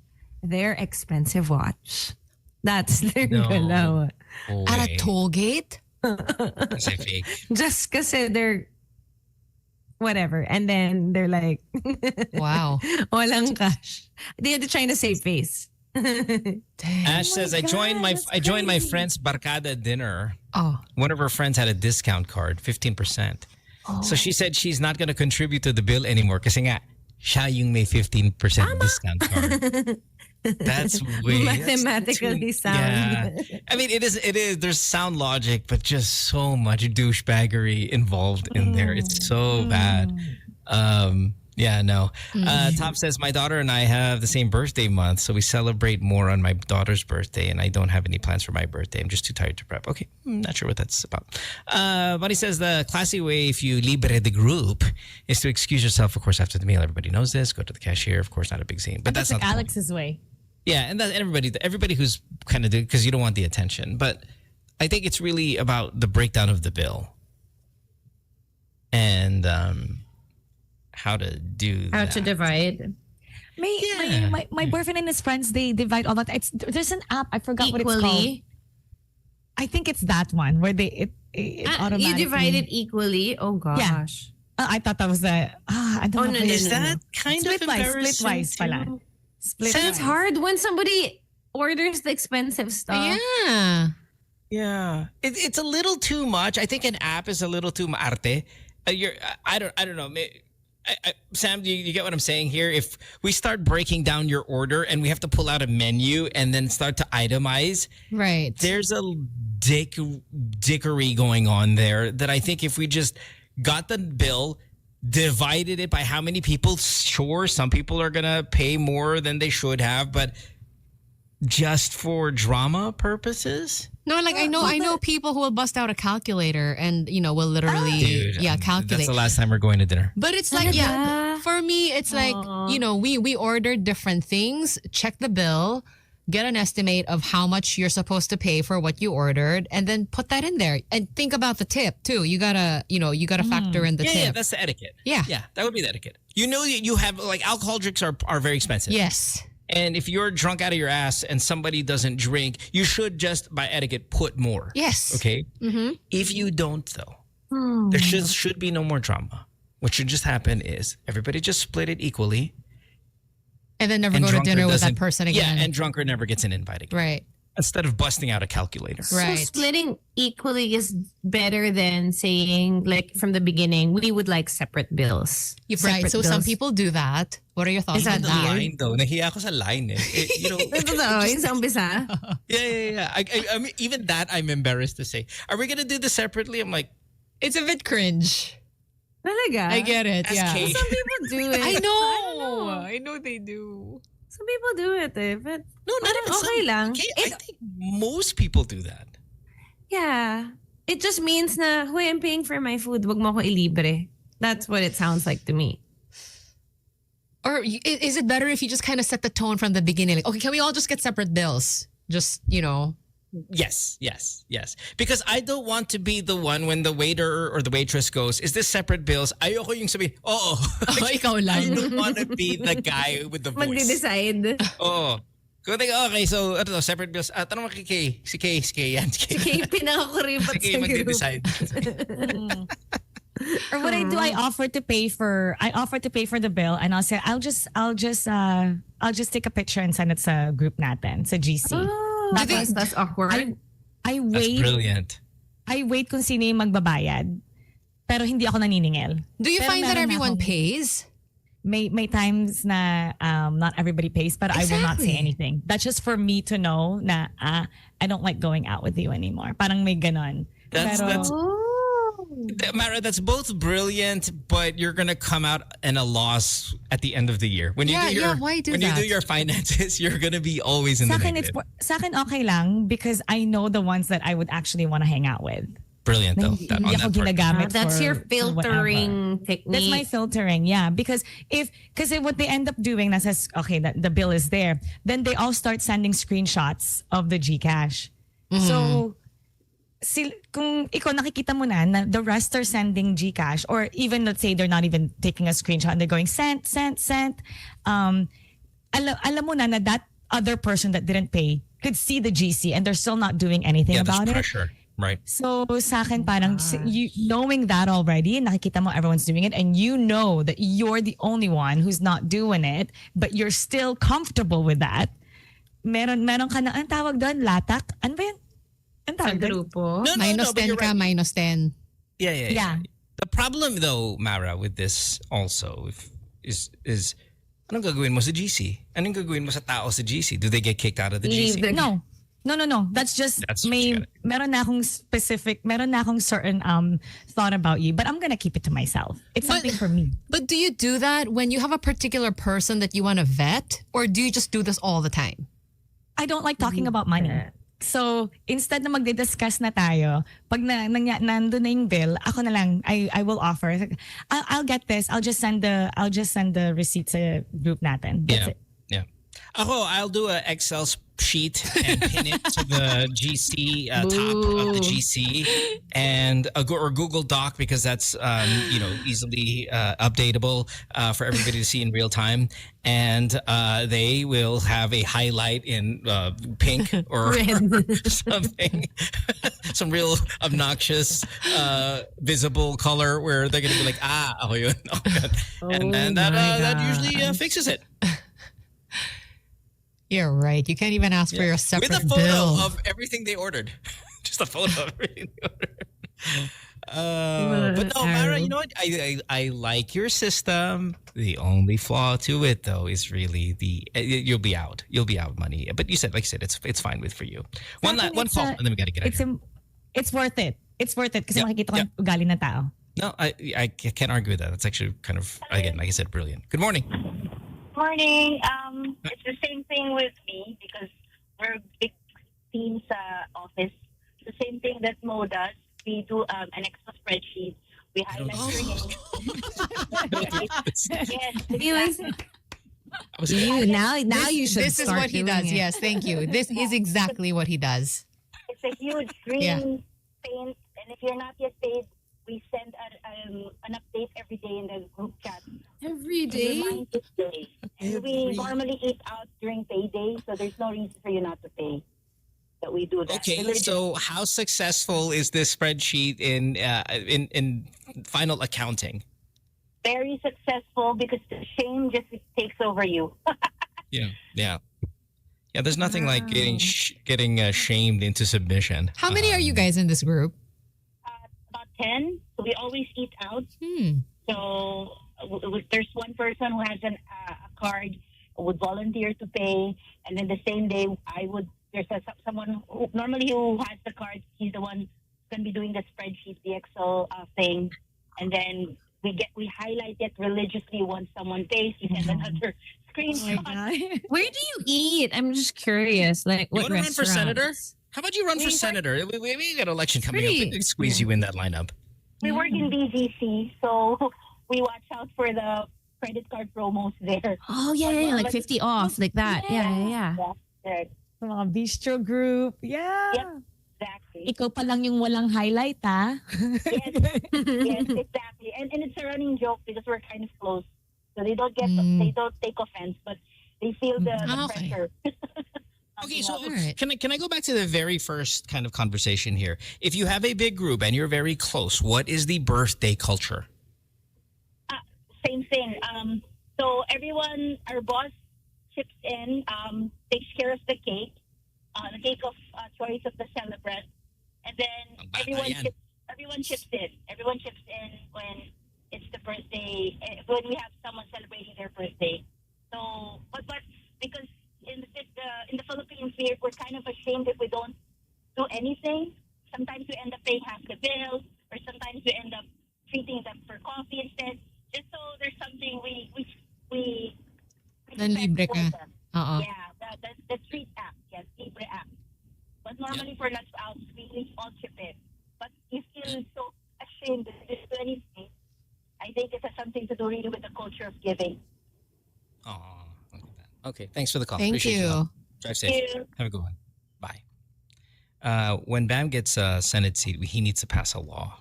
their expensive watch. That's their galaw. At a toll gate? Kasi fake. Just kasi they're whatever. And then they're like, wow. Walang cash. They're trying to save face. Ash says, I joined my friend's barkada dinner. Oh. One of her friends had a discount card, 15%. So she said she's not going to contribute to the bill anymore kasi nga, siya yung may 15% discount card. That's weird. Mathematically sound. Yeah. I mean, it is. There's sound logic, but just so much douchebaggery involved in there. It's so bad. Yeah, no. Top says, my daughter and I have the same birthday month, so we celebrate more on my daughter's birthday, and I don't have any plans for my birthday. I'm just too tired to prep. Okay, I'm not sure what that's about. Buddy says, the classy way if you libre the group is to excuse yourself, of course, after the meal. Everybody knows this. Go to the cashier. Of course, not a big scene. But that's like not Alex's way. Yeah, and everybody who's kind of, because you don't want the attention. But I think it's really about the breakdown of the bill. And how to do How that. to divide. My boyfriend and his friends, they divide all that. There's an app. I forgot what it's called. I think it's that one where it automatically. You divide it equally? Oh gosh. Yeah. I thought that was I don't know. Is that kind of embarrassing? Splitwise pala. And it's hard when somebody orders the expensive stuff. Yeah. It's a little too much. I think an app is a little too maarte. I don't know. Sam, do you get what I'm saying here? If we start breaking down your order and we have to pull out a menu and then start to itemize, right? There's a dickery going on there that I think if we just got the bill, divided it by how many people. Sure, some people are gonna pay more than they should have, but just for drama purposes. No, like I know people who will bust out a calculator and will literally calculate. That's the last time we're going to dinner. But it's like for me it's like we ordered different things, check the bill, get an estimate of how much you're supposed to pay for what you ordered, and then put that in there. And think about the tip too. You gotta factor in the tip. Yeah, that's the etiquette. Yeah, that would be the etiquette. You have like alcohol drinks are very expensive. Yes. And if you're drunk out of your ass and somebody doesn't drink, you should just, by etiquette, put more. Yes. Okay? Mm-hmm. If you don't, though, there should be no more drama. What should just happen is everybody just split it equally. And then never go to dinner with that person again. Yeah, and drunker never gets an invite again. Right. Instead of busting out a calculator. Right. So splitting equally is better than saying, like, from the beginning, we would like separate bills. Right. So some people do that. What are your thoughts on that? Line though. Nahiya ako sa line eh. Yeah. I mean, even that I'm embarrassed to say. Are we going to do this separately? I'm like. It's a bit cringe. Talaga? I get it. Yeah. Some people do it. I know. I know they do. Some people do it but no, not even okay lang. I think most people do that. Yeah. It just means na, huy, I'm paying for my food, wag mo ko ilibre. That's what it sounds like to me. Or is it better if you just kind of set the tone from the beginning? Like, okay, can we all just get separate bills? Just, Yes. Because I don't want to be the one when the waiter or the waitress goes, is this separate bills? Ayoko yung sabi, ikaw lang. I don't want to be the guy with the voice. Magde-decide. Oo. Okay, so separate bills. Tanong mo kay Kay. Si Kay yan. Si Kay pinaka-kuripat sa group. Magde-decide. Or what I do, I offer to pay for the bill, and I'll say I'll just take a picture and send it sa group natin, sa GC. That's awkward. I wait. That's brilliant. I wait kung sino yung magbabayad. Pero hindi ako naniningil. Do you find that everyone pays? May times na not everybody pays, but I will not say anything. That's just for me to know na I don't like going out with you anymore. Parang may ganon. Mara, that's both brilliant, but you're gonna come out in a loss at the end of the year. When you do your finances, you're gonna be always in the negative. Sa akin okay lang because I know the ones that I would actually want to hang out with. Brilliant though. That's your filtering technique. That's my filtering, yeah. Because what they end up doing that says, okay, the bill is there, then they all start sending screenshots of the GCash. Mm-hmm. So kung ikaw nakikita mo na the rest are sending GCash, or even let's say they're not even taking a screenshot and they're going sent. Alam mo na that other person that didn't pay could see the GC and they're still not doing anything about it. Pressure. Right. So sa akin parang you knowing that already, nakikita mo everyone's doing it and you know that you're the only one who's not doing it, but you're still comfortable with that. Meron ka na, anong tawag doon? Latak? Ano ba yan? Sa grupo. No, minus 10 ka, minus 10. Yeah. The problem though, Mara, with this also is anong gagawin mo sa GC? Anong gagawin mo sa tao sa GC? Do they get kicked out of the GC? No. That's just meron na akong certain thought about you, but I'm gonna keep it to myself. It's something for me. But do you do that when you have a particular person that you want to vet, or do you just do this all the time? I don't like talking about money. So, instead na magdi-discuss na tayo, pag nandun na yung bill, ako na lang, I will offer. I'll get this. I'll just send the receipt sa group natin. That's it. Yeah. I'll do an Excel sheet and pin it to the GC top of the GC and or Google Doc, because that's easily updatable for everybody to see in real time, and they will have a highlight in pink or something, some real obnoxious visible color where they're gonna be like, ako yun. And then that usually fixes it. You're right. You can't even ask for your separate with a photo bill. of everything they ordered. Just a photo of everything they ordered. But no, Mara, you know what? I like your system. The only flaw to it, though, is really you'll be out. You'll be out money. But like you said, it's fine for you. One fault, and then we got to get out. It's worth it. It's worth it kasi makikita ko yung ugali na tao. No, I can't argue with that. That's actually kind of, again, like I said, brilliant. Good morning. Morning. It's the same thing with me because we're big team sa office. The same thing that Mo does. We do an Excel spreadsheet. We highlight your name. Yes. Now you should. This is start what he doing does. it. Yes, thank you. This is exactly what he does. It's a huge green paint, and if you're not yet paid, we send an update every day in the group chat. Every day? Remind you to pay. And we normally eat out during payday, so there's no reason for you not to pay. That we do that. Okay, so how successful is this spreadsheet in final accounting? Very successful because the shame just takes over you. Yeah. There's nothing like getting shamed into submission. How many are you guys in this group? About 10. So we always eat out. So there's one person who has a card, would volunteer to pay, and then the same day there's someone who normally who has the card. He's the one who's going to be doing the spreadsheet, the Excel thing, and then we highlight it religiously once someone pays. We send another screenshot. Where do you eat? I'm just curious. Like, You what want to run for senator? How about you run for senator? We got an election coming up. We can squeeze you in that lineup. We work in BGC, so we watch out for the credit card promos there. Oh yeah, like 50 off, like that. Yeah. Right. Mga bistro group. Yeah. Yep, exactly. Ikaw pa lang yung walang highlight, ha? Yes, exactly. And it's a running joke because we're kind of close. So they don't take offense, but they feel the pressure. Okay, so can I go back to the very first kind of conversation here? If you have a big group and you're very close, what is the birthday culture? Same thing. So everyone, our boss chips in, takes care of the cake of choice of the celebrant, and then everyone chips in. Everyone chips in when it's the birthday, when we have someone celebrating their birthday. So, but because in the Philippines, we're kind of ashamed if we don't do anything. Sometimes we end up paying half the bill, or sometimes we end up treating them for coffee instead. Just so there's something we Libre ka. Yeah, the street act, yes, libre act. But normally for nuts out, we all chip in. But you feel so ashamed to do anything. I think it has something to do really with the culture of giving. Oh, okay. Thanks for the call. Thank Appreciate you. Your Drive safe. Have a good one. Bye. When Bam gets a Senate seat, he needs to pass a law.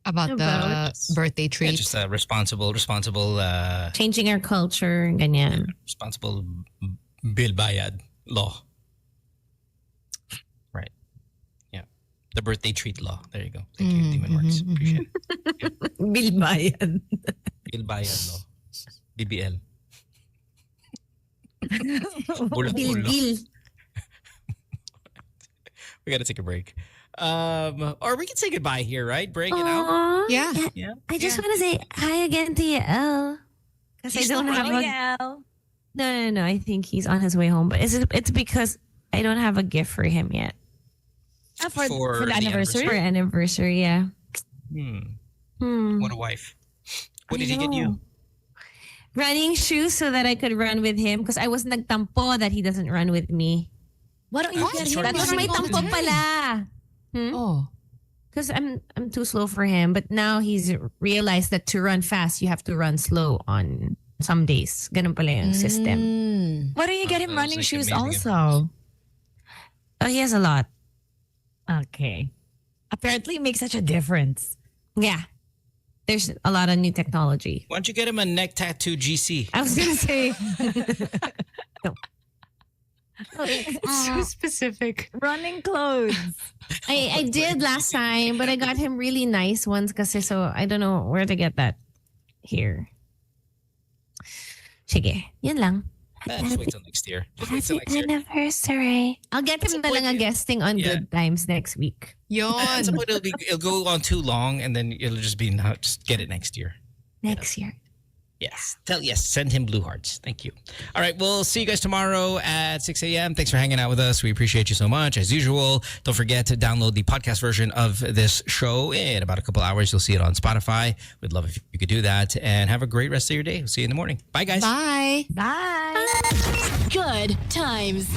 About the birthday treat. Yeah, just a responsible Changing our culture, ganyan. Responsible bill bayad law. Right. Yeah. The birthday treat law. There you go. Thank you, Demon Works. Appreciate it. Bill bayad. Bill bayad law. BBL. Bill. We got to take a break. Or we can say goodbye here, right? Break it out. Yeah. I just want to say hi again to Yael. Because I don't have a... No. I think he's on his way home. But it's because I don't have a gift for him yet. For the anniversary? For anniversary, yeah. What a wife. What did he get you? Running shoes so that I could run with him. Because I was nagtampo that he doesn't run with me. What don't you get him? That was my tampo pala. Oh. Because I'm too slow for him. But now he's realized that to run fast, you have to run slow on some days. Ganun pala yung system. Why don't you get him running shoes also? Oh, he has a lot. Okay. Apparently it makes such a difference. Yeah. There's a lot of new technology. Why don't you get him a neck tattoo GC? I was going to say. No. It's so specific. Running clothes. I did last time, but I got him really nice ones kasi so I don't know where to get that here. Sige, yun lang. Just wait till next year. Happy anniversary. I'll get him na lang a guesting on Good Times next week. At some point it'll go on too long and then it'll just be, no, just get it next year. Next year. Yes. Send him blue hearts. Thank you. All right. We'll see you guys tomorrow at 6 a.m. Thanks for hanging out with us. We appreciate you so much. As usual, don't forget to download the podcast version of this show. In about a couple hours, you'll see it on Spotify. We'd love if you could do that. And have a great rest of your day. We'll see you in the morning. Bye, guys. Bye. Bye. Good times.